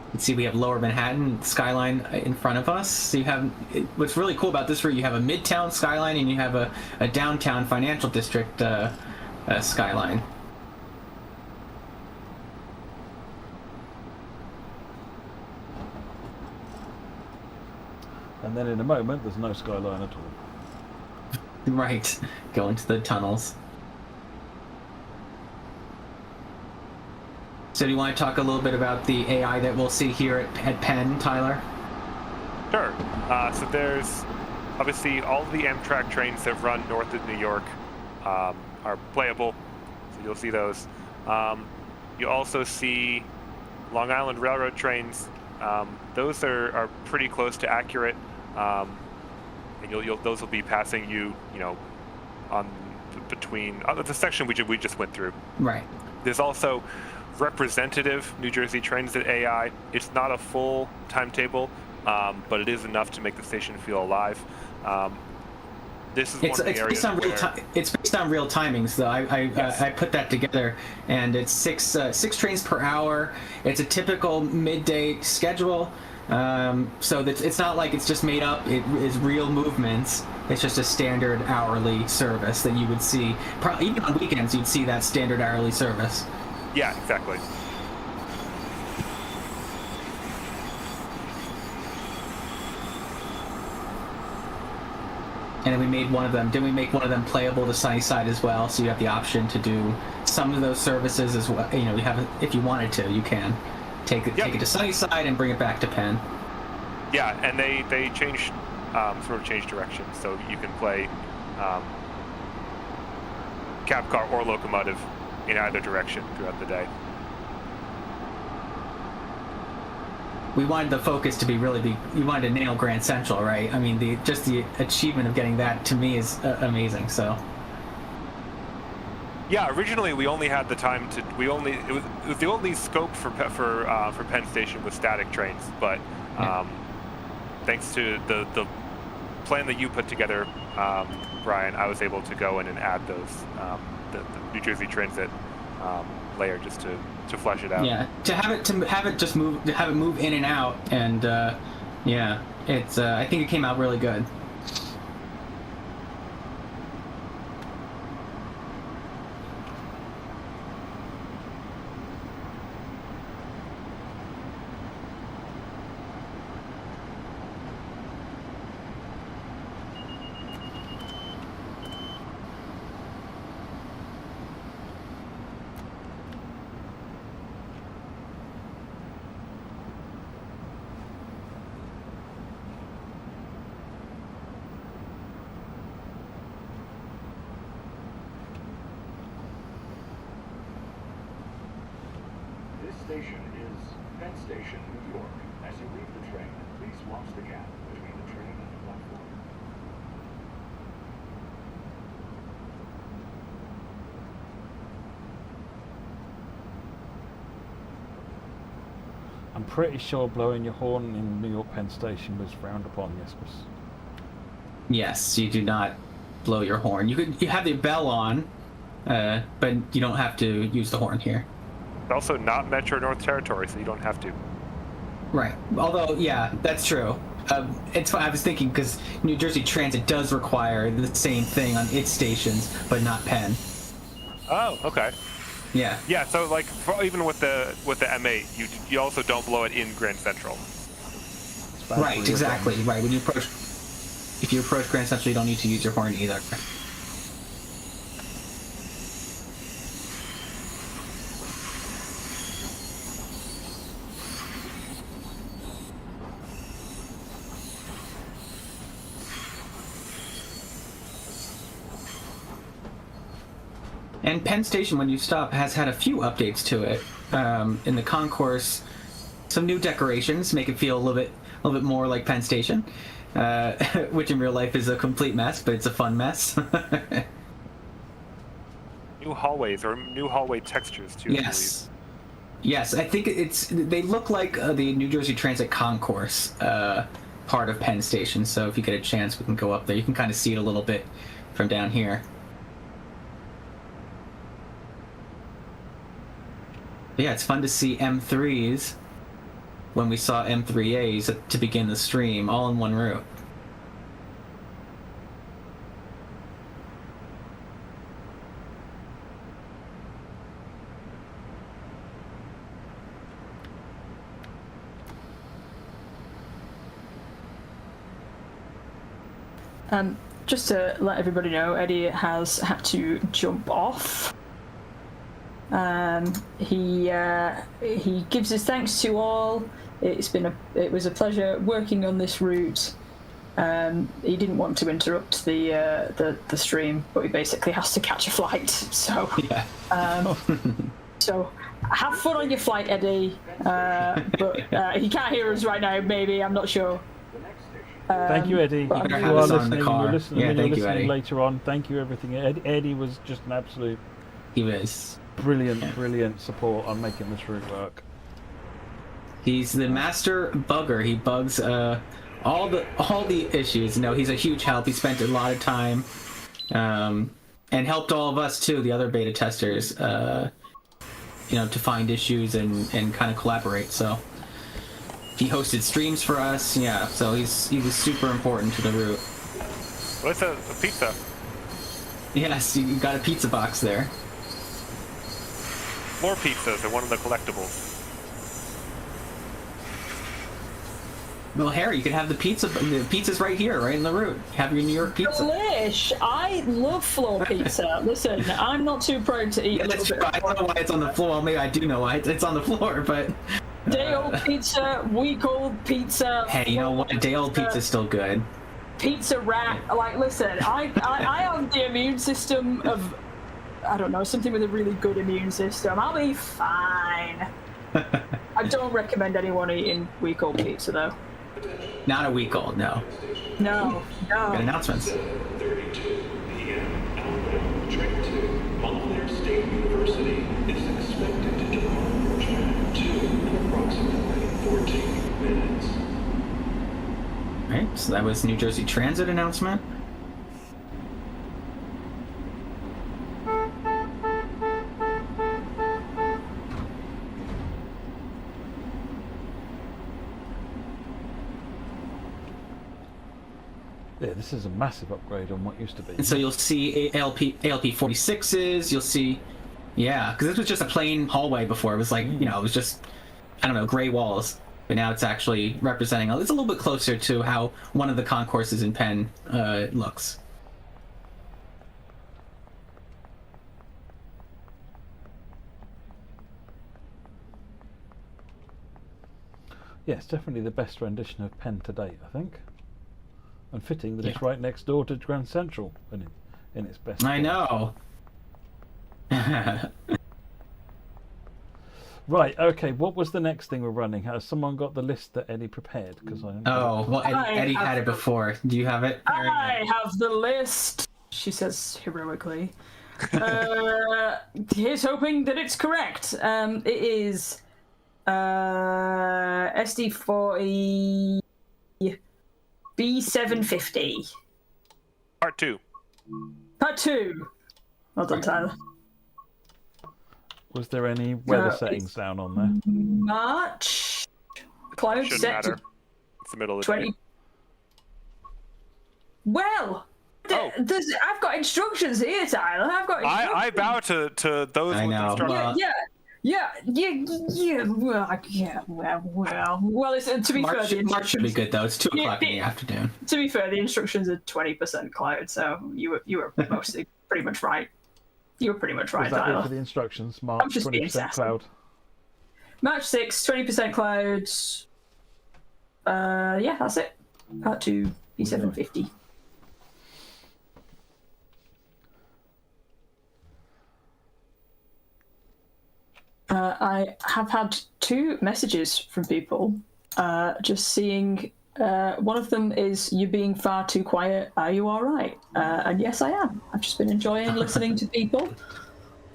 You can see we have Lower Manhattan skyline in front of us. So you have what's really cool about this route. You have a midtown skyline and you have a downtown financial district skyline.
And then in a moment, there's no skyline at all.
Right, go into the tunnels. So do you want to talk a little bit about the AI that we'll see here at Penn, Tyler?
Sure. So there's obviously all the Amtrak trains that run north of New York are playable, so you'll see those. You also see Long Island Railroad trains. Those are pretty close to accurate, and those will be passing you, on between the section we just went through.
Right.
There's also representative New Jersey Transit AI. It's not a full timetable, but it is enough to make the station feel alive. This is one of the areas
it's based on real timings, though. I put that together, and it's six trains per hour. It's a typical midday schedule, so it's not like it's just made up. It is real movements. It's just a standard hourly service that you would see. Probably even on weekends, you'd see that standard hourly service.
Yeah, exactly.
And then we made one of them. Didn't we make one of them playable to Sunnyside as well? So you have the option to do some of those services as well. You have, if you wanted to, you can take it to Sunnyside and bring it back to Penn.
Yeah, and they changed change directions, so you can play cab car or locomotive in either direction throughout the day.
We wanted the focus to be you wanted to nail Grand Central, right? I mean, the achievement of getting that to me is amazing. So.
Yeah, originally we only had the time to. It was the only scope for Penn Station was static trains, but thanks to the plan that you put together, Brian, I was able to go in and add those the New Jersey Transit layer just to flesh it out.
Yeah, to have it move in and out, and it's I think it came out really good.
This station is Penn Station, New York. As you leave the train, please watch the gap between the train and the platform.
I'm pretty sure blowing your horn in New York Penn Station was frowned upon, yes, Chris?
Yes, you do not blow your horn. You have the bell on, but you don't have to use the horn here.
It's also not Metro North Territory, so you don't have to.
Right. Although, yeah, that's true. It's I was thinking because New Jersey Transit does require the same thing on its stations, but not Penn.
Oh, okay.
Yeah.
Yeah. So like even with the M8, you also don't blow it in Grand Central.
Right. Exactly. Right. When you approach, if you approach Grand Central, you don't need to use your horn either. And Penn Station, when you stop, has had a few updates to it. In the concourse, some new decorations make it feel a little bit more like Penn Station, which in real life is a complete mess, but it's a fun mess.
New hallways or new hallway textures too.
Yes. Yes, I think they look like the New Jersey Transit concourse part of Penn Station. So if you get a chance, we can go up there. You can kind of see it a little bit from down here. Yeah, it's fun to see M3s when we saw M3As to begin the stream, all in one route.
Just to let everybody know, Eddie has had to jump off. He gives his thanks to all. It was a pleasure working on this route. He didn't want to interrupt the stream, but he basically has to catch a flight. So
yeah.
So have fun on your flight, Eddie. But he can't hear us right now. Maybe, I'm not sure.
Thank you, Eddie. If you are listening, you're listening later on. Thank you, everything. Eddie was just an absolute.
He was.
Brilliant support on making this route work.
He's the master bugger. He bugs all the issues. You know, he's a huge help. He spent a lot of time and helped all of us too, the other beta testers, to find issues and kind of collaborate. So he hosted streams for us. Yeah, so he was super important to the route.
What's a pizza?
Yes, you got a pizza box there.
More pizzas are one of the collectibles.
Well, Harry, you can have the pizza. The pizza's right here, right in the route. Have your New York pizza.
Delish! I love floor pizza. Listen, I'm not too prone to eat.
I don't know why it's on the floor. Well, maybe I do know why it's on the floor, but.
Day-old pizza, week-old pizza.
Hey, you know what? Day-old pizza's still good.
Pizza rat. Like, listen, I have the immune system of. I don't know, something with a really good immune system. I'll be fine. I don't recommend anyone eating week-old pizza, though.
Not a week-old, no.
No.
Good announcements.
7:32 p.m. Outbound train to Montclair State University is expected to depart Rochelle in approximately 14 minutes.
Right, so that was New Jersey Transit announcement.
Yeah, this is a massive upgrade on what used to be.
And so you'll see ALP 46s, you'll see, yeah, because this was just a plain hallway before. It was like, it was just, I don't know, gray walls. But now it's actually representing, it's a little bit closer to how one of the concourses in Penn looks.
Yeah, it's definitely the best rendition of Penn to date, I think. And fitting that it's right next door to Grand Central in its best.
I know.
Right. Okay. What was the next thing we're running? Has someone got the list that Eddie prepared? Because
Eddie had it before. Do you have it?
I have the list. She says heroically. Here's hoping that it's correct. It is SD40. B750.
Part 2.
Part 2. Well done, Tyler.
Was there any weather settings down on there?
March. Cloud
Shouldn't
set
matter.
to
It's the middle of the
20.
day.
Well, I've got instructions here, Tyler. I've got instructions.
I bow to those
I
with
know.
instructions.
Well, it's, to be fair,
March,
the
March should be good though. It's 2 o'clock in the
Yeah.
afternoon.
To be fair, the instructions are 20% cloud, so you were mostly pretty much right. You were pretty much right,
Was that it
Tyler.
for the instructions?
I'm
March
just being
20%
sassy.
cloud.
March 6th, 20% clouds. Yeah, that's it. Part 2, E750. I have had 2 messages from people just seeing. One of them is, "You being far too quiet. Are you all right?" And yes, I am. I've just been enjoying listening to people.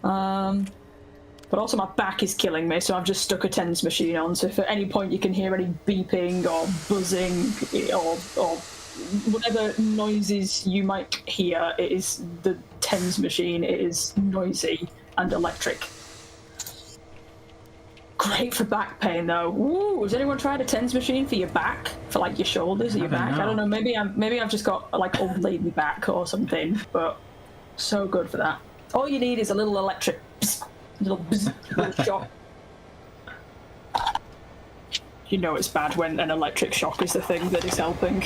But also my back is killing me, so I've just stuck a TENS machine on. So if at any point you can hear any beeping or buzzing or whatever noises you might hear, it is the TENS machine. It is noisy and electric. Great for back pain, though. Ooh, has anyone tried a TENS machine for your back, for like your shoulders or your back? I don't know. Maybe I've just got like old lady back or something. But so good for that. All you need is a little electric, little shock. You know it's bad when an electric shock is the thing that is helping.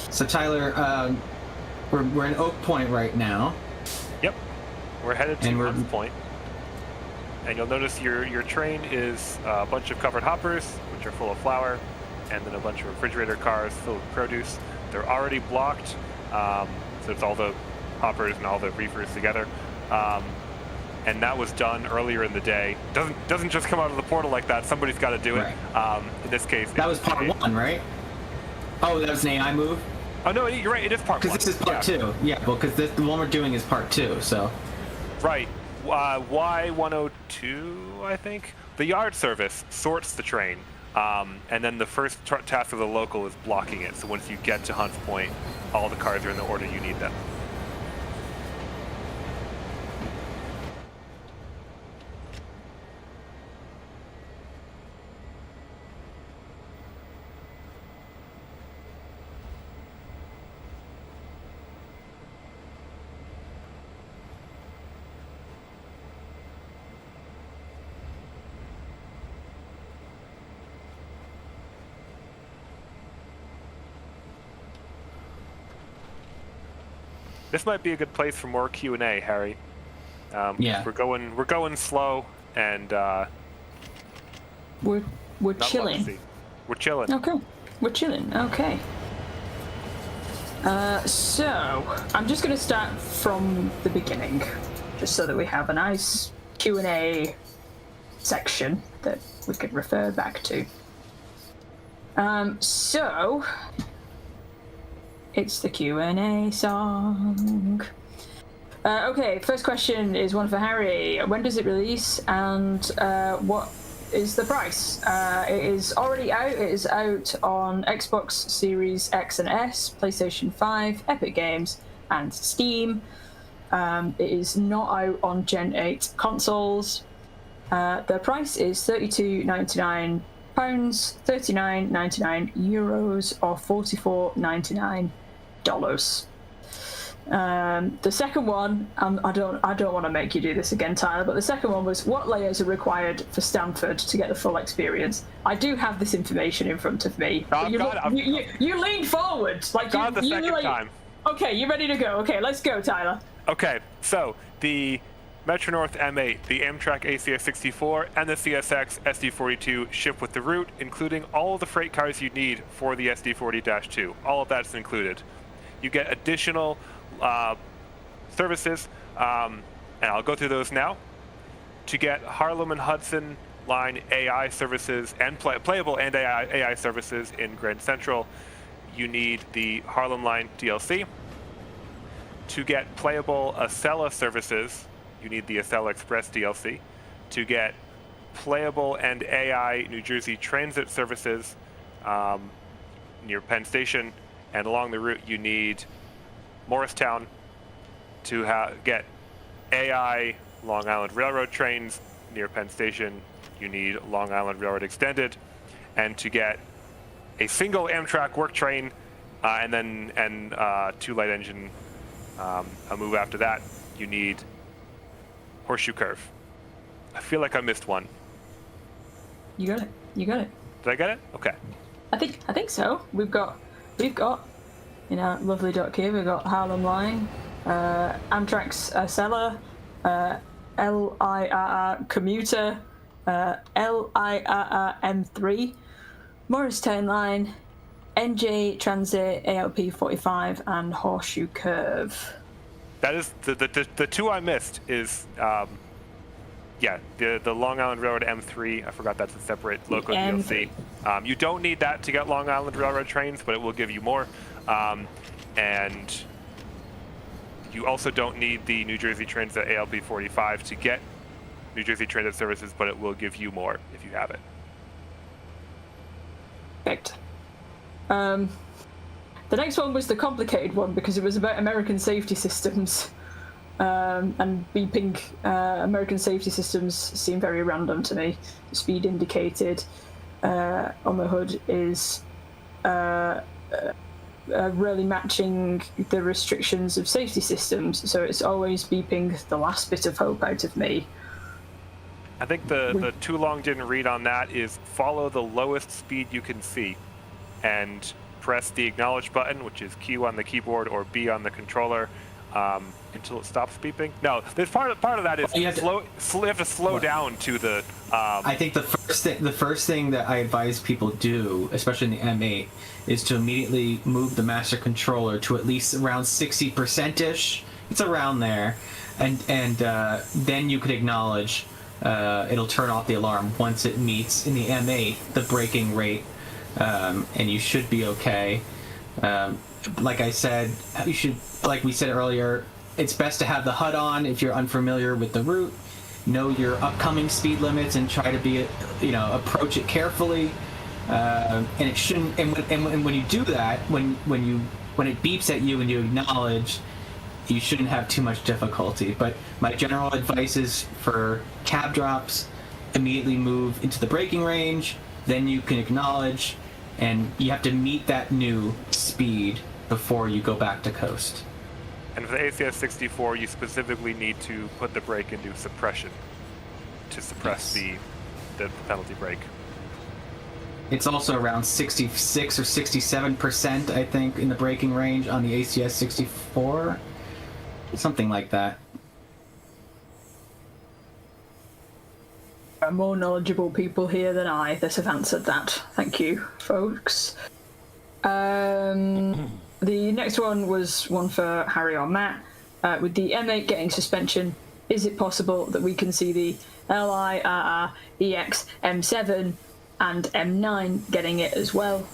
So Tyler, we're in Oak Point right now.
Yep. We're headed to
And we're-
Hunts Point. And you'll notice your train is a bunch of covered hoppers, which are full of flour, and then a bunch of refrigerator cars filled with produce. They're already blocked, so it's all the hoppers and all the reefers together. And that was done earlier in the day. Doesn't just come out of the portal like that. Somebody's got to do it.
Right.
In this case,
That was part 1, right? Oh, that was an AI move?
Oh no, you're right. It is part 1.
Because this is part 2. Yeah, well, because the one we're doing is part 2, so.
Right. Y102, I think. The yard service sorts the train, and then the first task of the local is blocking it. So once you get to Hunts Point, all the cars are in the order you need them. This might be a good place for more Q&A, Harry.
Yeah.
We're going slow, and
We're
not a lot to
chilling.
see. We're chilling.
Okay, we're chilling. Okay. So I'm just going to start from the beginning, just so that we have a nice Q&A section that we can refer back to. So it's the Q&A song. Okay, first question is one for Harry. When does it release, and what is the price? It is already out. It is out on Xbox Series X and S, PlayStation 5, Epic Games, and Steam. It is not out on Gen 8 consoles. The price is £32.99, €39.99, or $44.99. The second one, I don't want to make you do this again, Tyler, but the second one was, what layers are required for Stamford to get the full experience? I do have this information in front of me. But you leaned forward. Like
got the second time.
Okay, you ready to go? Okay, let's go, Tyler.
Okay, so the Metro North M8, the Amtrak ACS64, and the CSX SD42 ship with the route, including all of the freight cars you need for the SD40-2. All of that's included. You get additional services, and I'll go through those now. To get Harlem and Hudson line AI services and playable and AI services in Grand Central, you need the Harlem line DLC. To get playable Acela services, you need the Acela Express DLC. To get playable and AI New Jersey Transit services near Penn Station and along the route, you need Morristown. To get AI Long Island Railroad trains near Penn Station, you need Long Island Railroad Extended. And to get a single Amtrak work train and 2 light engine, a move after that, you need Horseshoe Curve. I feel like I missed one.
You got it. You got it.
Did I get it? Okay.
I think so. We've got in our lovely dock here. We've got Harlem Line, Amtrak's Acela, LIRR Commuter, LIRR M3, Morristown Line, NJ Transit ALP 45, and Horseshoe Curve.
That is the 2 I missed is the Long Island Railroad M3. I forgot that's a separate local DLC. You don't need that to get Long Island Railroad trains, but it will give you more. And you also don't need the New Jersey Transit ALP 45 to get New Jersey Transit services, but it will give you more if you have it.
Perfect. The next one was the complicated one because it was about American safety systems. And beeping American safety systems seem very random to me. The speed indicated on the hood is really matching the restrictions of safety systems, so it's always beeping the last bit of hope out of me.
I think the too long didn't read on that is follow the lowest speed you can see and press the acknowledge button, which is Q on the keyboard or B on the controller, until it stops beeping. No, there's part of that is you have to slow down to the.
I think the first thing that I advise people do, especially in the M8, is to immediately move the master controller to at least around 60%ish. It's around there, and then you could acknowledge. It'll turn off the alarm once it meets in the M8 the braking rate, and you should be okay. Like I said, you should. Like we said earlier, it's best to have the HUD on if you're unfamiliar with the route. Know your upcoming speed limits and try to be, approach it carefully. And it shouldn't. And when you do that, when it beeps at you and you acknowledge, you shouldn't have too much difficulty. But my general advice is for cab drops, immediately move into the braking range. Then you can acknowledge, and you have to meet that new speed before you go back to coast.
And for the ACS 64, you specifically need to put the brake into suppression to suppress the penalty brake.
It's also around 66 or 67%, I think, in the braking range on the ACS 64. Something like that.
There are more knowledgeable people here than I that have answered that. Thank you, folks. The next one was one for Harry or Matt. With the M8 getting suspension, is it possible that we can see the LIRR, EX, M7 and M9 getting it as well?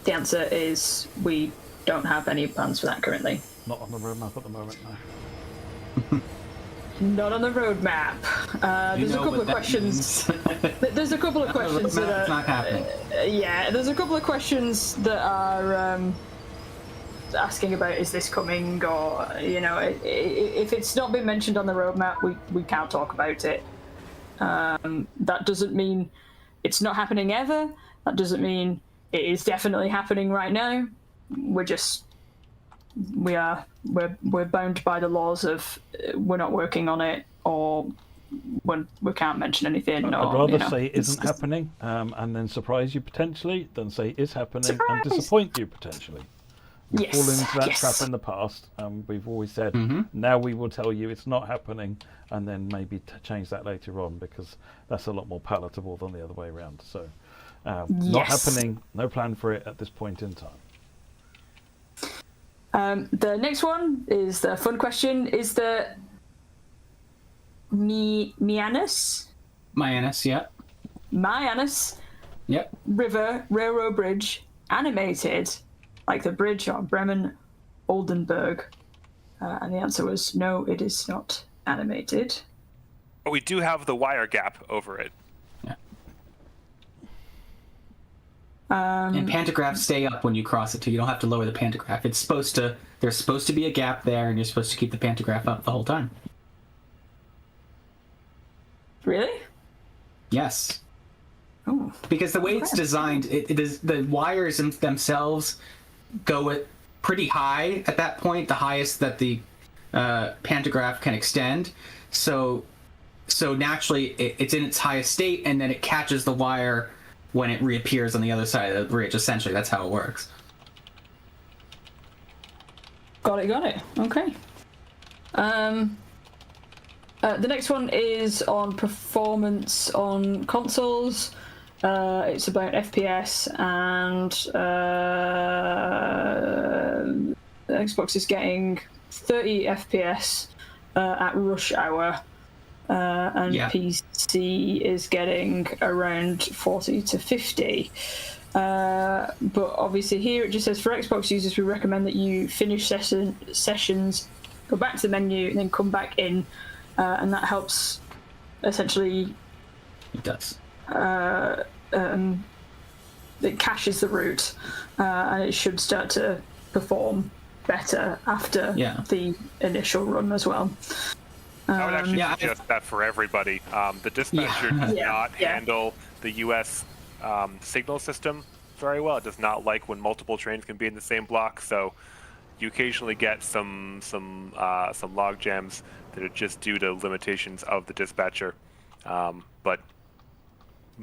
The answer is we don't have any plans for that currently.
Not on the roadmap at the moment, no.
Not on the roadmap. There's a couple of questions. There's a couple of questions that are.
Not happening.
Yeah, there's a couple of questions that are asking about is this coming, or if it's not been mentioned on the roadmap, we can't talk about it. That doesn't mean it's not happening ever. That doesn't mean it is definitely happening right now. We're bound by the laws of we're not working on it, or when we can't mention anything.
I'd rather say it isn't happening, and then surprise you potentially, than say is happening and disappoint you potentially. We've fallen into that trap in the past. We've always said, now we will tell you it's not happening, and then maybe change that later on, because that's a lot more palatable than the other way around. So, not happening, no plan for it at this point in time.
The next one is the fun question. Is the Mianus,
yeah.
Mianus
Yep.
River Railroad Bridge animated like the bridge on Bremen Oldenburg? And the answer was no, it is not animated.
But we do have the wire gap over it.
Yeah. And pantographs stay up when you cross it too. You don't have to lower the pantograph. There's supposed to be a gap there, and you're supposed to keep the pantograph up the whole time.
Really?
Yes.
Oh.
Because the way it's designed, it is the wires themselves go pretty high at that point, the highest that the pantograph can extend. So naturally, it's in its highest state, and then it catches the wire when it reappears on the other side of the bridge. Essentially, that's how it works.
Got it. Okay. The next one is on performance on consoles. It's about FPS, and Xbox is getting 30 FPS at rush hour, and PC is getting around 40 to 50. But obviously here it just says, for Xbox users, we recommend that you finish sessions, go back to the menu, and then come back in, and that helps essentially...
It does.
It caches the route, and it should start to perform better after the initial run as well.
I would actually suggest that for everybody. The dispatcher does not handle the U.S. Signal system very well. It does not like when multiple trains can be in the same block, so you occasionally get some log jams that are just due to limitations of the dispatcher. But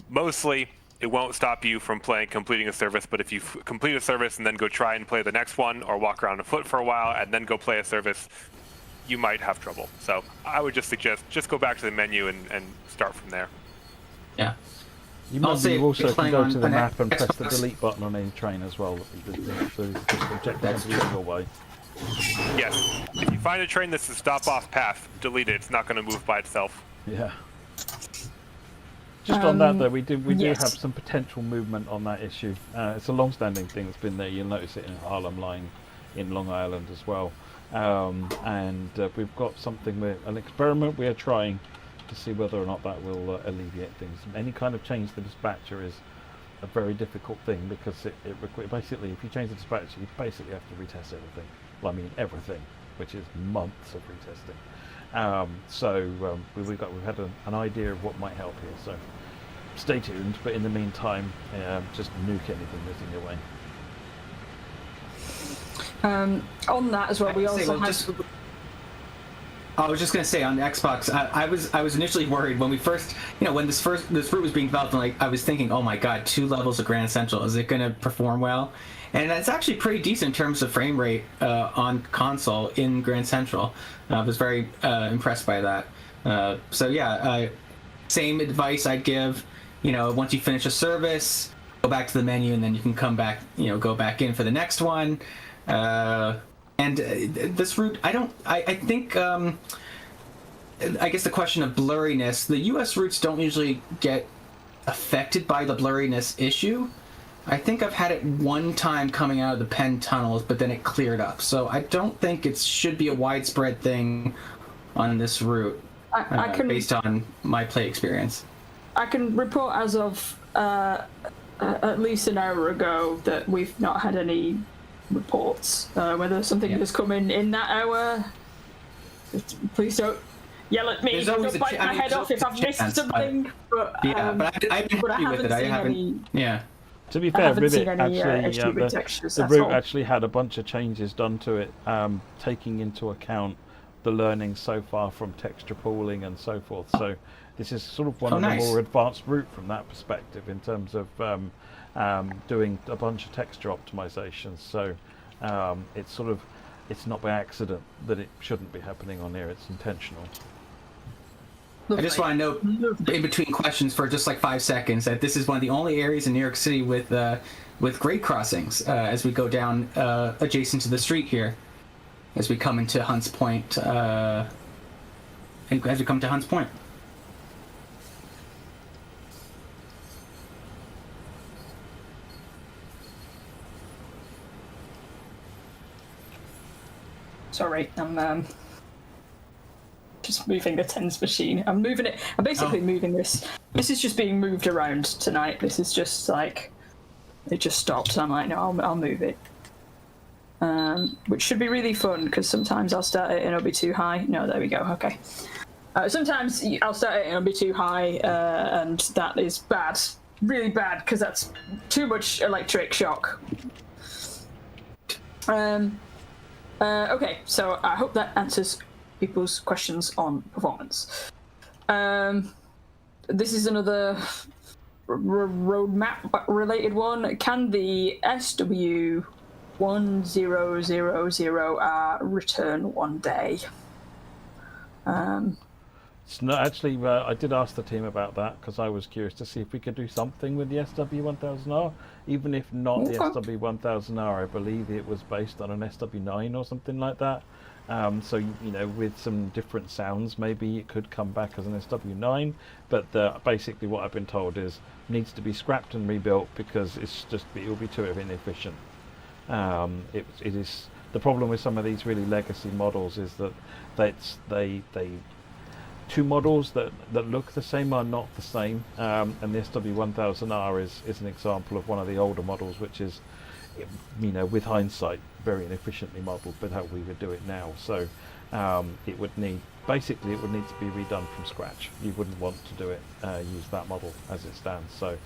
mostly, it won't stop you from completing a service, but if you complete a service and then go try and play the next one, or walk around on foot for a while and then go play a service, you might have trouble. So I would just suggest go back to the menu and start from there.
Yeah.
You also can go to the map and press the delete button on any train as well. So just object every single way.
Yes. If you find a train that's a stop-off path, delete it. It's not going to move by itself.
Yeah. Just on that though, we do have some potential movement on that issue. It's a long-standing thing that's been there. You'll notice it in Harlem Line, in Long Island as well. And we've got an experiment we are trying to see whether or not that will alleviate things. Any kind of change to the dispatcher is a very difficult thing, because it basically, if you change the dispatcher, you basically have to retest everything. Well, I mean everything, which is months of retesting. We've had an idea of what might help here, so stay tuned. But in the meantime, just nuke anything that's in your way.
On that as well, we also have...
I was just going to say, on the Xbox, I was initially worried when we first, when this route was being developed, and I was thinking, oh my god, 2 levels of Grand Central, is it going to perform well? And it's actually pretty decent in terms of frame rate on console in Grand Central. I was very impressed by that. Same advice I'd give. Once you finish a service, go back to the menu, and then you can come back. Go back in for the next one. This route, I guess the question of blurriness. The U.S. routes don't usually get affected by the blurriness issue. I think I've had it one time coming out of the Penn tunnels, but then it cleared up. So I don't think it should be a widespread thing on this route, based on my play experience.
I can report as of at least an hour ago that we've not had any reports. Whether something has come in that hour, please don't yell at me. Don't bite my head off if I've missed something. But
I've been happy with it. I haven't.
To be fair, Rivet
the
route actually had a bunch of changes done to it, taking into account the learning so far from texture pooling and so forth. So this is sort of one of the more advanced route from that perspective in terms of doing a bunch of texture optimizations. So it's not by accident that it shouldn't be happening on here. It's intentional.
I just want to note, in between questions for just like 5 seconds, that this is one of the only areas in New York City with grade crossings as we go down adjacent to the street here, as we come into Hunts Point.
Sorry, I'm just moving the tens machine. I'm moving it. I'm basically moving this. This is just being moved around tonight. This is just like it just stopped. So I'm like, no, I'll move it. Which should be really fun, because sometimes I'll start it and it'll be too high. No, there we go, okay. Sometimes I'll start it and it'll be too high, and that is bad. Really bad, because that's too much electric shock. Okay, so I hope that answers people's questions on performance. This is another roadmap related one. Can the SW1000R return one day?
It's not actually. I did ask the team about that because I was curious to see if we could do something with the SW1000R, even if not the SW1000R. I believe it was based on an SW9 or something like that. So with some different sounds, maybe it could come back as an SW9. But basically, what I've been told is needs to be scrapped and rebuilt because it'll be too inefficient. It is the problem with some of these really legacy models is that they two models that look the same are not the same, and the SW1000R is an example of one of the older models, which is, with hindsight, very inefficiently modelled, but how we would do it now. So it would need to be redone from scratch. You wouldn't want to do it, use that model as it stands. So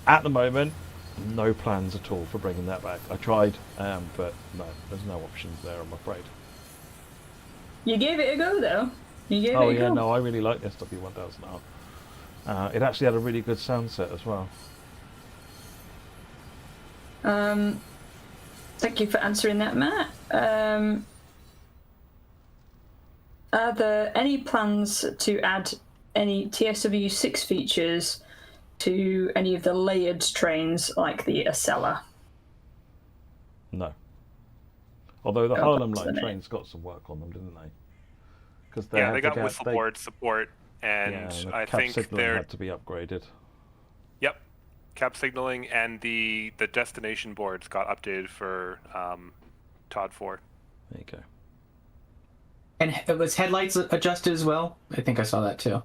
at the moment, no plans at all for bringing that back. I tried, but no, there's no options there, I'm afraid.
You gave it a go, though.
No, I really like the SW1000R. It actually had a really good sound set as well.
Thank you for answering that, Matt. Are there any plans to add any TSW6 features to any of the layered trains like the Acela?
No. Although the Harlem Line trains got some work on them, didn't they?
They got whistleboard support, and I think
they had to be upgraded.
Yep, cap signaling and the destination boards got updated for TOD 4.
There you go.
And was headlights adjusted as well? I think I saw that too.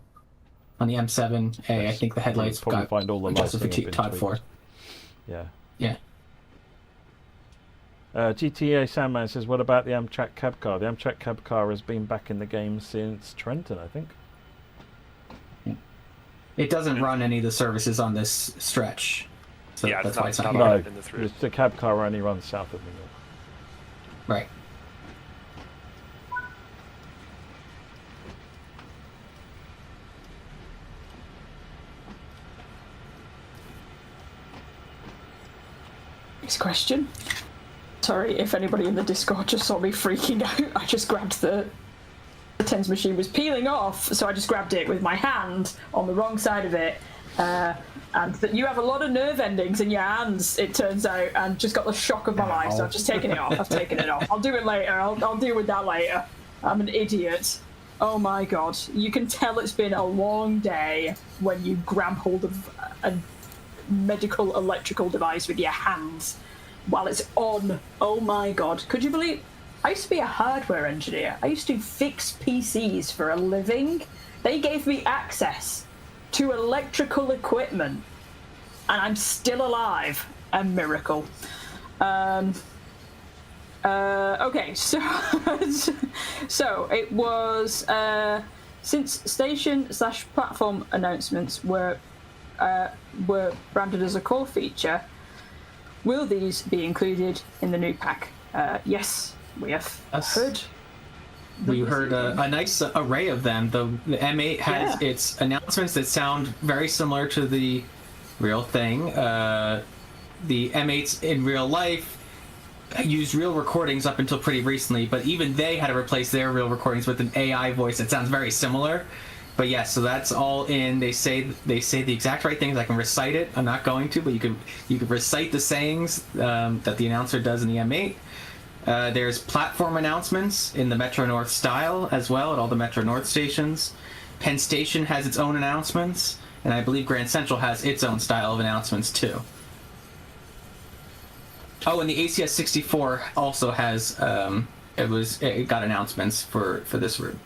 On the M7A, yes. I think the headlights got
find all the
adjusted for TOD 4.
Yeah.
Yeah.
GTA Sandman says, what about the Amtrak cab car? The Amtrak cab car has been back in the game since Trenton, I think.
Yeah. It doesn't run any of the services on this stretch. So that's why it's not
here. No, the cab car only runs south of New York.
Right.
Next question. Sorry if anybody in the Discord just saw me freaking out. I just grabbed the TENS machine was peeling off, so I just grabbed it with my hand on the wrong side of it. And that you have a lot of nerve endings in your hands, it turns out, and just got the shock of my life, so I've just taken it off. I've taken it off. I'll do it later. I'll deal with that later. I'm an idiot. Oh my god. You can tell it's been a long day when you grab hold of a medical electrical device with your hands while it's on. Oh my god. Could you believe I used to be a hardware engineer. I used to fix PCs for a living. They gave me access to electrical equipment and I'm still alive. A miracle. Okay, so it was since station/platform announcements were branded as a core feature, will these be included in the new pack? Yes, we have heard.
We heard a nice array of them. The M8 has its announcements that sound very similar to the real thing. The M8s in real life used real recordings up until pretty recently, but even they had to replace their real recordings with an AI voice that sounds very similar. But yes, so that's all in. They say the exact right things. I can recite it. I'm not going to, but you can recite the sayings that the announcer does in the M8. There's platform announcements in the Metro North style as well at all the Metro North stations. Penn Station has its own announcements, and I believe Grand Central has its own style of announcements too. Oh, and the ACS 64 also has it got announcements for this route.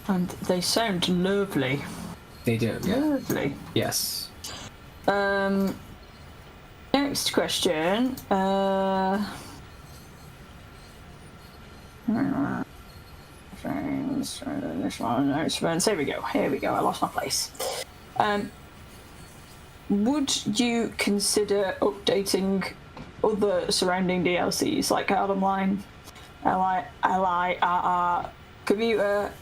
And they sound lovely.
They do. Yeah.
Lovely.
Yes.
Next question. This one, here we go. Here we go. I lost my place. Would you consider updating other surrounding DLCs like Harlem Line, LIRR, Commuter,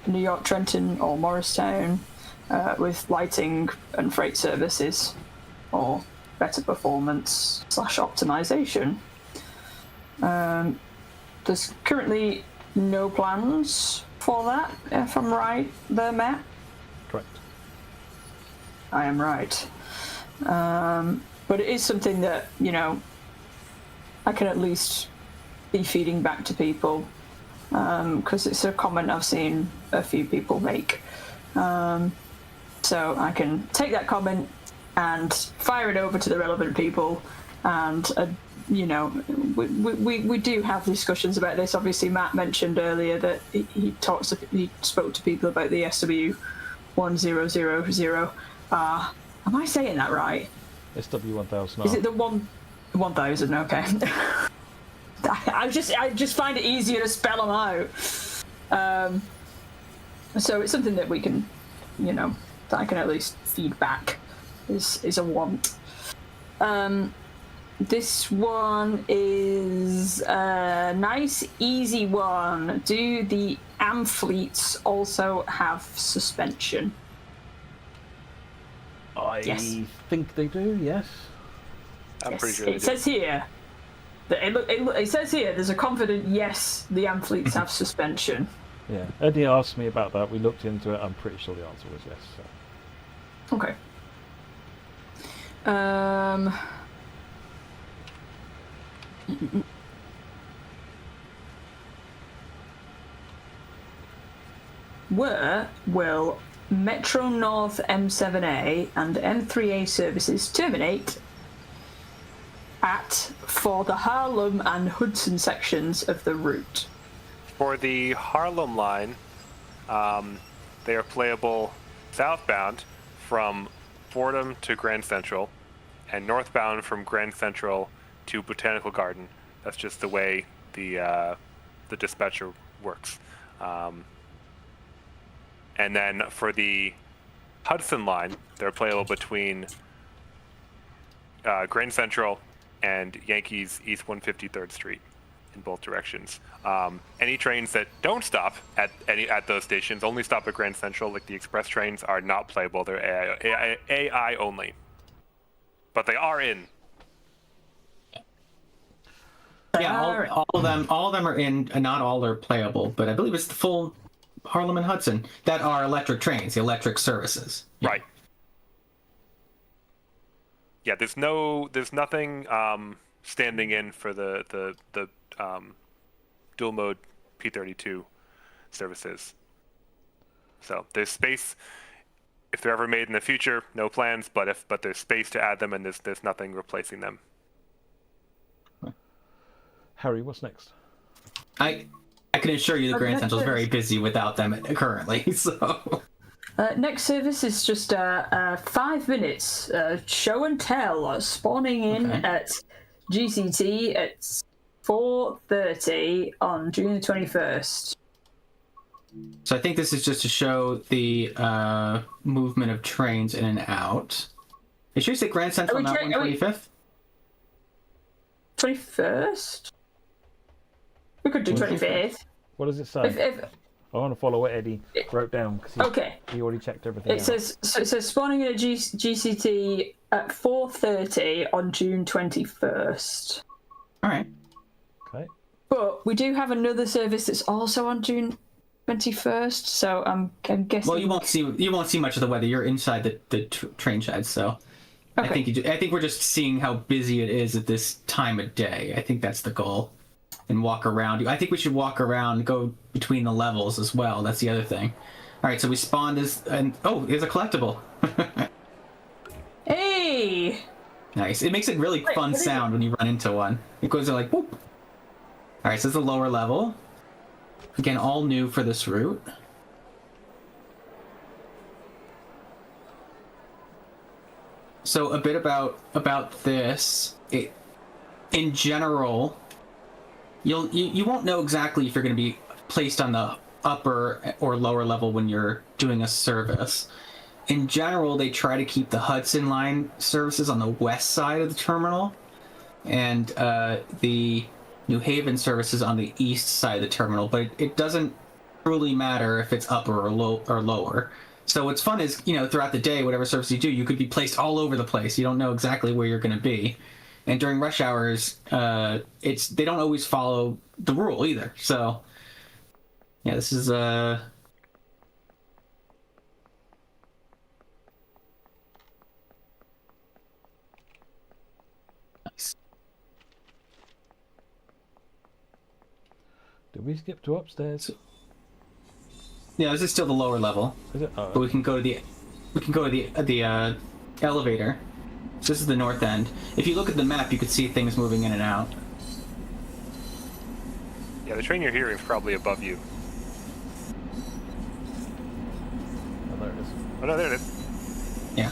New York Trenton, or Morristown with lighting and freight services, or better performance / optimization? There's currently no plans for that, if I'm right there, Matt?
Correct.
I am right. But it is something that, you know, I can at least be feeding back to people, because it's a comment I've seen a few people make. So I can take that comment and fire it over to the relevant people, and you know, we do have discussions about this. Obviously, Matt mentioned earlier that he spoke to people about the SW1000. Am I saying that right?
SW1000.
Is it the 1000? Okay. I just find it easier to spell them out. So it's something that we can, you know, that I can at least feed back is a want. This one is a nice, easy one. Do the amphitheats also have suspension?
I think they do, yes.
I'm pretty sure
it says here. It says here there's a confident yes, the amphitheats have suspension.
Yeah, Eddie asked me about that. We looked into it. I'm pretty sure the answer was yes. So.
Okay. Where will Metro North M7A and M3A services terminate at for the Harlem and Hudson sections of the route?
For the Harlem line, they are playable southbound from Fordham to Grand Central, and northbound from Grand Central to Botanical Garden. That's just the way the dispatcher works. And then for the Hudson line, they're playable between Grand Central and Yankees East 153rd Street in both directions. Any trains that don't stop at those stations, only stop at Grand Central, like the express trains, are not playable. They're AI only. But they are in.
Yeah, all of them are in. Not all are playable, but I believe it's the full Harlem and Hudson that are electric trains, the electric services. Yeah.
Right. Yeah, there's nothing standing in for the dual mode P32 services. So there's space if they're ever made in the future. No plans, but there's space to add them, and there's nothing replacing them.
Harry, what's next?
I can assure you the Grand Central is very busy without them currently. So
next service is just 5 minutes show and tell, spawning in at GCT at 4:30 on June the 21st.
So I think this is just to show the movement of trains in and out. It should say Grand Central, not 125th.
21st? We could do 25th.
What does it say? I want to follow what Eddie wrote down, because he already checked everything out.
It says spawning in a GCT at 4:30 on June 21st.
All right.
Okay.
But we do have another service that's also on June 21st, so I'm guessing.
Well, you won't see much of the weather. You're inside the train shed, so I think we're just seeing how busy it is at this time of day. I think that's the goal, and walk around. I think we should walk around, go between the levels as well. That's the other thing. All right, so we spawned there's a collectible.
Hey.
Nice. It makes a really fun sound when you run into one. It goes like whoop. All right, so it's a lower level. Again, all new for this route. So a bit about this. In general, you won't know exactly if you're going to be placed on the upper or lower level when you're doing a service. In general, they try to keep the Hudson Line services on the west side of the terminal, and the New Haven services on the east side of the terminal. But it doesn't truly matter if it's upper or lower. So what's fun is, throughout the day, whatever service you do, you could be placed all over the place. You don't know exactly where you're going to be. And during rush hours, they don't always follow the rule either. So, yeah, this is nice.
Did we skip to upstairs?
Yeah, this is still the lower level.
Is it? Oh,
But we can go to the elevator. So this is the north end. If you look at the map, you could see things moving in and out.
Yeah, the train you're hearing is probably above you.
oh, there it is.
Oh no, there it is.
Yeah.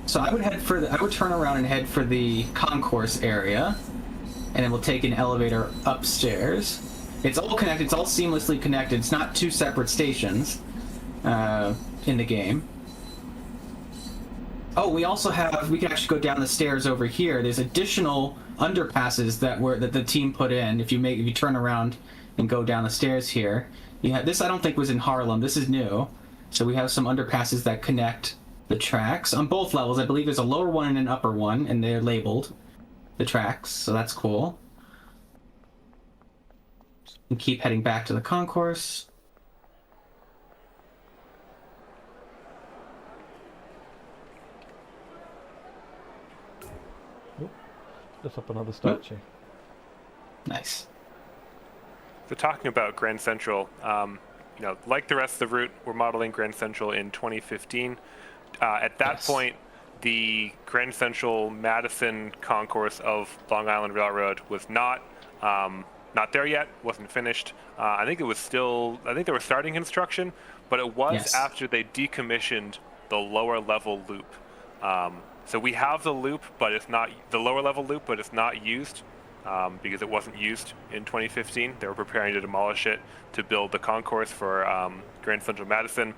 So I would turn around and head for the concourse area, and then we'll take an elevator upstairs. It's all connected. It's all seamlessly connected. It's not two separate stations in the game. Oh, we can actually go down the stairs over here. There's additional underpasses that the team put in. If you turn around and go down the stairs here, this I don't think was in Harlem. This is new. So we have some underpasses that connect the tracks on both levels. I believe there's a lower one and an upper one, and they're labeled the tracks, so that's cool. And keep heading back to the concourse.
Lift up another statue.
Nice.
So talking about Grand Central, like the rest of the route, we're modeling Grand Central in 2015. At that point, the Grand Central Madison concourse of Long Island Railroad was not there yet, wasn't finished. I think they were starting construction, but it was after they decommissioned the lower level loop. So we have the loop, but it's not the lower level loop, but it's not used because it wasn't used in 2015. They were preparing to demolish it to build the concourse for Grand Central Madison.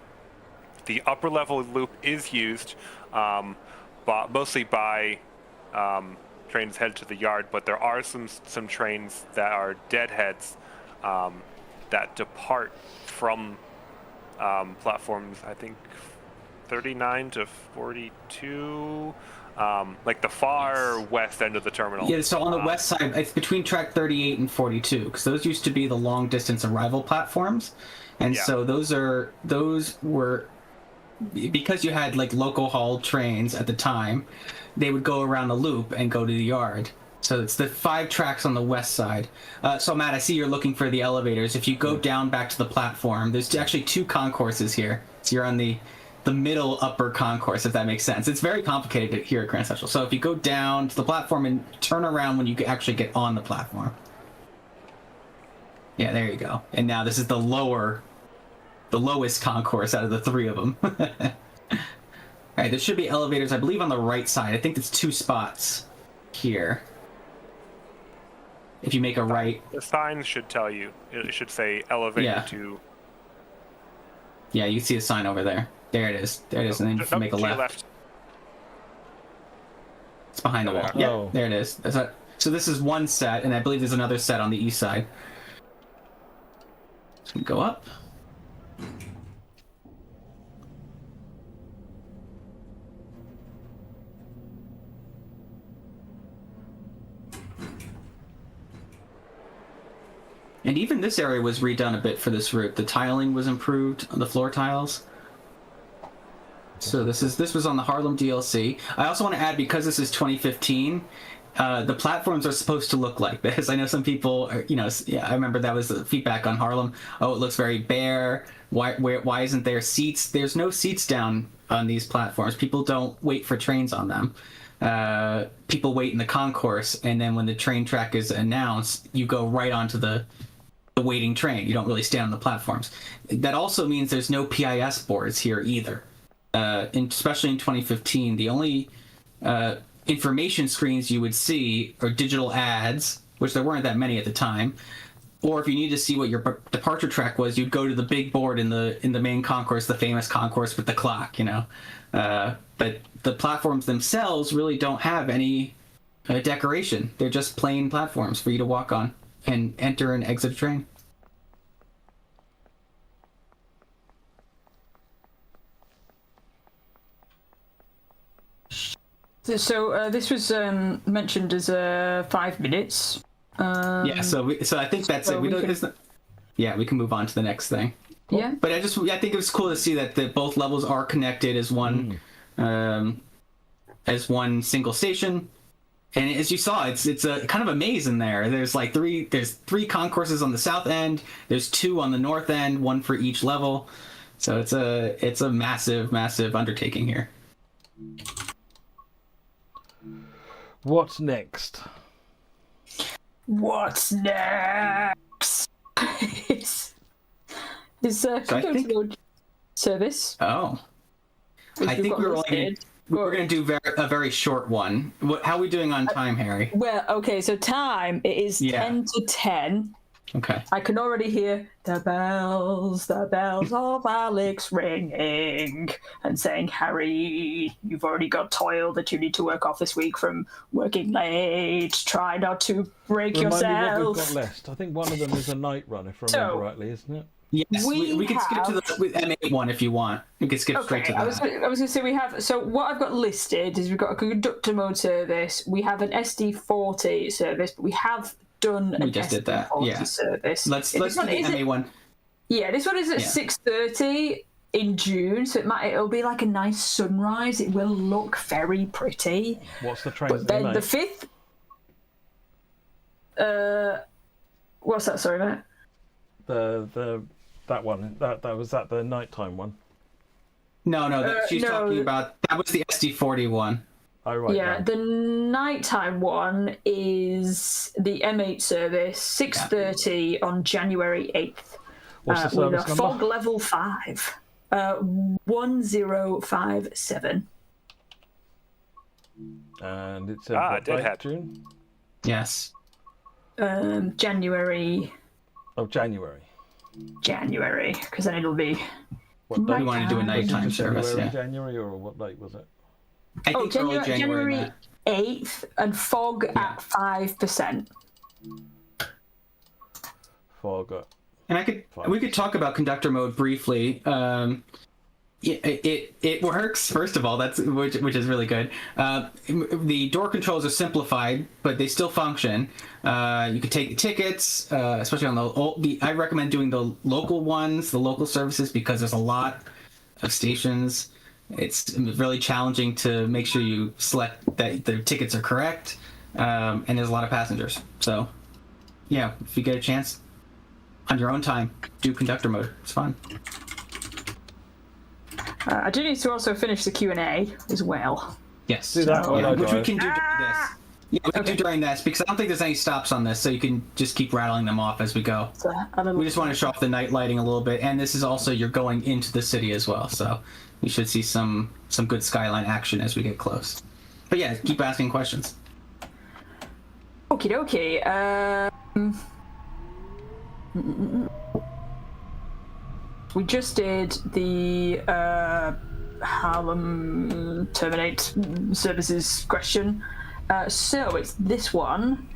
The upper level loop is used, but mostly by trains headed to the yard. But there are some trains that are deadheads that depart from platforms, I think 39 to 42, like the far west end of the terminal.
Yeah, so on the west side, it's between track 38 and 42, because those used to be the long distance arrival platforms, and so those were, because you had like local haul trains at the time, they would go around the loop and go to the yard. So it's the 5 tracks on the west side. So Matt, I see you're looking for the elevators. If you go down back to the platform, there's actually 2 concourses here. So you're on the middle upper concourse, if that makes sense. It's very complicated here at Grand Central. So if you go down to the platform and turn around when you actually get on the platform. Yeah, there you go. And now this is the lowest concourse out of the 3 of them. All right, there should be elevators, I believe, on the right side. I think there's 2 spots here. If you make a right.
The sign should tell you. It should say elevator to.
Yeah, you can see the sign over there. There it is. There it is. And then if you make a left. It's behind the wall. Yeah,
oh.
There it is. So this is one set, and I believe there's another set on the east side. So we go up. And even this area was redone a bit for this route. The tiling was improved on the floor tiles. So this was on the Harlem DLC. I also want to add, because this is 2015, the platforms are supposed to look like this. I know some people are, I remember that was the feedback on Harlem. Oh, it looks very bare. Why isn't there seats? There's no seats down on these platforms. People don't wait for trains on them. People wait in the concourse, and then when the train track is announced, you go right onto the the waiting train. You don't really stand on the platforms. That also means there's no PIS boards here either. Especially in 2015, the only information screens you would see are digital ads, which there weren't that many at the time. Or if you need to see what your departure track was, you'd go to the big board in the main concourse, the famous concourse with the clock, you know. But the platforms themselves really don't have any decoration. They're just plain platforms for you to walk on and enter and exit a train.
So this was mentioned as 5 minutes.
Yeah, so I think that's it. We can move on to the next thing.
Cool. Yeah,
but I think it was cool to see that both levels are connected as one single station. And as you saw, it's a kind of a maze in there. There's three concourses on the south end. There's 2 on the north end, 1 for each level. So it's a massive undertaking here.
What's next?
What's next? is conductor service.
Oh, I think we're going to do a very short one. How are we doing on time, Harry?
Well, okay, so time, it is 10 to 10.
Okay.
I can already hear the bells of Alex ringing and saying, Harry, you've already got toil that you need to work off this week from working late. Try not to break yourself.
Remind me what we've got left. I think one of them is a night run, if I remember rightly, isn't it?
Yes, we can skip to the M8 one if you want. We can skip straight to that.
I was going to say we have. So what I've got listed is we've got a conductor mode service. We have an SD40 service, but we have done an SD40 service.
Let's do the MA one.
Yeah, this one is at 6:30 in June, so it'll be like a nice sunrise. It will look very pretty.
What's the train?
But then the 5th. What's that? Sorry, mate.
That one. That was the nighttime one.
No. She's talking about that was the SD40 one.
Oh, right.
Yeah, the nighttime one is the M8 service, 6:30 on January 8th.
What's the service
with a fog level 5, 1057.
And it's
Deadhead.
June.
Yes.
January.
Oh, January.
Because then it'll be.
What
date? We want to do a nighttime service.
January, or what date was it?
I think
January 8th, and fog at 5%.
Fog.
And we could talk about conductor mode briefly. It works. First of all, which is really good. The door controls are simplified, but they still function. You could take tickets, especially on I recommend doing the local ones, the local services, because there's a lot of stations. It's really challenging to make sure you select that the tickets are correct, and there's a lot of passengers. So, yeah, if you get a chance, on your own time, do conductor mode. It's fun.
I do need to also finish the Q&A as well.
Yes,
do that
which we can do during this. Yeah, we can do during this, because I don't think there's any stops on this, so you can just keep rattling them off as we go. We just want to show off the night lighting a little bit, and this is also, you're going into the city as well, so you should see some good skyline action as we get close. But yeah, keep asking questions.
Okie dokie. We just did the Harlem Terminate Services question. So it's this one.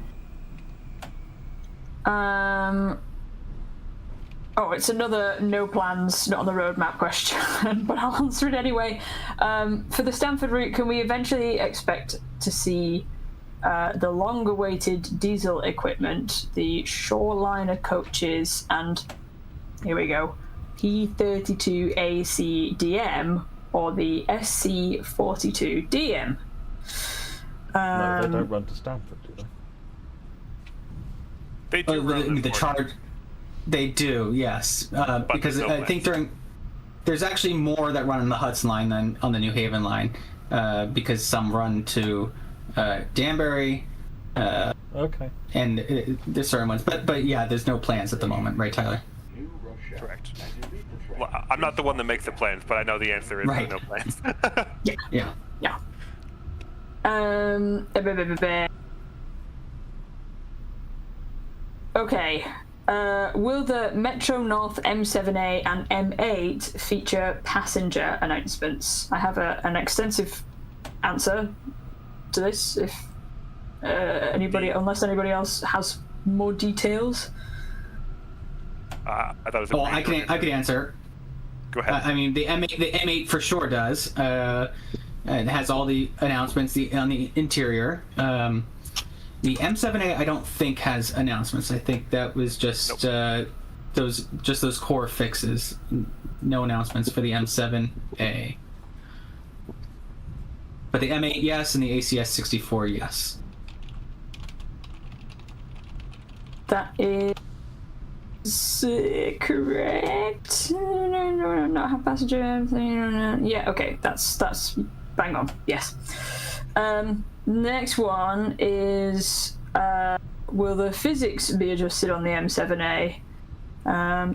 It's another no plans, not on the roadmap question, but I'll answer it anyway. For the Stamford route, can we eventually expect to see the long-awaited diesel equipment, the shoreliner coaches, and here we go, P32AC-DM or the SC42-DM?
No, they don't run to Stamford, do they?
They do run
the charge. They do, yes, because I think there's actually more that run on the Hudson line than on the New Haven line, because some run to Danbury,
Okay.
And there's certain ones, but yeah, there's no plans at the moment, right, Tyler?
Correct. Well, I'm not the one that makes the plans, but I know the answer is
Right.
no plans.
Yeah.
Yeah. Okay. Will the Metro North M7A and M8 feature passenger announcements? I have an extensive answer to this. If unless anybody else has more details.
I thought it was.
I can answer.
Go ahead.
I mean, the M8 for sure does. It has all the announcements on the interior. The M7A I don't think has announcements. I think that was just those core fixes. No announcements for the M7A. But the M8 yes, and the ACS 64 yes.
That is correct. No, not have passenger. Yeah, okay, that's bang on. Yes. Next one is will the physics be adjusted on the M7A?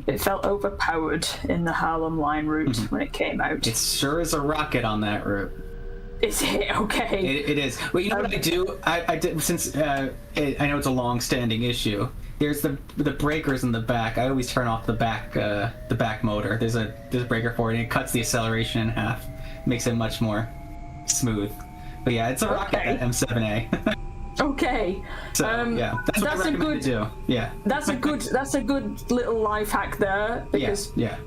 It felt overpowered in the Harlem line route when it came out.
It sure is a rocket on that route.
Is it? Okay.
It is. Well, you know what I do? I did, since I know it's a long-standing issue. There's the breakers in the back. I always turn off the back motor. There's a breaker for it, and it cuts the acceleration in half, makes it much more smooth. But yeah, it's a rocket, that M7A.
Okay.
So yeah, that's what I recommend to do. Yeah.
That's a good little life hack there, because
yeah.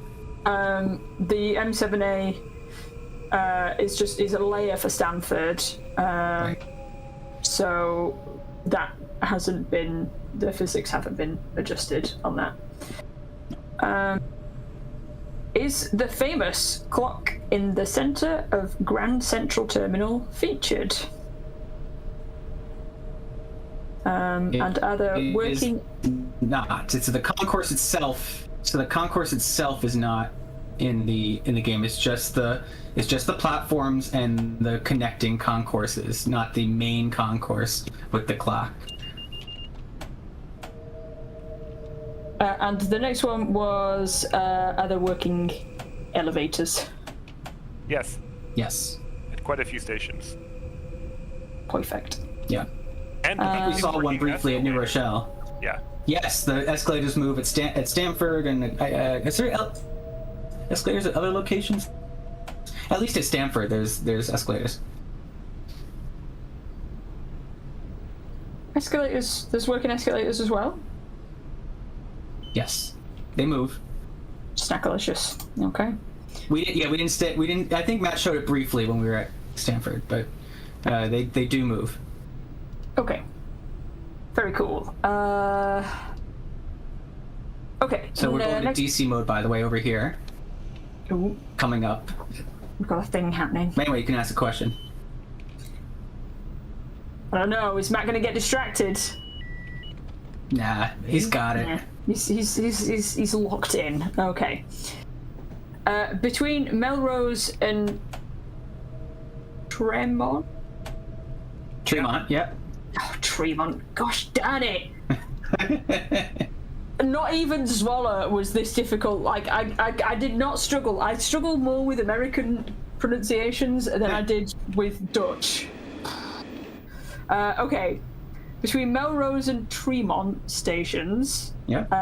The M7A is a layer for Stamford,
Right.
so that hasn't been, the physics haven't been adjusted on that. Is the famous clock in the center of Grand Central Terminal featured? And are there working?
Not. It's the concourse itself. So the concourse itself is not in the game. It's just the platforms and the connecting concourses, not the main concourse with the clock.
And the next one was, are there working elevators?
Yes.
Yes.
At quite a few stations.
Perfect.
Yeah.
And
We saw one briefly at New Rochelle.
Yeah.
Yes, the escalators move at Stamford, and is there escalators at other locations? At least at Stamford, there's escalators.
Escalators. There's working escalators as well.
Yes, they move.
Snackalicious. Okay.
We didn't. I think Matt showed it briefly when we were at Stamford, but they do move.
Okay. Very cool. Okay.
So we're going to DC mode, by the way, over here.
Ooh,
Coming up.
we've got a thing happening.
Anyway, you can ask a question.
I don't know. Is Matt going to get distracted?
Nah, he's got it.
Yeah. He's locked in. Okay. Between Melrose and Tremont.
Yep.
Oh, Tremont. Gosh darn it. Not even Zwolle was this difficult. Like, I did not struggle. I struggled more with American pronunciations than I did with Dutch. Okay. Between Melrose and Tremont stations,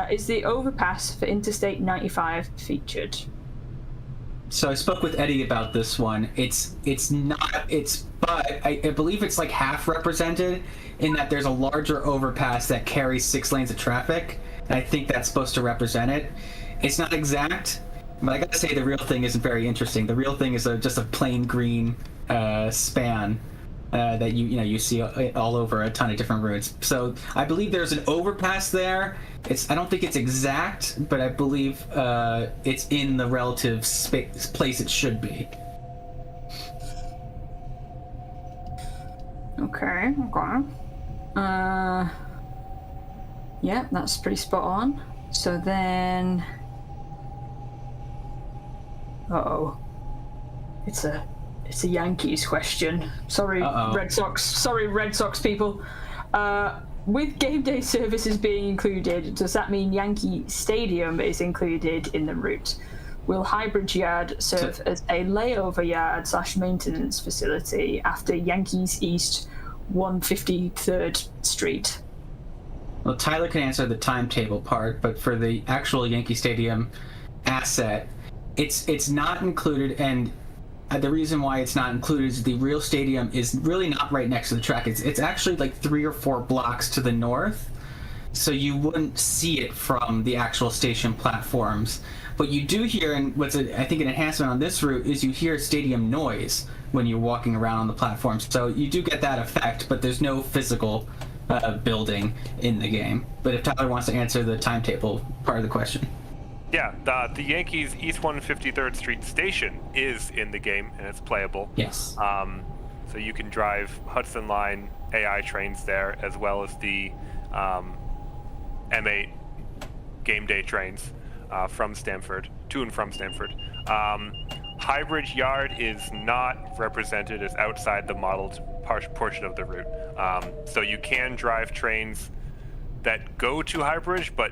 is the overpass for Interstate 95 featured?
So I spoke with Eddie about this one. But I believe it's like half represented in that there's a larger overpass that carries 6 lanes of traffic, and I think that's supposed to represent it. It's not exact, but I gotta say the real thing isn't very interesting. The real thing is just a plain green span that you see all over a ton of different routes. So I believe there's an overpass there. I don't think it's exact, but I believe it's in the relative place it should be.
Okay. Yeah, that's pretty spot on. So then, it's a Yankees question. Sorry,
Uh-oh.
Red Sox. Sorry, Red Sox people. With game day services being included, does that mean Yankee Stadium is included in the route? Will Highbridge Yard serve as a layover yard / maintenance facility after Yankees East 153rd Street?
Well, Tyler can answer the timetable part, but for the actual Yankee Stadium asset, it's not included, and the reason why it's not included is the real stadium is really not right next to the track. It's actually like 3 or 4 blocks to the north, so you wouldn't see it from the actual station platforms. But you do hear, and I think an enhancement on this route is you hear stadium noise when you're walking around on the platforms. So you do get that effect, but there's no physical building in the game. But if Tyler wants to answer the timetable part of the question.
Yeah, the Yankees East 153rd Street station is in the game, and it's playable.
Yes.
So you can drive Hudson Line AI trains there, as well as the M8 game day trains from Stamford, to and from Stamford. Highbridge Yard is not represented as outside the modeled portion of the route. So you can drive trains that go to Highbridge, but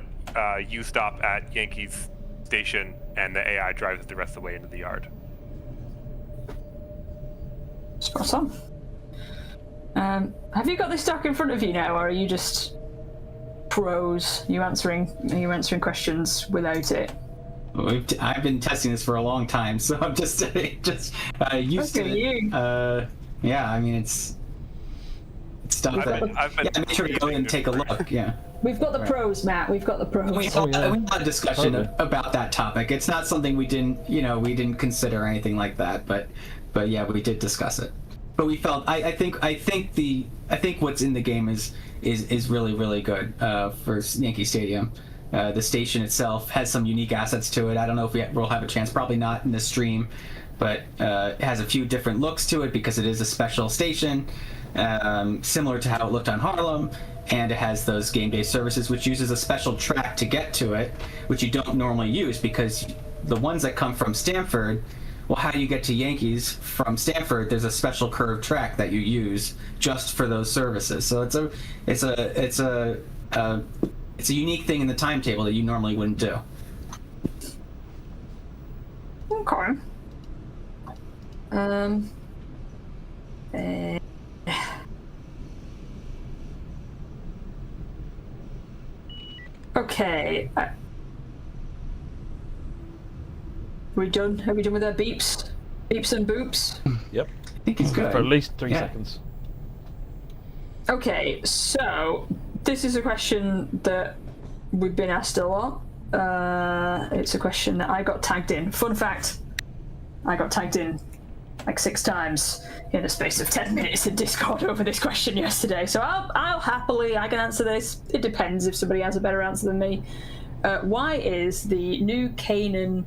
you stop at Yankees Station, and the AI drives the rest of the way into the yard.
Spot on. Have you got this doc in front of you now, or are you just pros? Are you answering questions without it?
I've been testing this for a long time, so I'm just used to it. Yeah, I mean it's stuff make sure to go in and take a look. Yeah.
We've got the pros, Matt. We've got the pros.
We had a discussion about that topic. It's not something we didn't consider or anything like that, but yeah, we did discuss it. But we felt I think what's in the game is really, really good for Yankee Stadium. The station itself has some unique assets to it. I don't know if we'll have a chance, probably not in the stream, but it has a few different looks to it because it is a special station, similar to how it looked on Harlem, and it has those game day services, which uses a special track to get to it, which you don't normally use because the ones that come from Stamford, well, how do you get to Yankees from Stamford? There's a special curved track that you use just for those services. So it's a unique thing in the timetable that you normally wouldn't do.
Okay. Okay. We done? Are we done with our beeps? Beeps and boops?
Yep.
I think it's good.
For at least 3 seconds.
Okay, so this is a question that we've been asked a lot. It's a question that I got tagged in. Fun fact, I got tagged in like 6 times in the space of 10 minutes in Discord over this question yesterday. So I can answer this. It depends if somebody has a better answer than me. Why is the New Canaan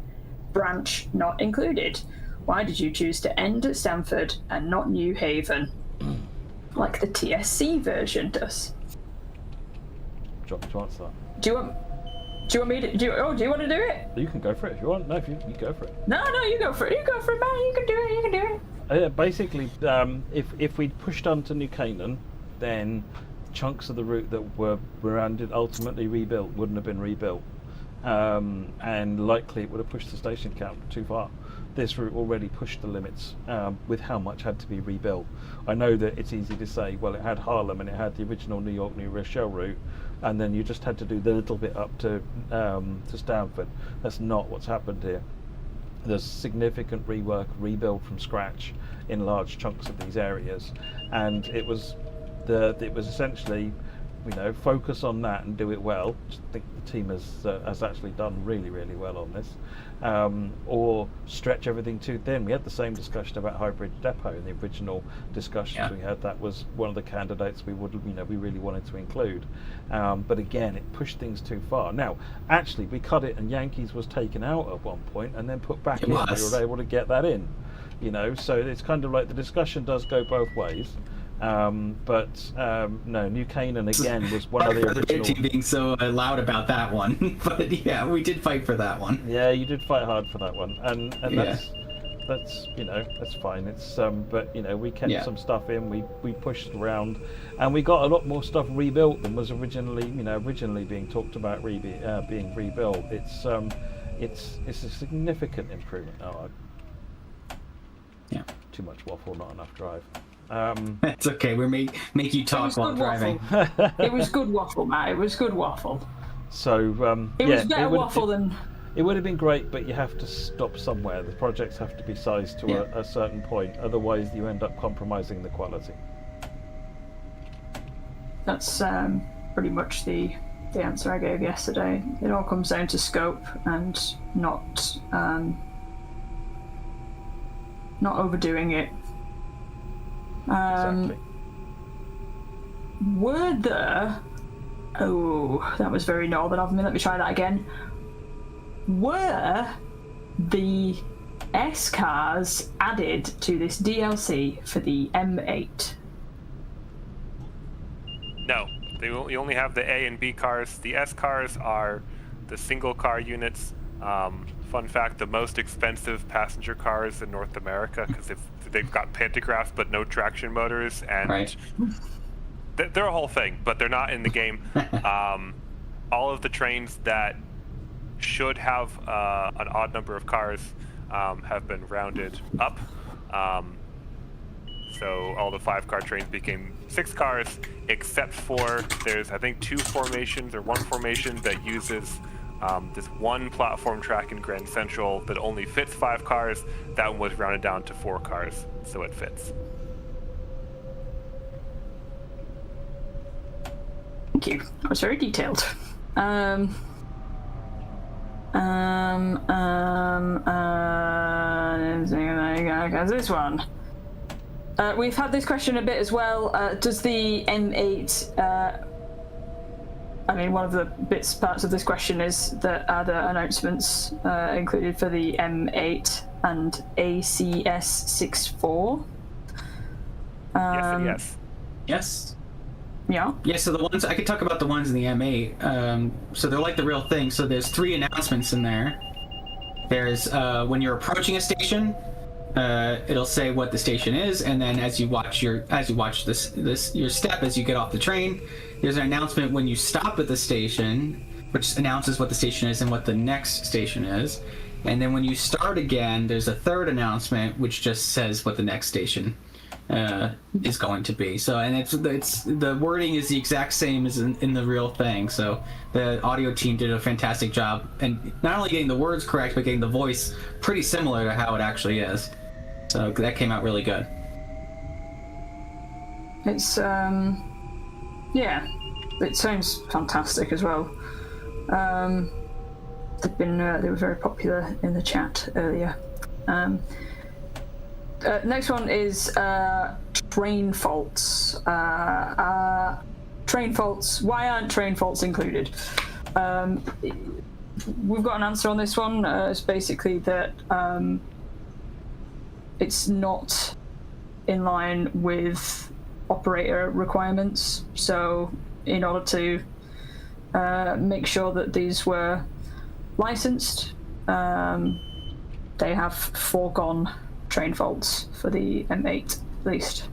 branch not included? Why did you choose to end at Stamford and not New Haven, like the TSC version does?
Do you answer that?
Do you want me to? Do you want to do it?
You can go for it if you want. No, if you go for it.
No, you go for it. You go for it, man. You can do it.
Yeah, basically, if we'd pushed on to New Canaan, then chunks of the route that were ultimately rebuilt wouldn't have been rebuilt. And likely it would have pushed the station count too far. This route already pushed the limits with how much had to be rebuilt. I know that it's easy to say, well, it had Harlem and it had the original New York, New Rochelle route, and then you just had to do the little bit up to Stamford. That's not what's happened here. There's significant rework, rebuild from scratch in large chunks of these areas, and it was essentially, focus on that and do it well. I think the team has actually done really, really well on this. Or stretch everything too thin. We had the same discussion about Highbridge Depot in the original discussions we had. That was one of the candidates we really wanted to include. But again, it pushed things too far. Now, actually, we cut it, and Yankees was taken out at one point and then put back in. We were able to get that in. So it's kind of like the discussion does go both ways. No, New Canaan again was one of the original.
Team being so loud about that one, but yeah, we did fight for that one.
Yeah, you did fight hard for that one, and that's that's fine. It's but we kept some stuff in. We pushed around, and we got a lot more stuff rebuilt than was originally being talked about being rebuilt. It's a significant improvement. Oh,
yeah.
Too much waffle, not enough drive.
It's okay. We make you talk while driving.
It was good waffle, Matt. It was good waffle.
So
it was better waffle than.
It would have been great, but you have to stop somewhere. The projects have to be sized to a certain point, otherwise you end up compromising the quality.
That's pretty much the answer I gave yesterday. It all comes down to scope and not overdoing it.
Exactly.
Were there... Oh, that was very northern of me. Let me try that again. Were the S cars added to this DLC for the M8?
No, you only have the A and B cars. The S cars are the single car units. Fun fact, the most expensive passenger cars in North America, because they've got pantographs but no traction motors, and they're a whole thing, but they're not in the game. All of the trains that should have an odd number of cars have been rounded up. So all the 5-car trains became 6 cars, except for there's, I think, 2 formations or 1 formation that uses this one platform track in Grand Central that only fits 5 cars. That one was rounded down to 4 cars, so it fits.
Thank you. That was very detailed. This one. We've had this question a bit as well. Does the M8... one of the parts of this question is that are there announcements included for the M8 and ACS64?
Yes and yes.
Yes.
Yeah.
Yeah, so the ones I could talk about the ones in the M8. So they're like the real thing. So there's 3 announcements in there. There's when you're approaching a station, it'll say what the station is, and then as you watch your step as you get off the train, there's an announcement when you stop at the station, which announces what the station is and what the next station is. And then when you start again, there's a 3rd announcement which just says what the next station is going to be. So, and it's the wording is the exact same as in the real thing. So the audio team did a fantastic job, and not only getting the words correct, but getting the voice pretty similar to how it actually is. So that came out really good.
It's it sounds fantastic as well. They were very popular in the chat earlier. Next one is train faults. Train faults. Why aren't train faults included? We've got an answer on this one. It's basically that it's not in line with operator requirements. So in order to make sure that these were licensed, they have foregone train faults for the M8 at least.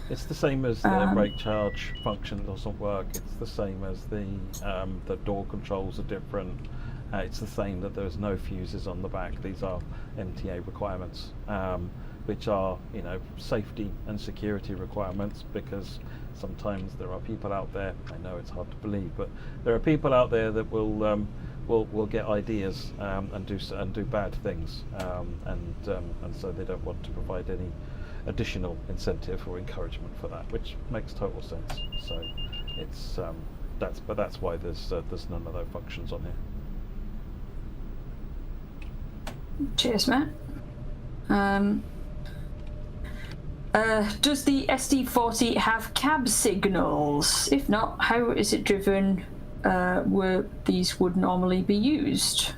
It's the same as the brake charge function doesn't work. It's the same as the door controls are different. It's the same that there's no fuses on the back. These are MTA requirements, which are safety and security requirements, because sometimes there are people out there, I know it's hard to believe, but there are people out there that will get ideas and do bad things, and so they don't want to provide any additional incentive or encouragement for that, which makes total sense. So it's that's why there's none of those functions on here.
Cheers, Matt. Does the SD40 have cab signals? If not, how is it driven where these would normally be used?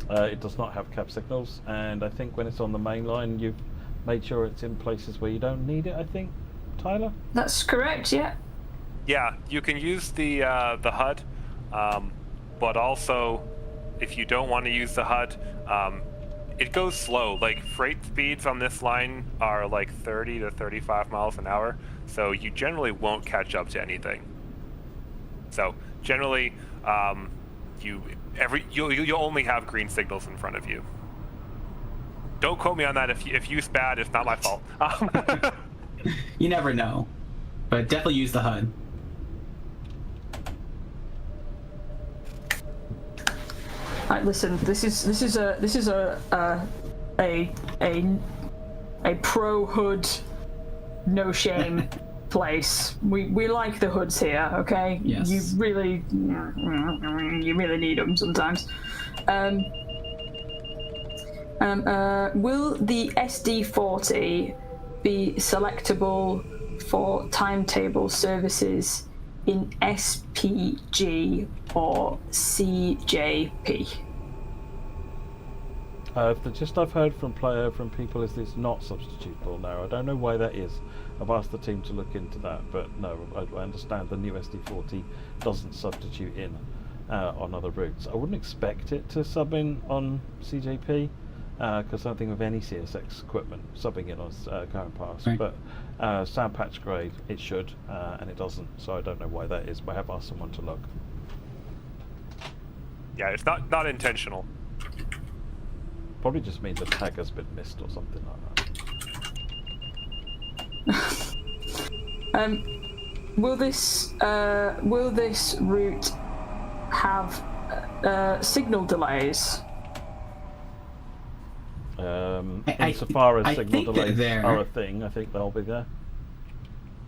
It does not have cab signals, and I think when it's on the main line, you've made sure it's in places where you don't need it, I think, Tyler?
That's correct, yeah.
Yeah, you can use the HUD, but also, if you don't want to use the HUD, it goes slow. Like freight speeds on this line are like 30 to 35 miles an hour, so you generally won't catch up to anything. So generally, you'll only have green signals in front of you. Don't quote me on that. If you bad, it's not my fault.
You never know, but definitely use the HUD.
Right, listen. This is a pro hood, no shame place. We like the hoods here, okay?
Yes.
You really need them sometimes. Will the SD40 be selectable for timetable services in SPG or CJP?
I've heard from people is it's not substitutable now. I don't know why that is. I've asked the team to look into that, but no, I understand the new SD40 doesn't substitute in on other routes. I wouldn't expect it to sub in on CJP because I don't think of any CSX equipment subbing in on current pass.
Right.
But sound patch grade, it should, and it doesn't. So I don't know why that is, but I have asked someone to look.
Yeah, it's not intentional.
Probably just means the tag has been missed or something like that.
Will this route have signal delays?
Insofar as signal delays are a thing, I think they'll be there.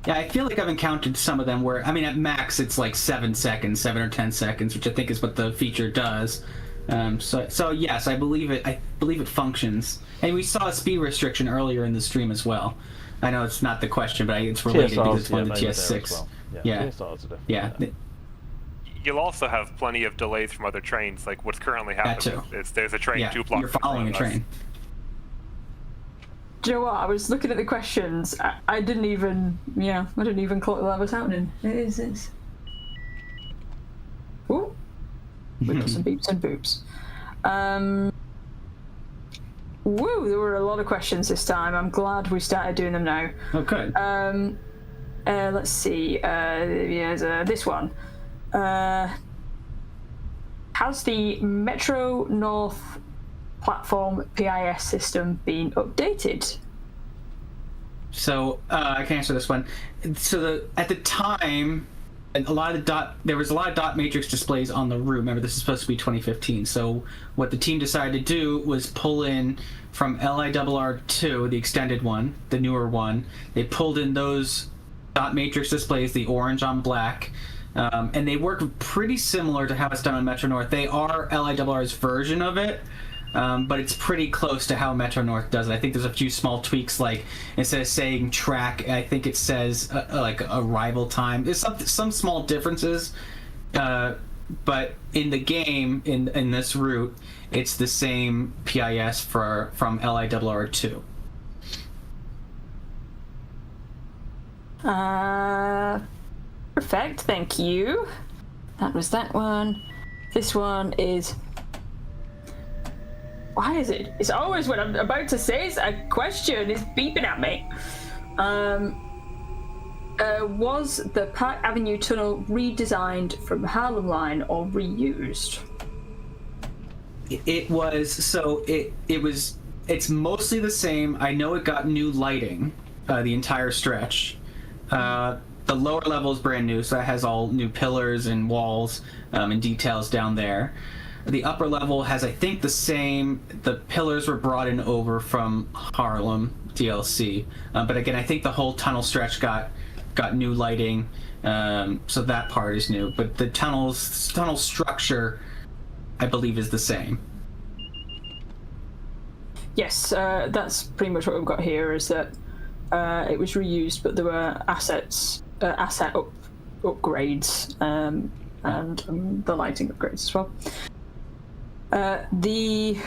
Yeah, I feel like I've encountered some of them where, I mean, at max it's like 7 seconds, 7 or 10 seconds, which I think is what the feature does. So yes, I believe it functions. And we saw a speed restriction earlier in the stream as well. I know it's not the question, but it's related because it's one of the TS6.
Well.
Yeah.
TSRs are definitely
Yeah.
there.
You'll also have plenty of delays from other trains, like what's currently happening. There's a train 2 blocks.
You're following a train.
Do you know what? I was looking at the questions. I didn't even clock that was happening. It is. Ooh. We got some beeps and boops. Woo! There were a lot of questions this time. I'm glad we started doing them now.
Oh, good.
Let's see. This one. Has the Metro North platform PIS system been updated?
So I can answer this one. So at the time, there was a lot of dot matrix displays on the route. Remember, this is supposed to be 2015. So what the team decided to do was pull in from LIRR2, the extended one, the newer one. They pulled in those dot matrix displays, the orange on black, and they work pretty similar to how it's done on Metro North. They are LIRR's version of it. But it's pretty close to how Metro North does it. I think there's a few small tweaks, like instead of saying track, I think it says like arrival time. There's some small differences, but in the game, in this route, it's the same PIS from LIRR2.
Perfect, thank you. That was that one. This one is... Why is it? It's always when I'm about to say a question, it's beeping at me. Was the Park Avenue Tunnel redesigned from Harlem Line or reused?
It was. So it was. It's mostly the same. I know it got new lighting, the entire stretch. The lower level is brand new, so that has all new pillars and walls and details down there. The upper level has, I think, the same. The pillars were brought in over from Harlem DLC, but again, I think the whole tunnel stretch got new lighting, so that part is new. But the tunnel structure, I believe, is the same.
Yes, that's pretty much what we've got here. Is that it was reused, but there were asset upgrades and the lighting upgrades as well. The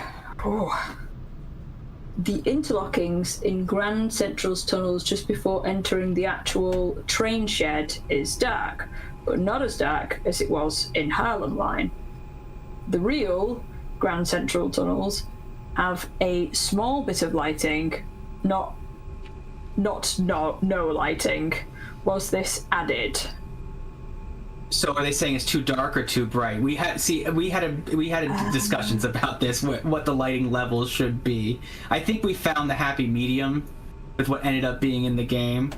interlockings in Grand Central's tunnels just before entering the actual train shed is dark, but not as dark as it was in Harlem Line. The real Grand Central tunnels have a small bit of lighting, no lighting. Was this added?
So are they saying it's too dark or too bright? We had discussions about this, what the lighting levels should be. I think we found the happy medium with what ended up being in the game.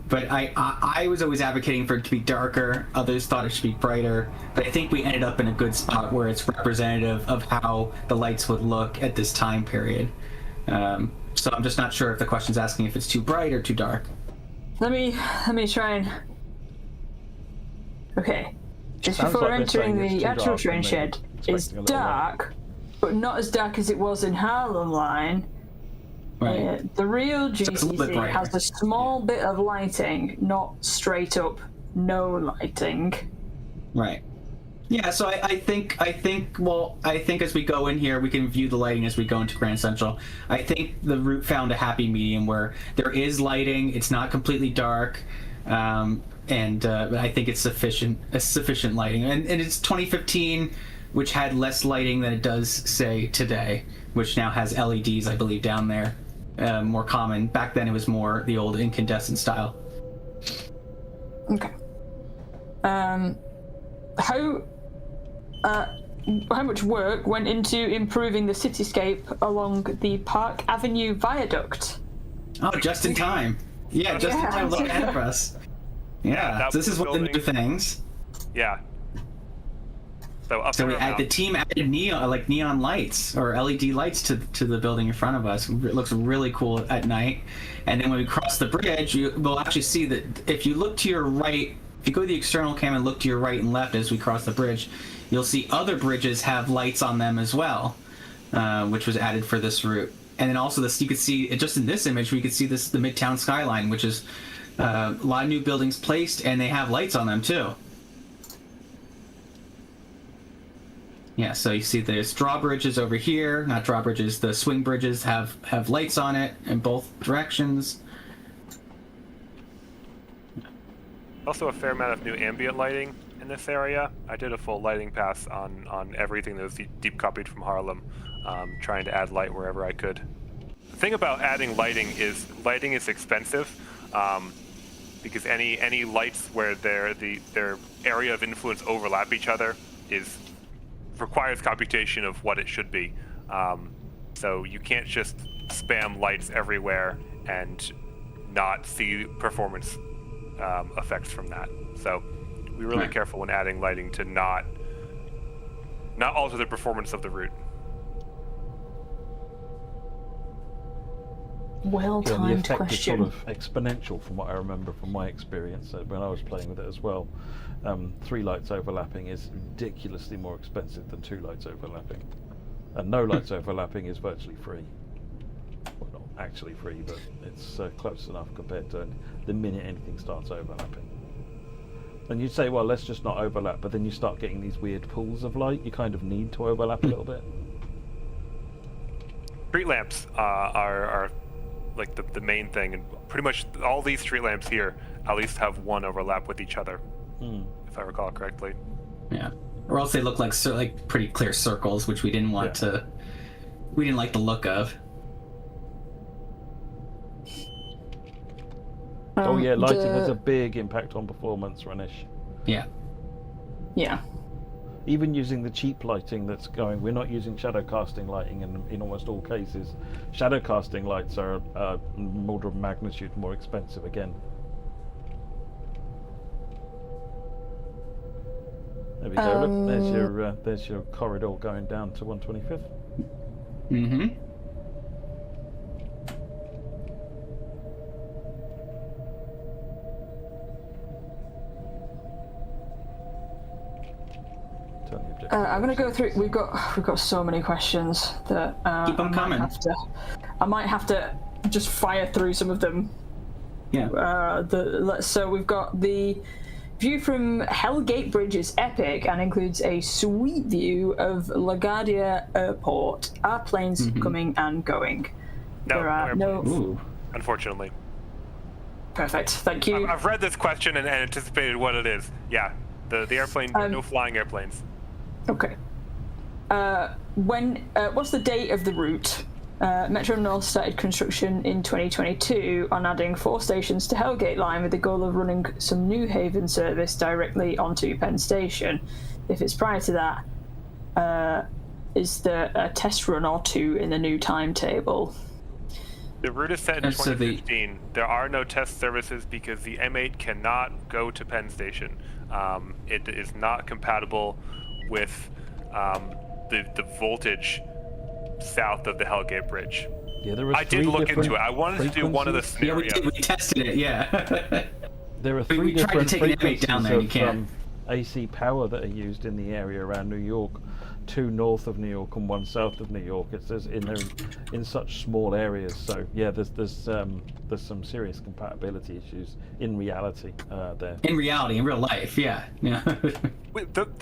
But I was always advocating for it to be darker. Others thought it should be brighter. But I think we ended up in a good spot where it's representative of how the lights would look at this time period. So I'm just not sure if the question's asking if it's too bright or too dark.
Let me try and... Okay. Just
Sounds
before
like they're
entering
saying it's
the
too
actual
dark
train
and
shed,
they're
it's
expecting a little
dark, but not as dark as it was in Harlem Line.
Right.
The real
it's a little bit
GCC
brighter.
has a small bit of lighting, not straight up no lighting.
Right. Yeah, so I think as we go in here, we can view the lighting as we go into Grand Central. I think the route found a happy medium where there is lighting, it's not completely dark, but I think it's sufficient lighting. And it's 2015, which had less lighting than it does, say, today, which now has LEDs, I believe, down there. More common. Back then it was more the old incandescent style.
Okay. How much work went into improving the cityscape along the Park Avenue Viaduct?
Oh, just in time. Yeah, just in time. Look ahead of us. Yeah, so this is one of the new things.
Yeah.
So the team added neon lights or LED lights to the building in front of us. It looks really cool at night. And then when we cross the bridge, we'll actually see that if you look to your right, if you go to the external cam and look to your right and left as we cross the bridge, you'll see other bridges have lights on them as well, which was added for this route. And then also you could see just in this image, we could see the Midtown skyline, which is a lot of new buildings placed, and they have lights on them too. Yeah, so you see there's drawbridges over here, not drawbridges, the swing bridges have lights on it in both directions.
Also a fair amount of new ambient lighting in this area. I did a full lighting pass on everything that was deep copied from Harlem, trying to add light wherever I could. The thing about adding lighting is expensive, because any lights where their area of influence overlap each other requires computation of what it should be. So you can't just spam lights everywhere and not see performance effects from that. So we're really careful when adding lighting to not alter the performance of the route.
Well-timed
the effect
question.
is sort of exponential from what I remember from my experience when I was playing with it as well. 3 lights overlapping is ridiculously more expensive than 2 lights overlapping, and no lights overlapping is virtually free. Well, not actually free, but it's close enough compared to the minute anything starts overlapping. And you'd say, well, let's just not overlap, but then you start getting these weird pools of light. You kind of need to overlap a little bit.
Street lamps are like the main thing, and pretty much all these street lamps here at least have one overlap with each other, if I recall correctly.
Yeah, or else they look like pretty clear circles, which we didn't want to. We didn't like the look of.
Oh yeah, lighting has a big impact on performance, Ranish.
Yeah.
Yeah.
Even using the cheap lighting that's going, we're not using shadow casting lighting in almost all cases. Shadow casting lights are an order of magnitude more expensive again. There we go. Look, there's your corridor going down to 125th.
Mm-hmm.
I'm gonna go through. We've got so many questions that
keep them coming.
I might have to just fire through some of them.
Yeah.
So we've got the view from Hellgate Bridge is epic and includes a sweet view of LaGuardia Airport. Are planes coming and going?
No,
there are no.
Ooh.
Unfortunately.
Perfect. Thank you.
I've read this question and anticipated what it is. Yeah, the airplane. No flying airplanes.
Okay. What's the date of the route? Metro North started construction in 2022 on adding 4 stations to Hellgate Line with the goal of running some New Haven service directly onto Penn Station. If it's prior to that, is there a test run or 2 in the new timetable?
The route is set in 2015. There are no test services because the M8 cannot go to Penn Station. It is not compatible with the voltage south of the Hellgate Bridge.
Yeah, there are
I did look into it. I wanted to do one of the scenarios.
Yeah, we tested it, yeah.
There are 3
we tried to
different
take an M8
frequencies
down there, and you can't.
AC power that are used in the area around New York. 2 north of New York and 1 south of New York. It's in such small areas. So yeah, there's some serious compatibility issues in reality there.
In reality, in real life, yeah.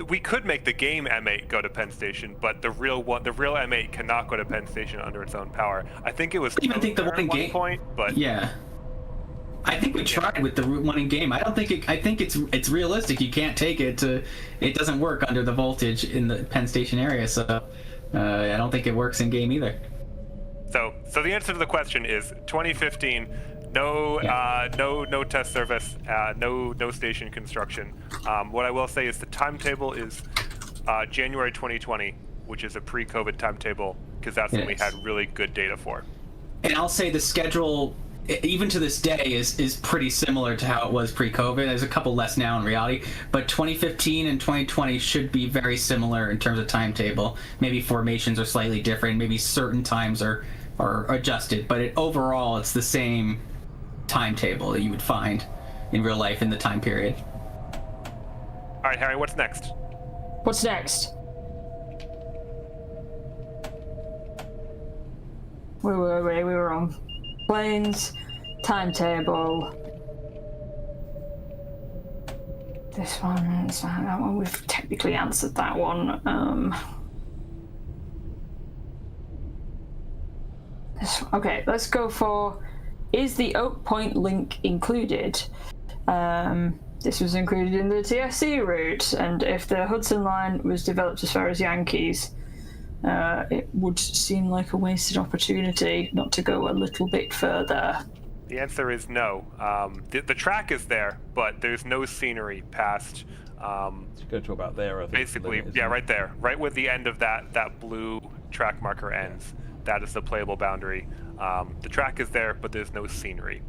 We could make the game M8 go to Penn Station, but the real M8 cannot go to Penn Station under its own power. I think it was.
I even think the one in game
point, but
yeah. I think we tried with the Route 1 in game. I think it's realistic. You can't take it to. It doesn't work under the voltage in the Penn Station area, so I don't think it works in game either.
So the answer to the question is 2015. No test service. No station construction. What I will say is the timetable is January 2020, which is a pre-COVID timetable because that's when we had really good data for.
And I'll say the schedule, even to this day, is pretty similar to how it was pre-COVID. There's a couple less now in reality, but 2015 and 2020 should be very similar in terms of timetable. Maybe formations are slightly different. Maybe certain times are adjusted, but overall it's the same timetable that you would find in real life in the time period.
All right, Harry, what's next?
What's next? We were on planes, timetable. This one, that one, we've technically answered that one. Okay, let's go for, is the Oak Point link included? This was included in the TSC route, and if the Hudson line was developed as far as Yankees, it would seem like a wasted opportunity not to go a little bit further.
The answer is no. The track is there, but there's no scenery past.
To go to about there, I think.
Basically, right there, right where the end of that blue track marker ends. That is the playable boundary. The track is there, but there's no scenery,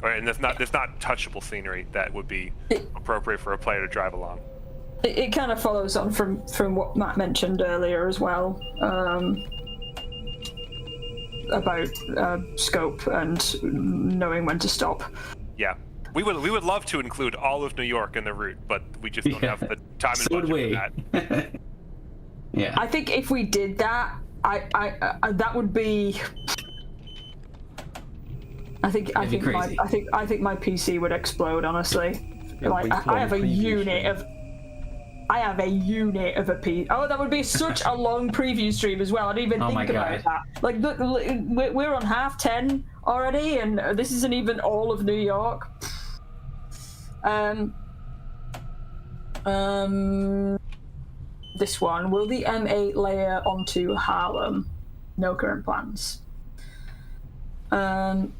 and there's not touchable scenery that would be appropriate for a player to drive along.
It kind of follows on from what Matt mentioned earlier as well, about scope and knowing when to stop.
Yeah, we would love to include all of New York in the route, but we just don't have the time and budget for that.
Yeah,
I think if we did that, I that would be. I think my PC would explode, honestly. Like I have a unit of a P. Oh, that would be such a long preview stream as well. I didn't even think about that. Like, look, we're on 10:30 already, and this isn't even all of New York. This one, will the M8 layer onto Harlem? No current plans.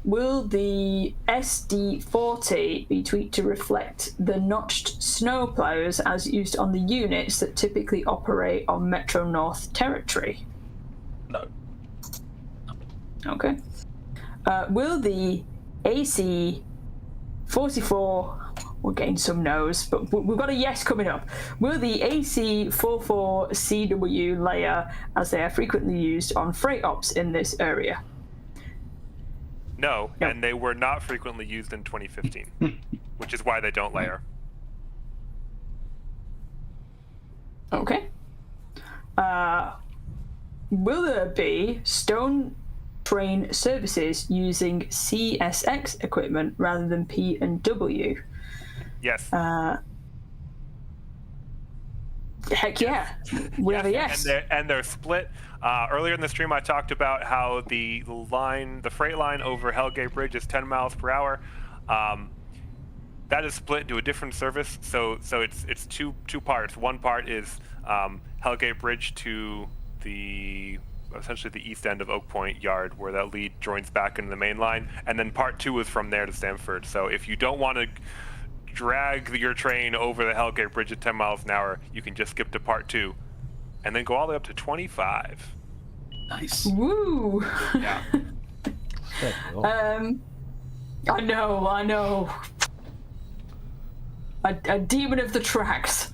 Will the SD40 be tweaked to reflect the notched snowplows as used on the units that typically operate on Metro North territory?
No.
Okay. Will the AC44... We're getting some no's, but we've got a yes coming up. Will the AC44CW layer, as they are frequently used on freight ops in this area?
No, and they were not frequently used in 2015, which is why they don't layer.
Okay. Will there be stone train services using CSX equipment rather than P&W?
Yes.
Heck yeah. We have a yes.
And they're split. Earlier in the stream, I talked about how the freight line over Hellgate Bridge is 10 miles per hour. that is split into a different service. So it's two parts. One part is Hellgate Bridge to essentially the east end of Oak Point Yard, where that lead joins back into the main line, and then part 2 is from there to Stamford. So if you don't want to drag your train over the Hellgate Bridge at 10 miles an hour, you can just skip to part 2, and then go all the way up to 25.
Nice.
Woo!
Yeah.
I know. A demon of the tracks.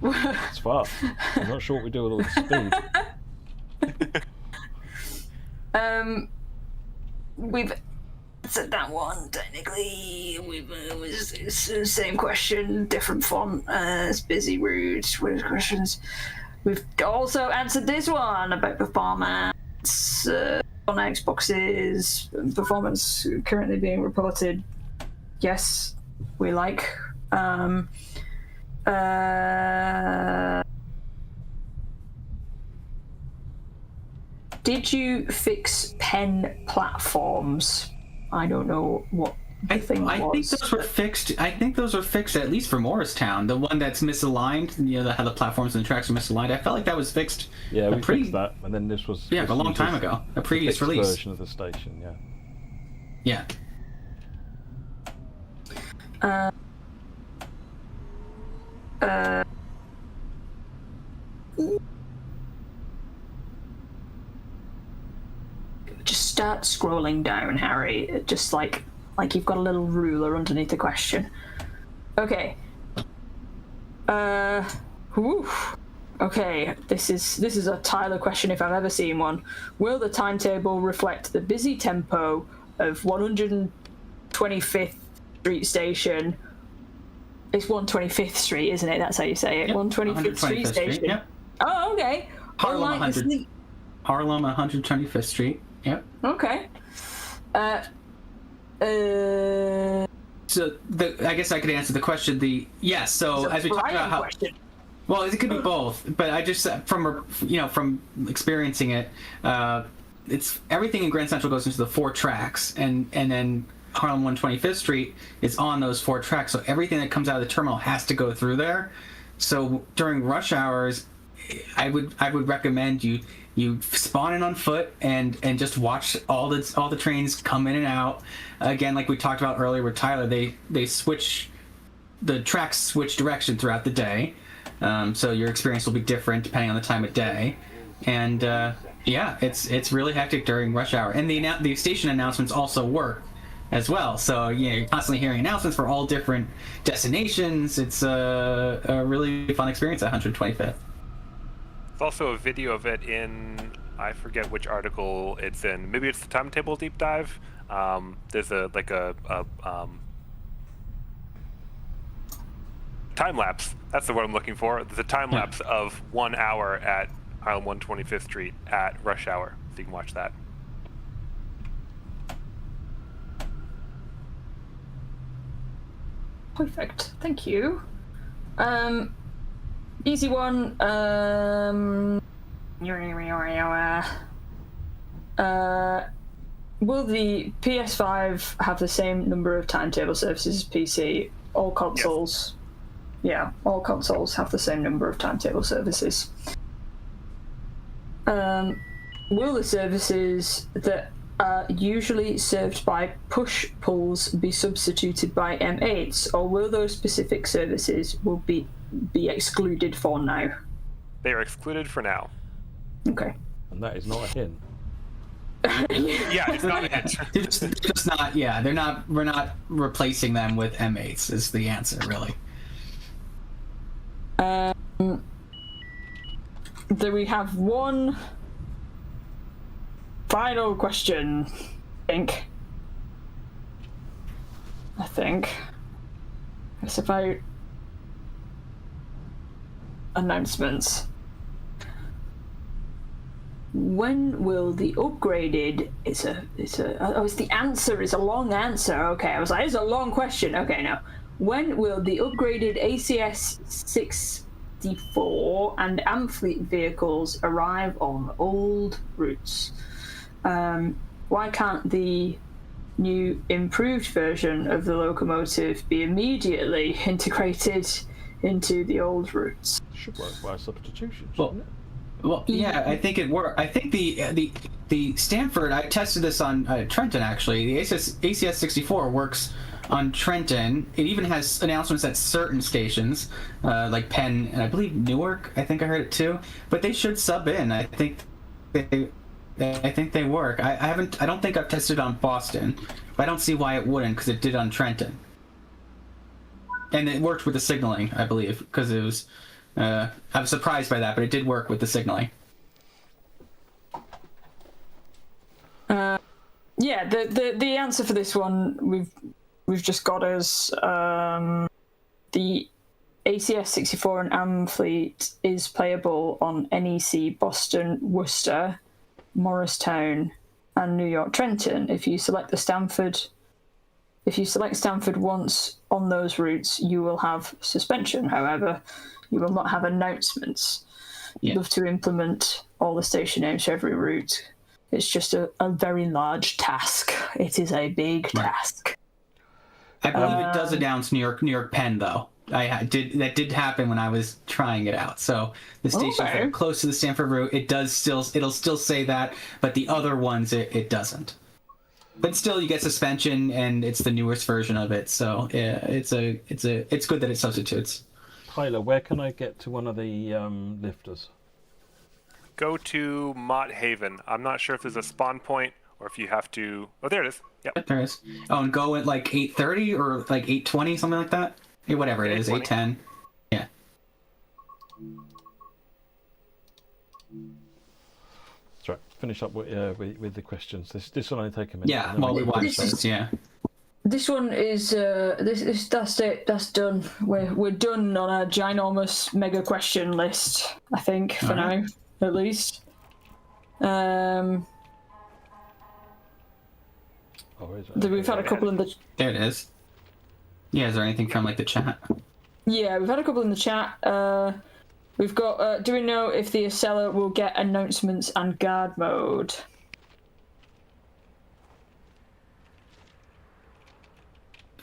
It's fast. I'm not sure what we do with all the speed.
We've answered that one technically. It's the same question, different font. It's busy route. What questions? We've also answered this one about performance on Xboxes. Performance currently being reported. Yes, we like. Did you fix pen platforms? I don't know what the thing was.
I think those were fixed. I think those were fixed at least for Morristown. The one that's misaligned, how the platforms and the tracks are misaligned. I felt like that was fixed.
Yeah, we fixed that, and then this was
a long time ago. A previous release
version of the station.
Yeah.
Just start scrolling down, Harry. Just like you've got a little ruler underneath the question. Okay. Okay, this is a Tyler question if I've ever seen one. Will the timetable reflect the busy tempo of 125th Street Station? It's 125th Street, isn't it? That's how you say it. Yep. 125th Street Station.
Yep.
Oh, okay.
Harlem 125th Street. Yep.
Okay.
So I guess I could answer the question. So as we talked about how.
Question.
Well, it could be both, but I just from experiencing it, it's everything in Grand Central goes into the 4 tracks, and then Harlem 125th Street is on those 4 tracks, so everything that comes out of the terminal has to go through there. So during rush hours, I would recommend you spawn in on foot and just watch all the trains come in and out. Again, like we talked about earlier with Tyler, the tracks switch direction throughout the day. So your experience will be different depending on the time of day, and it's really hectic during rush hour. And the station announcements also work as well. So you're constantly hearing announcements for all different destinations. It's a really fun experience at 125th.
There's also a video of it in, I forget which article it's in. Maybe it's the Timetable Deep Dive. There's a time lapse. That's the word I'm looking for. There's a time lapse of 1 hour at Harlem 125th Street at rush hour, so you can watch that.
Perfect. Thank you. Easy one. Will the PS5 have the same number of timetable services as PC? All consoles. Yes. Yeah, all consoles have the same number of timetable services. Will the services that are usually served by push-pulls be substituted by M8s, or will those specific services will be excluded for now?
They are excluded for now.
Okay.
And that is not a hint.
Yeah, it's not a hint.
They're just not. Yeah, they're not. We're not replacing them with M8s. Is the answer really?
Do we have one final question? I think it's about announcements. When will the upgraded? It's the answer is a long answer. Okay, I was like, it's a long question. Okay, no. When will the upgraded ACS 64 and Amfleet vehicles arrive on old routes? Why can't the new improved version of the locomotive be immediately integrated into the old routes?
Should work by substitution,
Well,
shouldn't it?
Well, yeah, I think it worked. I think the Stamford. I tested this on Trenton actually. The ACS 64 works on Trenton. It even has announcements at certain stations, like Penn and I believe Newark. I think I heard it too. But they should sub in. I think they work. I don't think I've tested on Boston, but I don't see why it wouldn't because it did on Trenton. And it worked with the signaling, I believe, because it was. I was surprised by that, but it did work with the signaling.
Yeah, the answer for this one we've just got as the ACS 64 and AM fleet is playable on NEC Boston, Worcester, Morristown, and New York Trenton. If you select Stamford once on those routes, you will have suspension. However, you will not have announcements.
Yeah.
Love to implement all the station names for every route. It's just a very large task. It is a big task.
I believe it does announce New York Penn though. That did happen when I was trying it out. So the stations that are close to the Stamford route, it'll still say that, but the other ones it doesn't. But still, you get suspension, and it's the newest version of it. So yeah, it's good that it substitutes.
Tyler, where can I get to one of the lifters?
Go to Mott Haven. I'm not sure if there's a spawn point or if you have to. Oh, there it is. Yep.
There is. Oh, and go at like 8:30 or like 8:20, something like that. Hey, whatever it is, 8:10. Yeah.
That's right. Finish up with the questions. This will only take a minute.
Yeah. While we watch this, yeah.
This one is that's it. That's done. We're done on a ginormous mega question list. I think for now, at least. We've had a couple in the.
There it is. Yeah. Is there anything from like the chat?
Yeah, we've had a couple in the chat. We've got. Do we know if the Acela will get announcements and guard mode?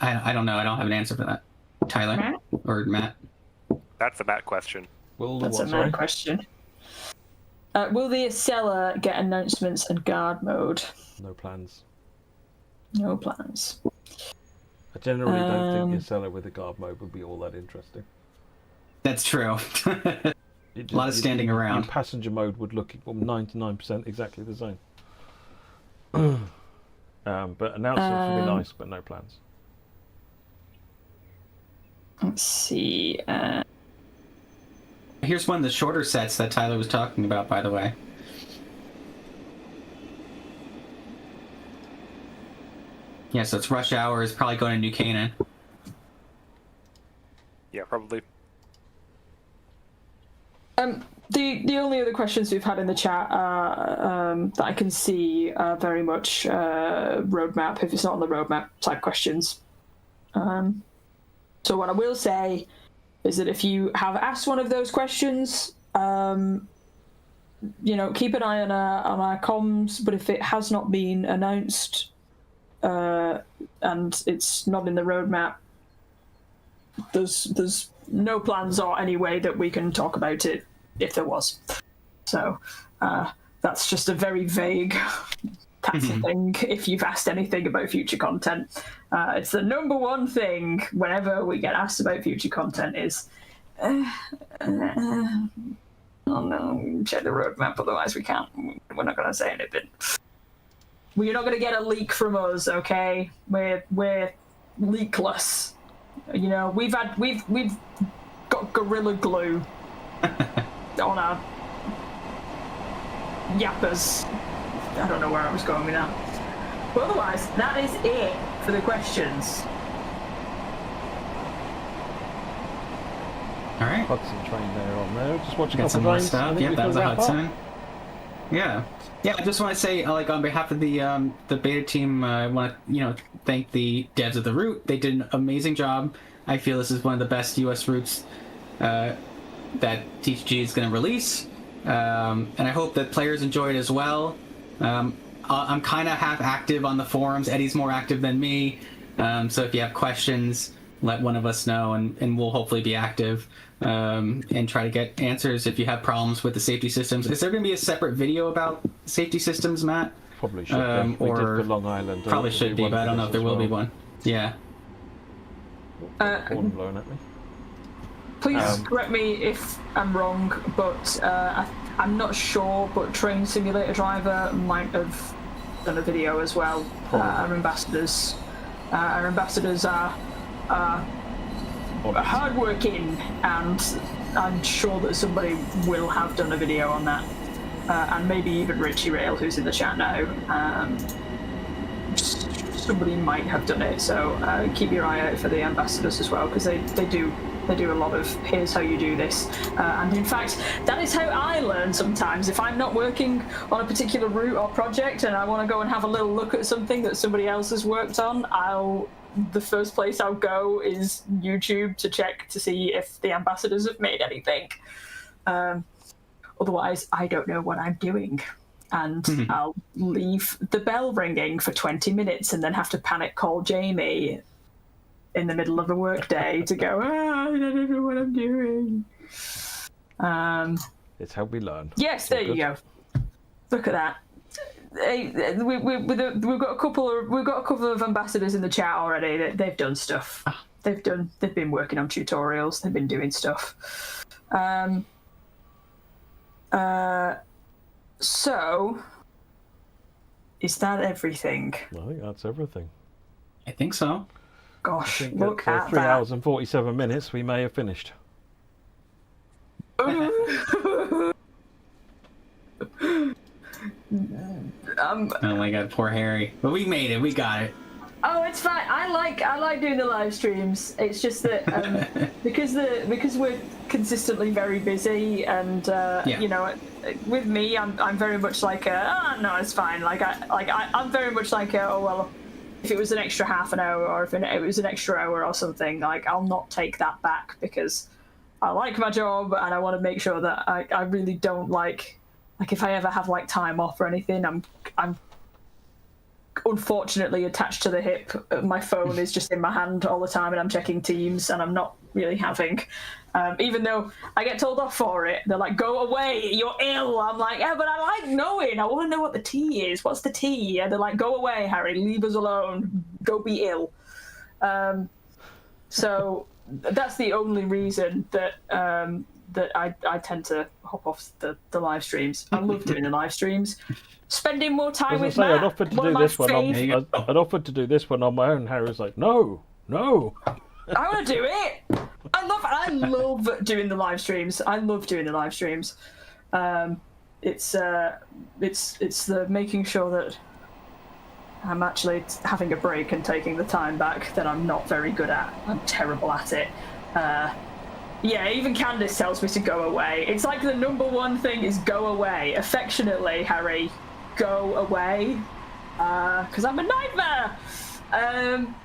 I don't know. I don't have an answer for that. Tyler
Matt?
or Matt?
That's a Matt question.
That's a Matt question. Will the Acela get announcements and guard mode?
No plans.
No plans.
I generally don't think the Acela with the guard mode would be all that interesting.
That's true. A lot of standing around.
Your passenger mode would look 99% exactly the same. But announcements would be nice, but no plans.
Let's see.
Here's one of the shorter sets that Tyler was talking about, by the way. Yeah, so it's rush hour is probably going to New Canaan.
Yeah, probably.
The only other questions we've had in the chat that I can see are very much roadmap, if it's not on the roadmap type questions. So what I will say is that if you have asked one of those questions, keep an eye on our comms, but if it has not been announced and it's not in the roadmap, there's no plans or any way that we can talk about it if there was. So that's just a very vague thing. If you've asked anything about future content, it's the number one thing whenever we get asked about future content is oh no, check the roadmap, otherwise we're not going to say anything. We're not going to get a leak from us, okay? We're leakless. We've got Gorilla Glue on our yappers. I don't know where I was going with that. But otherwise, that is it for the questions.
All right.
Hudson train there on there. Just watch a
Got
couple
some
of
more
trains.
stuff. Yeah, that was a Hudson. Yeah. I just want to say, on behalf of the beta team, I want to thank the devs of the route. They did an amazing job. I feel this is one of the best U.S. routes that TCG is going to release, and I hope that players enjoy it as well. I'm kind of half active on the forums. Eddie's more active than me, so if you have questions, let one of us know, and we'll hopefully be active and try to get answers if you have problems with the safety systems. Is there going to be a separate video about safety systems, Matt?
Probably should be. We did for Long Island.
Probably should be, but I don't know if there will be one. Yeah.
Horn blown at me.
Please correct me if I'm wrong, but I'm not sure, but Train Simulator Driver might have done a video as well. Our ambassadors are hardworking, and I'm sure that somebody will have done a video on that. And maybe even Richie Rail, who's in the chat now. Somebody might have done it, so keep your eye out for the ambassadors as well, because they do a lot of here's how you do this, and in fact that is how I learn sometimes. If I'm not working on a particular route or project and I want to go and have a little look at something that somebody else has worked on, the first place I'll go is YouTube to check to see if the ambassadors have made anything. Otherwise I don't know what I'm doing. And I'll leave the bell ringing for 20 minutes and then have to panic call Jamie in the middle of a work day to go, I don't know what I'm doing.
It's how we learn.
Yes, there you go. Look at that. We've got a couple of ambassadors in the chat already. They've done stuff. They've been working on tutorials. They've been doing stuff. So, is that everything?
I think that's everything.
I think so.
Gosh, look at
3
that.
hours and 47 minutes, we may have finished.
Oh my god, poor Harry. But we made it, we got it.
Oh, it's fine. I like doing the live streams. It's just that because we're consistently very busy, and you know, with me, I'm very much like no, it's fine. I'm very much like oh well, if it was an extra half an hour or if it was an extra hour or something, like I'll not take that back because I like my job and I want to make sure that I really don't like if I ever have like time off or anything, I'm unfortunately attached to the hip. My phone is just in my hand all the time and I'm checking Teams and I'm not really having even though I get told off for it. They're like, go away, you're ill. I'm like, yeah, but I like knowing. I want to know what the tea is. What's the tea? And they're like, go away, Harry, leave us alone, go be ill. So that's the only reason that that I tend to hop off the live streams. I love doing the live streams. Spending more time with Matt.
I'd offered to do this one. I'd offered to do this one on my own. Harry was like, no.
I want to do it. I love doing the live streams. I love doing the live streams. It's the making sure that I'm actually having a break and taking the time back that I'm not very good at. I'm terrible at it. Yeah, even Candice tells me to go away. It's like the number one thing is go away. Affectionately, Harry, go away. Because I'm a nightmare.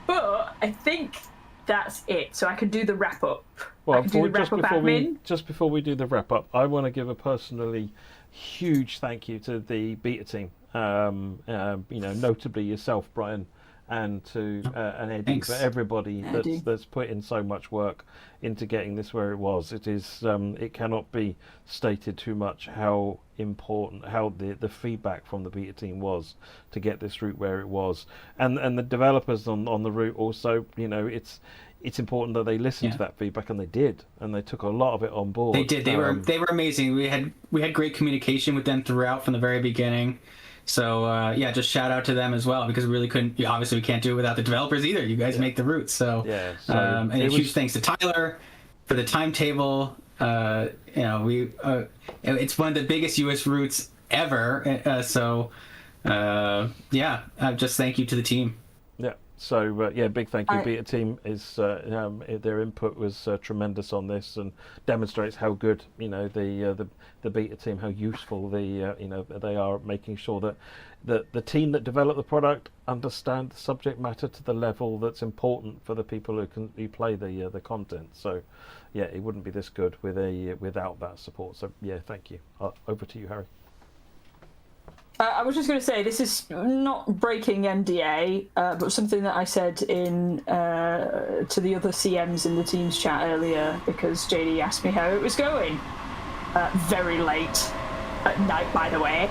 But I think that's it. So I can do the wrap up.
Well, just before we do the wrap up, I want to give a personally huge thank you to the beta team. You know, notably yourself, Brian, and to and Eddie.
Thanks.
For everybody that's put in so much work into getting this where it was. It is it cannot be stated too much how important, how the feedback from the beta team was to get this route where it was, and the developers on the route also. You know, it's important that they listened to that feedback, and they did, and they took a lot of it on board.
They did. They were amazing. We had great communication with them throughout from the very beginning. So yeah, just shout out to them as well, because we really couldn't. Obviously, we can't do it without the developers either. You guys make the route. So
yeah.
And a huge thanks to Tyler for the timetable. You know, it's one of the biggest U.S. routes ever. So yeah, just thank you to the team.
Yeah. So yeah, big thank you. Beta team is their input was tremendous on this, and demonstrates how good, you know, the beta team, how useful you know, they are at making sure that the team that developed the product understand the subject matter to the level that's important for the people who play the content. So yeah, it wouldn't be this good without that support. So yeah, thank you. Over to you, Harry.
I was just going to say, this is not breaking NDA, but something that I said in to the other CMs in the Teams chat earlier, because JD asked me how it was going. Very late at night, by the way.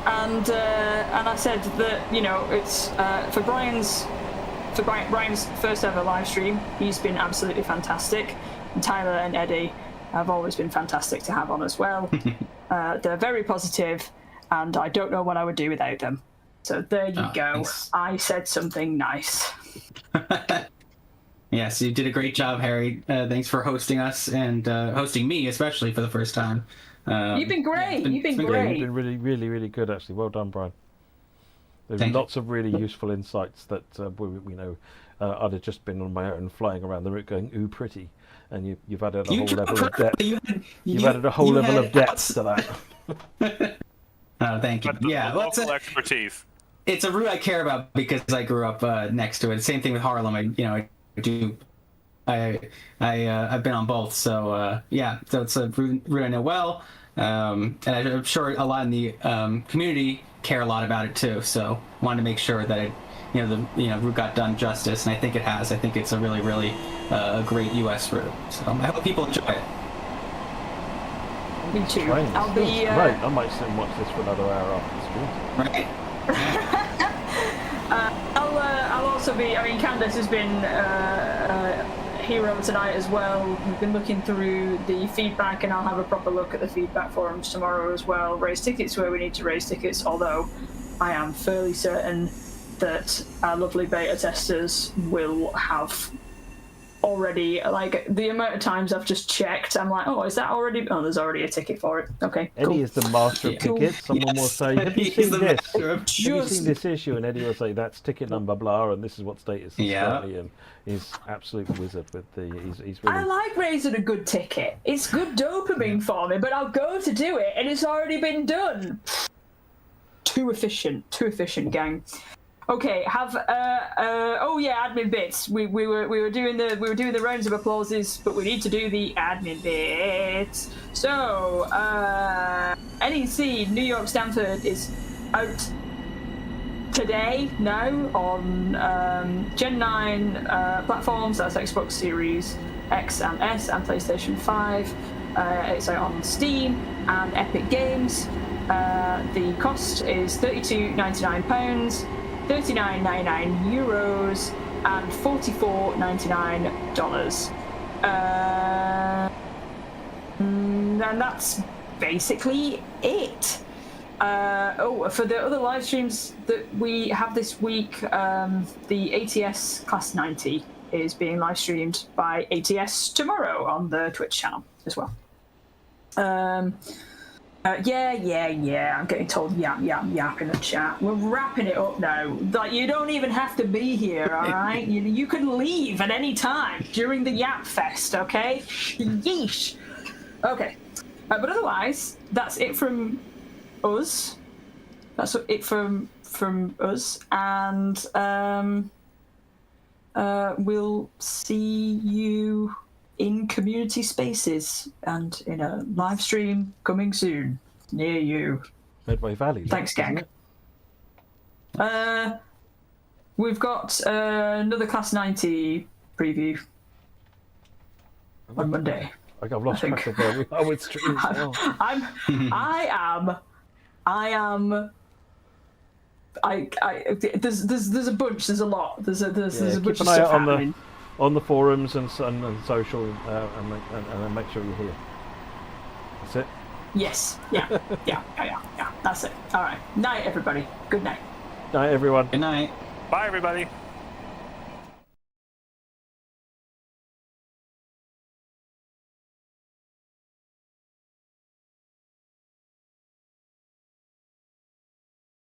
And I said that, you know, it's for Brian's first ever live stream. He's been absolutely fantastic. And Tyler and Eddie have always been fantastic to have on as well. They're very positive, and I don't know what I would do without them. So there you go.
Thanks.
I said something nice.
Yes, you did a great job, Harry. Thanks for hosting us and hosting me, especially for the first time.
You've been great. You've been
You've
great.
been really, really, really good, actually. Well done, Brian. There's
Thank you.
lots of really useful insights that I'd have just been on my own flying around the route going, ooh, pretty. And you've added a whole level of depth. You've added a whole level of depth to that.
Oh, thank you.
The
Yeah, well,
local expertise.
it's a route I care about because I grew up next to it. Same thing with Harlem. I've been on both. So yeah, so it's a route I know well, and I'm sure a lot in the community care a lot about it too. So wanted to make sure that the route got done justice, and I think it has. I think it's a really, really a great U.S. route. So I hope people enjoy it.
Me too.
Trains.
I'll be.
Right, I might sit and watch this for another hour after the stream.
Right.
I'll also be. I mean, Candace has been hero tonight as well. We've been looking through the feedback, and I'll have a proper look at the feedback forums tomorrow as well. Raise tickets where we need to raise tickets. Although I am fairly certain that our lovely beta testers will have already, like, the amount of times I've just checked, I'm like, oh, is that already? Oh, there's already a ticket for it. Okay,
Eddie
cool.
is the master of tickets. Someone will say, have you seen this? Have you seen this issue? And Eddie will say, that's ticket number blah, and this is what status it's currently in. He's absolute wizard with the. He's really.
I like raising a good ticket. It's good dopamine for me, but I'll go to do it, and it's already been done. Too efficient, gang. Okay, admin bits. We were doing the rounds of applauses, but we need to do the admin bits. So NEC New York Stamford is out today now on Gen 9 platforms. That's Xbox Series X and S and PlayStation 5. It's out on Steam and Epic Games. The cost is £32.99. €39.99 and $44.99. And that's basically it. For the other live streams that we have this week, the ATS Class 90 is being live streamed by ATS tomorrow on the Twitch channel as well. Yeah. I'm getting told yap in the chat. We're wrapping it up now. Like, you don't even have to be here, all right? You can leave at any time during the yap fest, okay? Yeesh. Okay. But otherwise, that's it from us. That's it from us, and we'll see you in community spaces and in a live stream coming soon near you.
Medway Valley.
Thanks, gang. We've got another Class 90 preview on Monday.
I've lost track of where we are with streams now.
There's a bunch. There's a lot. There's a bunch
keep
of
an eye
stuff
out
happening.
on the forums and social, and make sure you're here. That's it.
Yes. Yeah. That's it. All right. Night, everybody. Good night.
Night, everyone.
Good night.
Bye, everybody.